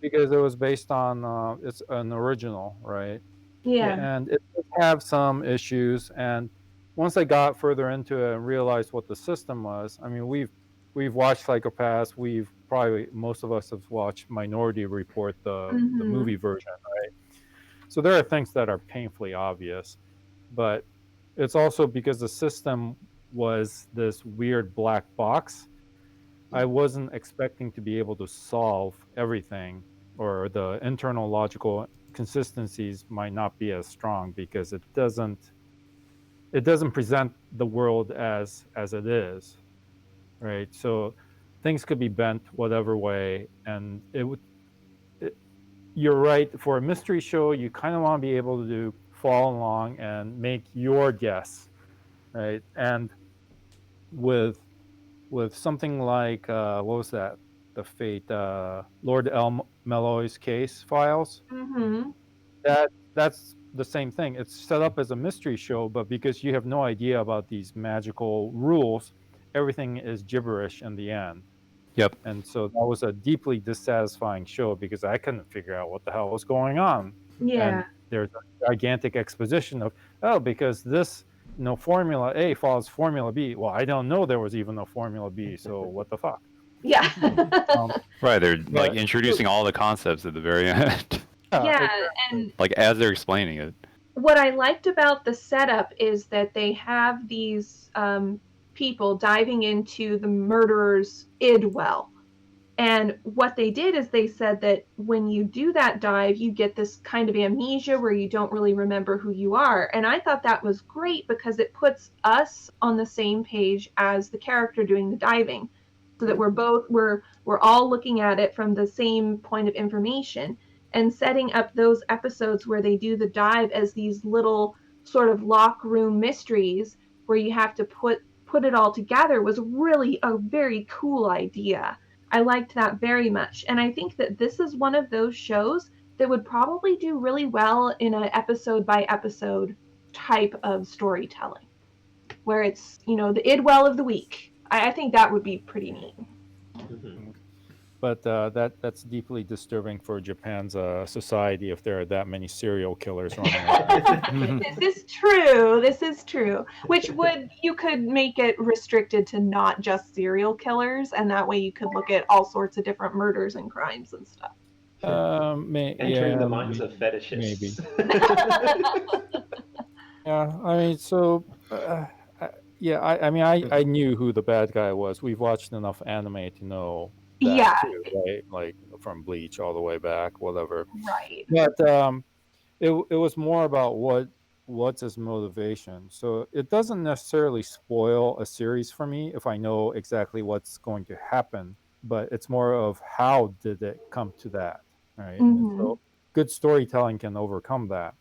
because it was based on it's an original, right? Yeah. And it does have some issues. And once I got further into it and realized what the system was, I mean, we've watched Psychopaths. Most of us have watched Minority Report, the movie version, right? So there are things that are painfully obvious, but it's also because the system was this weird black box. I wasn't expecting to be able to solve everything, or the internal logical consistencies might not be as strong because it doesn't present the world as it is, right? So things could be bent whatever way, and you're right, for a mystery show you kind of want to be able to follow along and make your guess, right? And with something like what was that, the Fate, Lord Malloy's case files, Mm-hmm. that's the same thing. It's set up as a mystery show, but because you have no idea about these magical rules, everything is gibberish in the end. Yep. And so that was a deeply dissatisfying show because I couldn't figure out what the hell was going on. Yeah. And there's a gigantic exposition of, because this Formula A follows Formula B. Well, I don't know there was even no Formula B, so what the fuck? Yeah. Right, they're like introducing all the concepts at the very end. Yeah, exactly. and Like as they're explaining it. what I liked about the setup is that they have these people diving into the murderer's id well. And what they did is they said that when you do that dive, you get this kind of amnesia where you don't really remember who you are. And I thought that was great because it puts us on the same page as the character doing the diving, so that we're all looking at it from the same point of information, and setting up those episodes where they do the dive as these little sort of lock room mysteries where you have to put it all together was really a very cool idea. I liked that very much. And I think that this is one of those shows that would probably do really well in an episode by episode type of storytelling, where it's, the idwell of the week. I think that would be pretty neat. But that's deeply disturbing for Japan's society if there are that many serial killers running around. This is true. Which you could make it restricted to not just serial killers, and that way you could look at all sorts of different murders and crimes and stuff. Entering the minds of fetishists. Maybe. Yeah, I mean, so yeah, I knew who the bad guy was. We've watched enough anime to know that Yeah. too, right? Like from Bleach all the way back, whatever. Right. But it was more about what's his motivation. So it doesn't necessarily spoil a series for me if I know exactly what's going to happen, but it's more of how did it come to that, right? And Mm-hmm. so good storytelling can overcome that.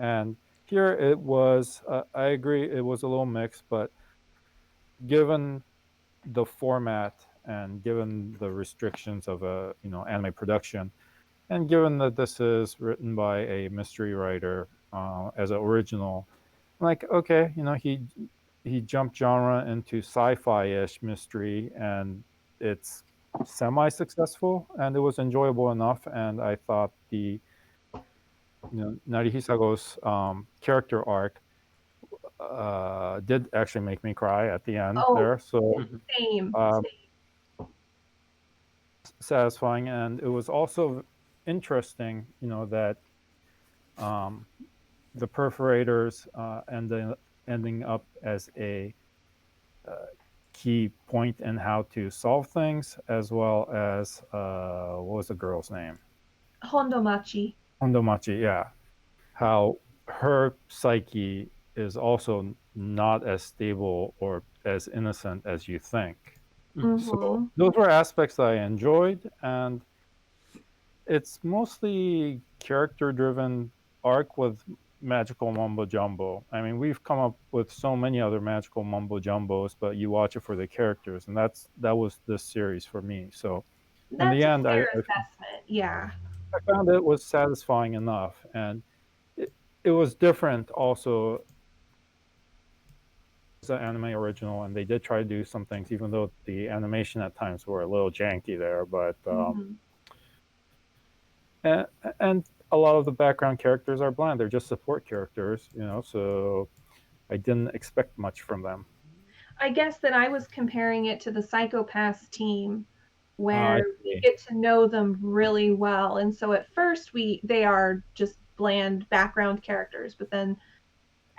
And here it was, I agree, it was a little mixed, but given the format and given the restrictions of a anime production, and given that this is written by a mystery writer as an original, like okay, he jumped genre into sci-fi-ish mystery, and it's semi-successful, and it was enjoyable enough. And I thought the Narihisago's character arc did actually make me cry at the end Oh, there. So Mhm. same. um, satisfying, and it was also interesting, that um, the perforators ending up as a uh, key point in how to solve things, as well as what was the girl's name? Hondomachi. Hondomachi, yeah. How her psyche is also not as stable or as innocent as you think. So Mm-hmm. those were aspects that I enjoyed, and it's mostly character driven arc with magical mumbo jumbo. I mean, we've come up with so many other magical mumbo jumbos, but you watch it for the characters, and that was this series for me. So in the That's a end, fair assessment. Yeah. I found it was satisfying enough, and it, it was different also as an anime original, and they did try to do some things, even though the animation at times were a little janky there, but Mm-hmm. and, and a lot of the background characters are bland. They're just support characters, so I didn't expect much from them. I guess that I was comparing it to the Psychopaths team, I where we see. get to know them really well. And so at first they are just bland background characters, but then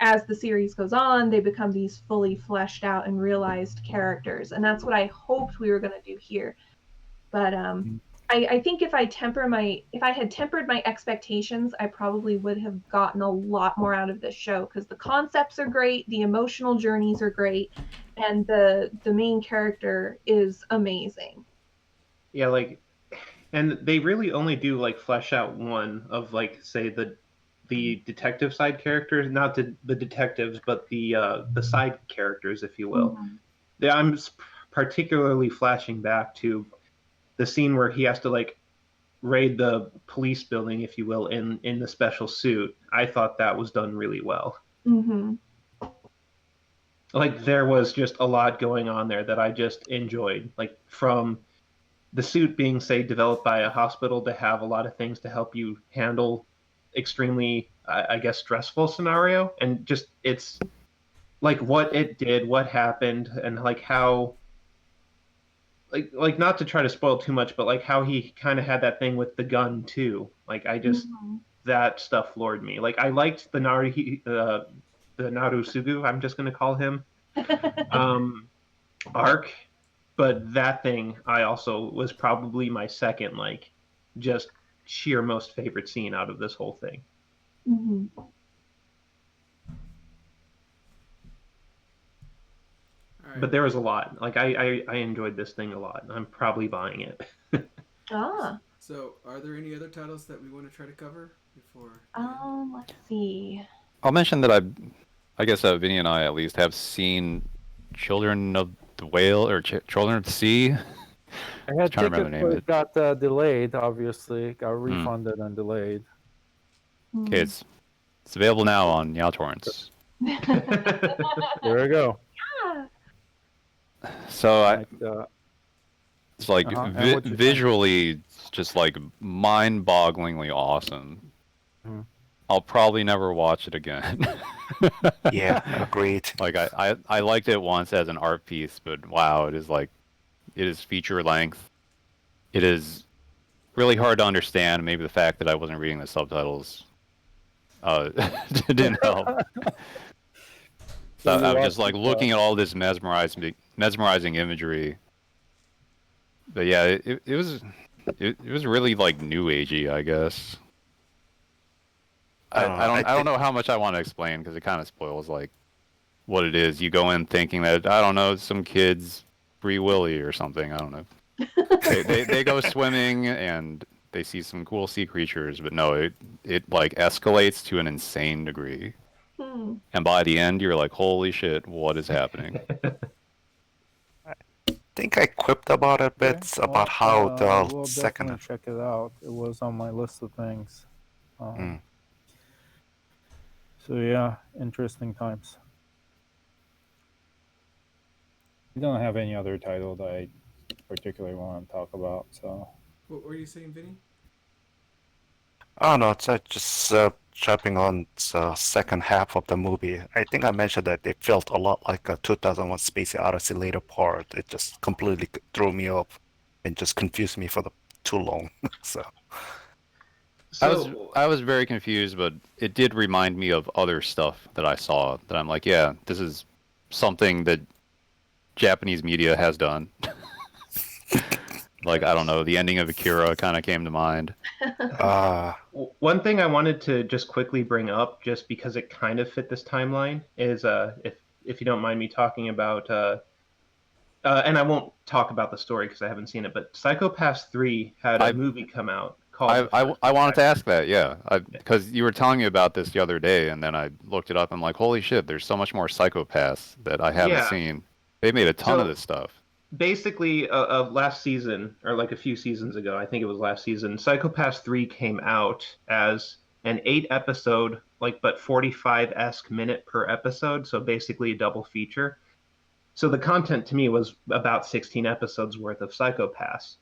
as the series goes on, they become these fully fleshed out and realized characters. And that's what I hoped we were going to do here. But I think if I had tempered my expectations, I probably would have gotten a lot more out of this show, because the concepts are great, the emotional journeys are great, and the main character is amazing. Yeah, like, and they really only do like flesh out one of like say the detective side characters, not the detectives, but the side characters, if you will. Mm-hmm. Yeah, particularly flashing back to the scene where he has to like raid the police building, if you will, in the special suit. I thought that was done really well. Mm-hmm. Like there was just a lot going on there that I just enjoyed. Like from the suit being, say, developed by a hospital to have a lot of things to help you handle extremely, I guess, stressful scenario, and just it's like what it did, what happened, and like how like not to try to spoil too much, but like how he kind of had that thing with the gun too. Like I just Mm-hmm. that stuff floored me. Like I liked the Narusugu, I'm just gonna call him, um, arc, but that thing I also was probably my second like just sheer most favorite scene out of this whole thing. Mm-hmm. All right. But there was a lot. Like I enjoyed this thing a lot. I'm probably buying it. Ah. So, are there any other titles that we want to try to cover before? Let's see. I'll mention that I guess Vinny and I at least have seen Children of the Whale or Children of the Sea. I had Trying to remember tickets, the name but of it it. got delayed. Obviously, got Hmm. refunded and delayed. Okay, it's available now on Meow Torrents. There we go. Ah. So Like, it's like and what you think? visually, it's just like mind-bogglingly awesome. Mhm. I'll probably never watch it again. Yeah, agreed. Like I liked it once as an art piece, but wow, it is feature length. It is really hard to understand. Maybe the fact that I wasn't reading the subtitles didn't help. So So you I was watched just like it, looking at all this mesmerizing imagery. But yeah, it was really like new agey, I guess. I don't know how much I want to explain because it kind of spoils like what it is. You go in thinking that I don't know, some kid's Free Willy or something. I don't know. They go swimming and they see some cool sea creatures, but no, it like escalates to an insane degree. Hmm. And by the end, you're like, holy shit, what is happening? I think I quipped about it a bit about how the we'll second. definitely check it out. It was on my list of things. So yeah, interesting times. I don't have any other title that I particularly want to talk about. So What were you saying, Vinny? Oh no, it's just jumping on the second half of the movie. I think I mentioned that it felt a lot like a 2001 Space Odyssey later part. It just completely threw me off and just confused me for too long. So So I was very confused, but it did remind me of other stuff that I saw that I'm like, yeah, this is something that Japanese media has done. Like, I don't know, the ending of Akira kind of came to mind. one thing I wanted to just quickly bring up, just because it kind of fit this timeline, is if you don't mind me talking about, and I won't talk about the story because I haven't seen it, but Psycho-Pass 3 had a movie come out called. I wanted to ask that, yeah, because you were telling me about this the other day, and then I looked it up. I'm like, holy shit, there's so much more Psycho-Pass that I haven't seen. They made a ton of this stuff. Basically, last season, or like a few seasons ago, I think it was last season, Psycho-Pass 3 came out as an 8-episode, but 45-esque minute per episode, so basically a double feature. So the content to me was about 16 episodes worth of Psycho-Pass.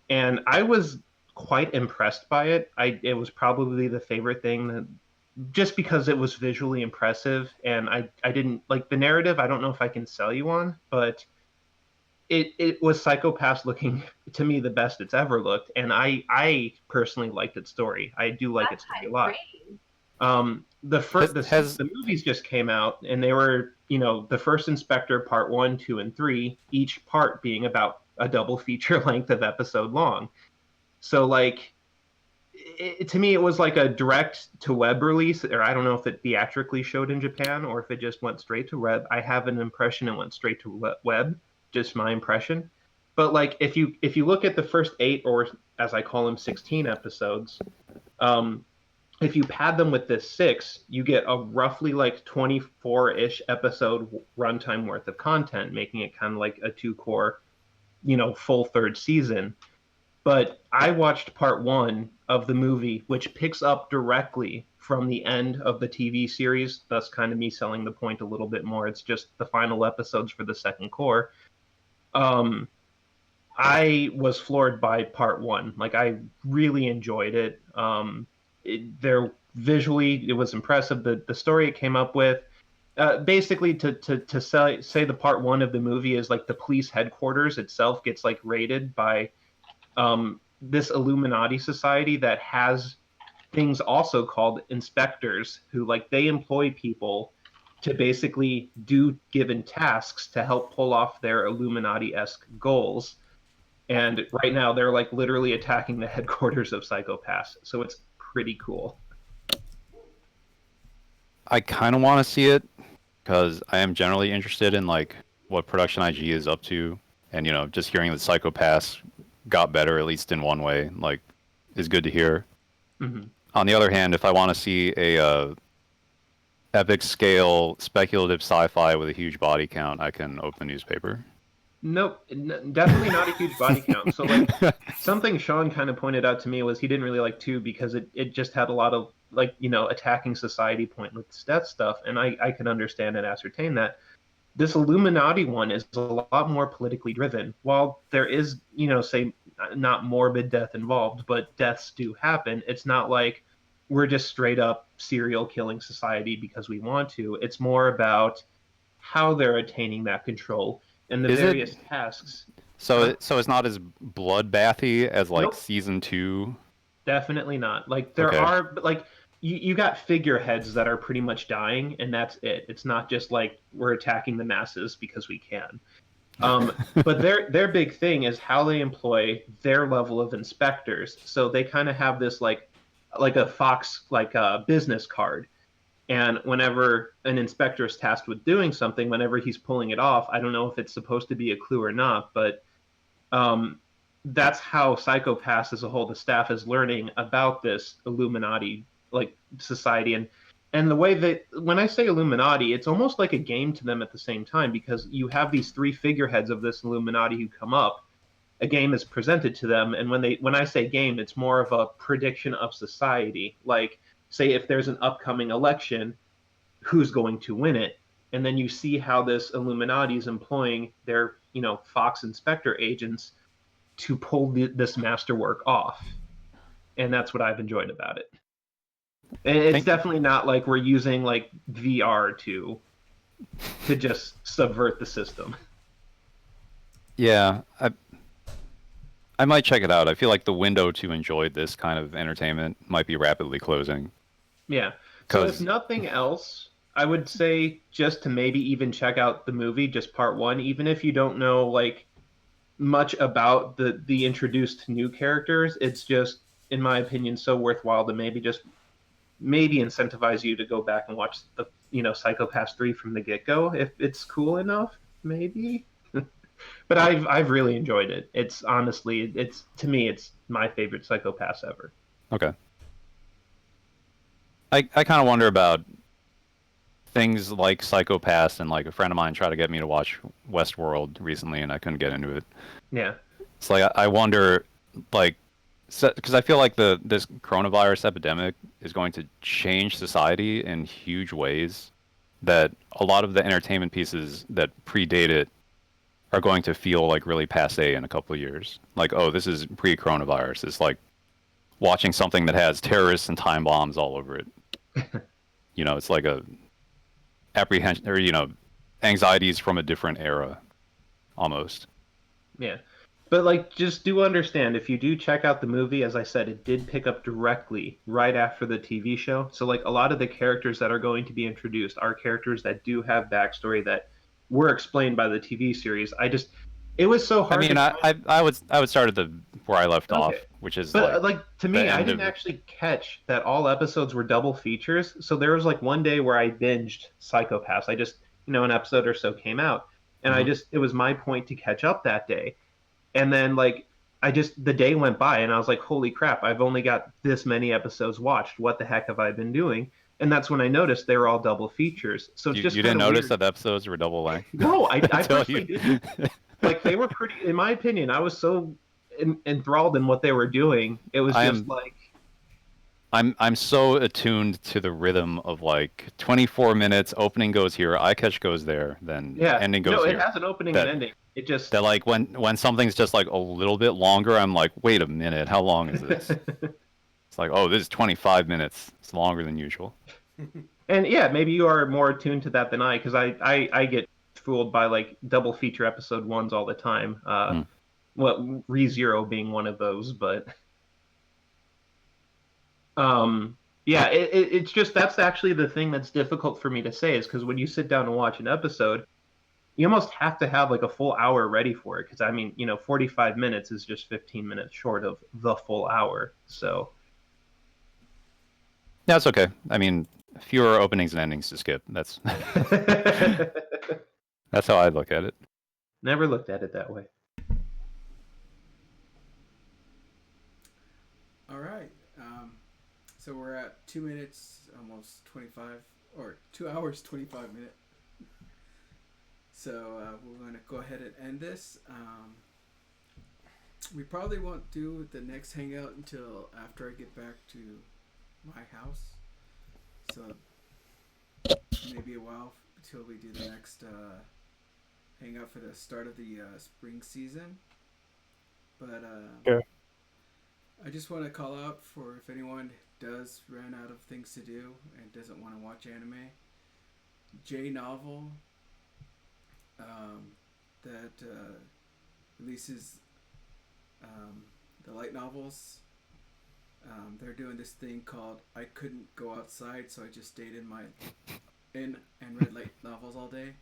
And I was quite impressed by it. It was probably the favorite thing just because it was visually impressive, and I didn't like the narrative. I don't know if I can sell you on, but it was Psycho-Pass looking to me the best it's ever looked, and I personally liked its story. I do like its story a lot. The movies just came out, and they were the first Inspector Part 1, 2, and 3, each part being about a double feature length of episode long. So to me, it was like a direct to web release, or I don't know if it theatrically showed in Japan or if it just went straight to web. I have an impression it went straight to web, just my impression. But if you look at the first 8, or as I call them, 16 episodes, if you pad them with this 6, you get a roughly 24-ish episode runtime worth of content, making it kind of like a 2-core, full third season. But I watched part 1 of the movie, which picks up directly from the end of the TV series, thus kind of me selling the point a little bit more. It's just the final episodes for the second core. I was floored by part 1. I really enjoyed it. Visually, it was impressive. The story it came up with, basically to say the part 1 of the movie is the police headquarters itself gets raided by this Illuminati society that has things also called inspectors, who they employ people to basically do given tasks to help pull off their Illuminati-esque goals. And right now they're literally attacking the headquarters of Psycho-Pass, so it's pretty cool. I kind of want to see it because I am generally interested in what Production IG is up to, and just hearing that Psycho-Pass got better, at least in one way, is good to hear. Mm-hmm. On the other hand, if I want to see a epic scale speculative sci-fi with a huge body count, I can open the newspaper. Nope, definitely not a huge body count. So something Sean kind of pointed out to me was he didn't really like 2 because it just had a lot of attacking society, pointless death stuff, and I can understand and ascertain that. This Illuminati one is a lot more politically driven. While there is, say, not morbid death involved, but deaths do happen, it's not like we're just straight up serial killing society because we want to. It's more about how they're attaining that control and the various tasks. So it's not as bloodbathy as Nope. season 2? Definitely not. There are you got figureheads that are pretty much dying, and that's it. It's not just we're attacking the masses because we can. But their big thing is how they employ their level of inspectors. So they kind of have this like a Fox like a business card. And whenever an inspector is tasked with doing something, whenever he's pulling it off, I don't know if it's supposed to be a clue or not, but um, that's how Psychopaths as a whole, the staff is learning about this Illuminati like society, and the way that when I say Illuminati, it's almost like a game to them at the same time, because you have these three figureheads of this Illuminati who come up. A game is presented to them, and when I say game, it's more of a prediction of society. Like, say if there's an upcoming election, who's going to win it? And then you see how this Illuminati is employing their, Fox Inspector agents to pull this masterwork off. And that's what I've enjoyed about it. And it's definitely not like we're using like VR to just subvert the system. Yeah, I might check it out. I feel like the window to enjoy this kind of entertainment might be rapidly closing. Yeah. So if nothing else, I would say just to maybe even check out the movie, just part one, even if you don't know like much about the introduced new characters. It's just, in my opinion, so worthwhile to maybe incentivize you to go back and watch the Psychopaths 3 from the get-go if it's cool enough, maybe. But I've really enjoyed it. It's honestly, to me, it's my favorite Psychopaths ever. Okay. I kind of wonder about things like Psychopaths, and like a friend of mine tried to get me to watch Westworld recently, and I couldn't get into it. Yeah. It's like I wonder, like, because I feel like this coronavirus epidemic is going to change society in huge ways, that a lot of the entertainment pieces that predate it are going to feel like really passé in a couple of years. Like, oh, this is pre-coronavirus. It's like watching something that has terrorists and time bombs all over it. It's like a apprehension, or anxieties from a different era, almost. Yeah. But like, just do understand, if you do check out the movie, as I said, it did pick up directly right after the TV show. So like, a lot of the characters that are going to be introduced are characters that do have backstory that were explained by the TV series. It was so hard. I mean, I would start at where I left off, which is to me, I didn't actually catch that all episodes were double features. So there was like one day where I binged Psychopaths. I just, an episode or so came out, and it was my point to catch up that day. And then like the day went by, and I was like, holy crap, I've only got this many episodes watched. What the heck have I been doing? And that's when I noticed they were all double features. So you didn't notice that the episodes were double length? No, I personally didn't. Like, they were pretty, in my opinion, I was so enthralled in what they were doing. It was I'm so attuned to the rhythm of like 24 minutes, opening goes here, eye catch goes there, then ending goes here. No, it has an opening and ending. It just that like when something's just like a little bit longer, I'm like, wait a minute, how long is this? It's like, oh, this is 25 minutes. It's longer than usual. And yeah, maybe you are more attuned to that than I, because I get fooled by like double feature episode ones all the time. ReZero being one of those, but yeah, it's just, that's actually the thing that's difficult for me to say, is because when you sit down and watch an episode, you almost have to have like a full hour ready for it, because I mean, 45 minutes is just 15 minutes short of the full hour. So that's okay. I mean, fewer openings and endings to skip. That's that's how I look at it. Never looked at it that way. All right. So we're at 2 minutes, almost 25, or 2 hours, 25 minutes. So we're going to go ahead and end this. We probably won't do the next hangout until after I get back to my house. So maybe a while until we do the next hangout for the start of the spring season. But Okay. I just want to call out for, if anyone does run out of things to do and doesn't want to watch anime, J Novel that releases the light novels. They're doing this thing called I Couldn't Go Outside, so I just stayed in and read light novels all day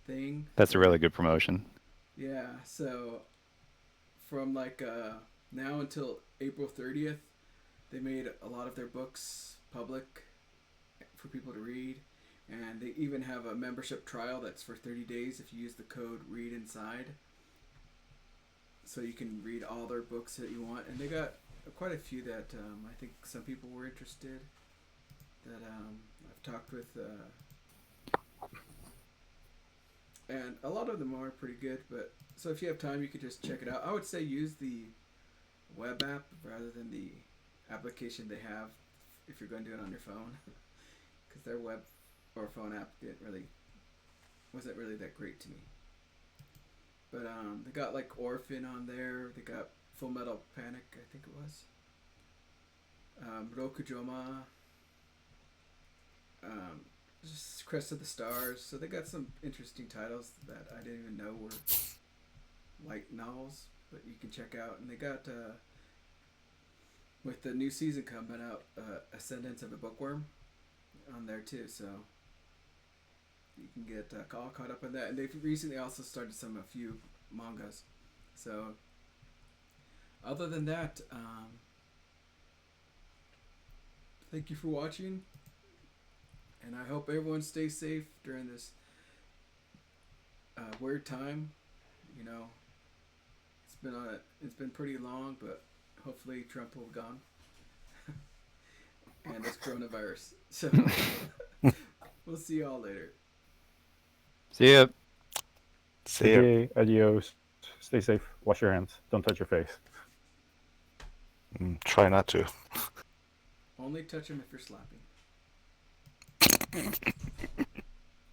thing. That's a really good promotion. Yeah, so from like now until April 30th, they made a lot of their books public for people to read, and they even have a membership trial that's for 30 days if you use the code Read Inside. So you can read all their books that you want, and they got quite a few that I think some people were interested. That I've talked with, and a lot of them are pretty good. But so if you have time, you could just check it out. I would say use the web app rather than the application they have if you're going to do it on your phone, because their web or phone app wasn't really that great to me. But they got like Orphan on there. They got Full Metal Panic, I think it was. Rokujoma. Just Crest of the Stars. So they got some interesting titles that I didn't even know were light novels, but you can check out. And they got with the new season coming out, Ascendance of a Bookworm on there too. So you can get all caught up on that. And they've recently also started a few mangas. So other than that, thank you for watching, and I hope everyone stays safe during this weird time. You know, it's been pretty long, but hopefully Trump will be gone and this coronavirus. So we'll see you all later. See ya. See ya. Okay, adios. Stay safe. Wash your hands. Don't touch your face. Try not to. Only touch him if you're slapping.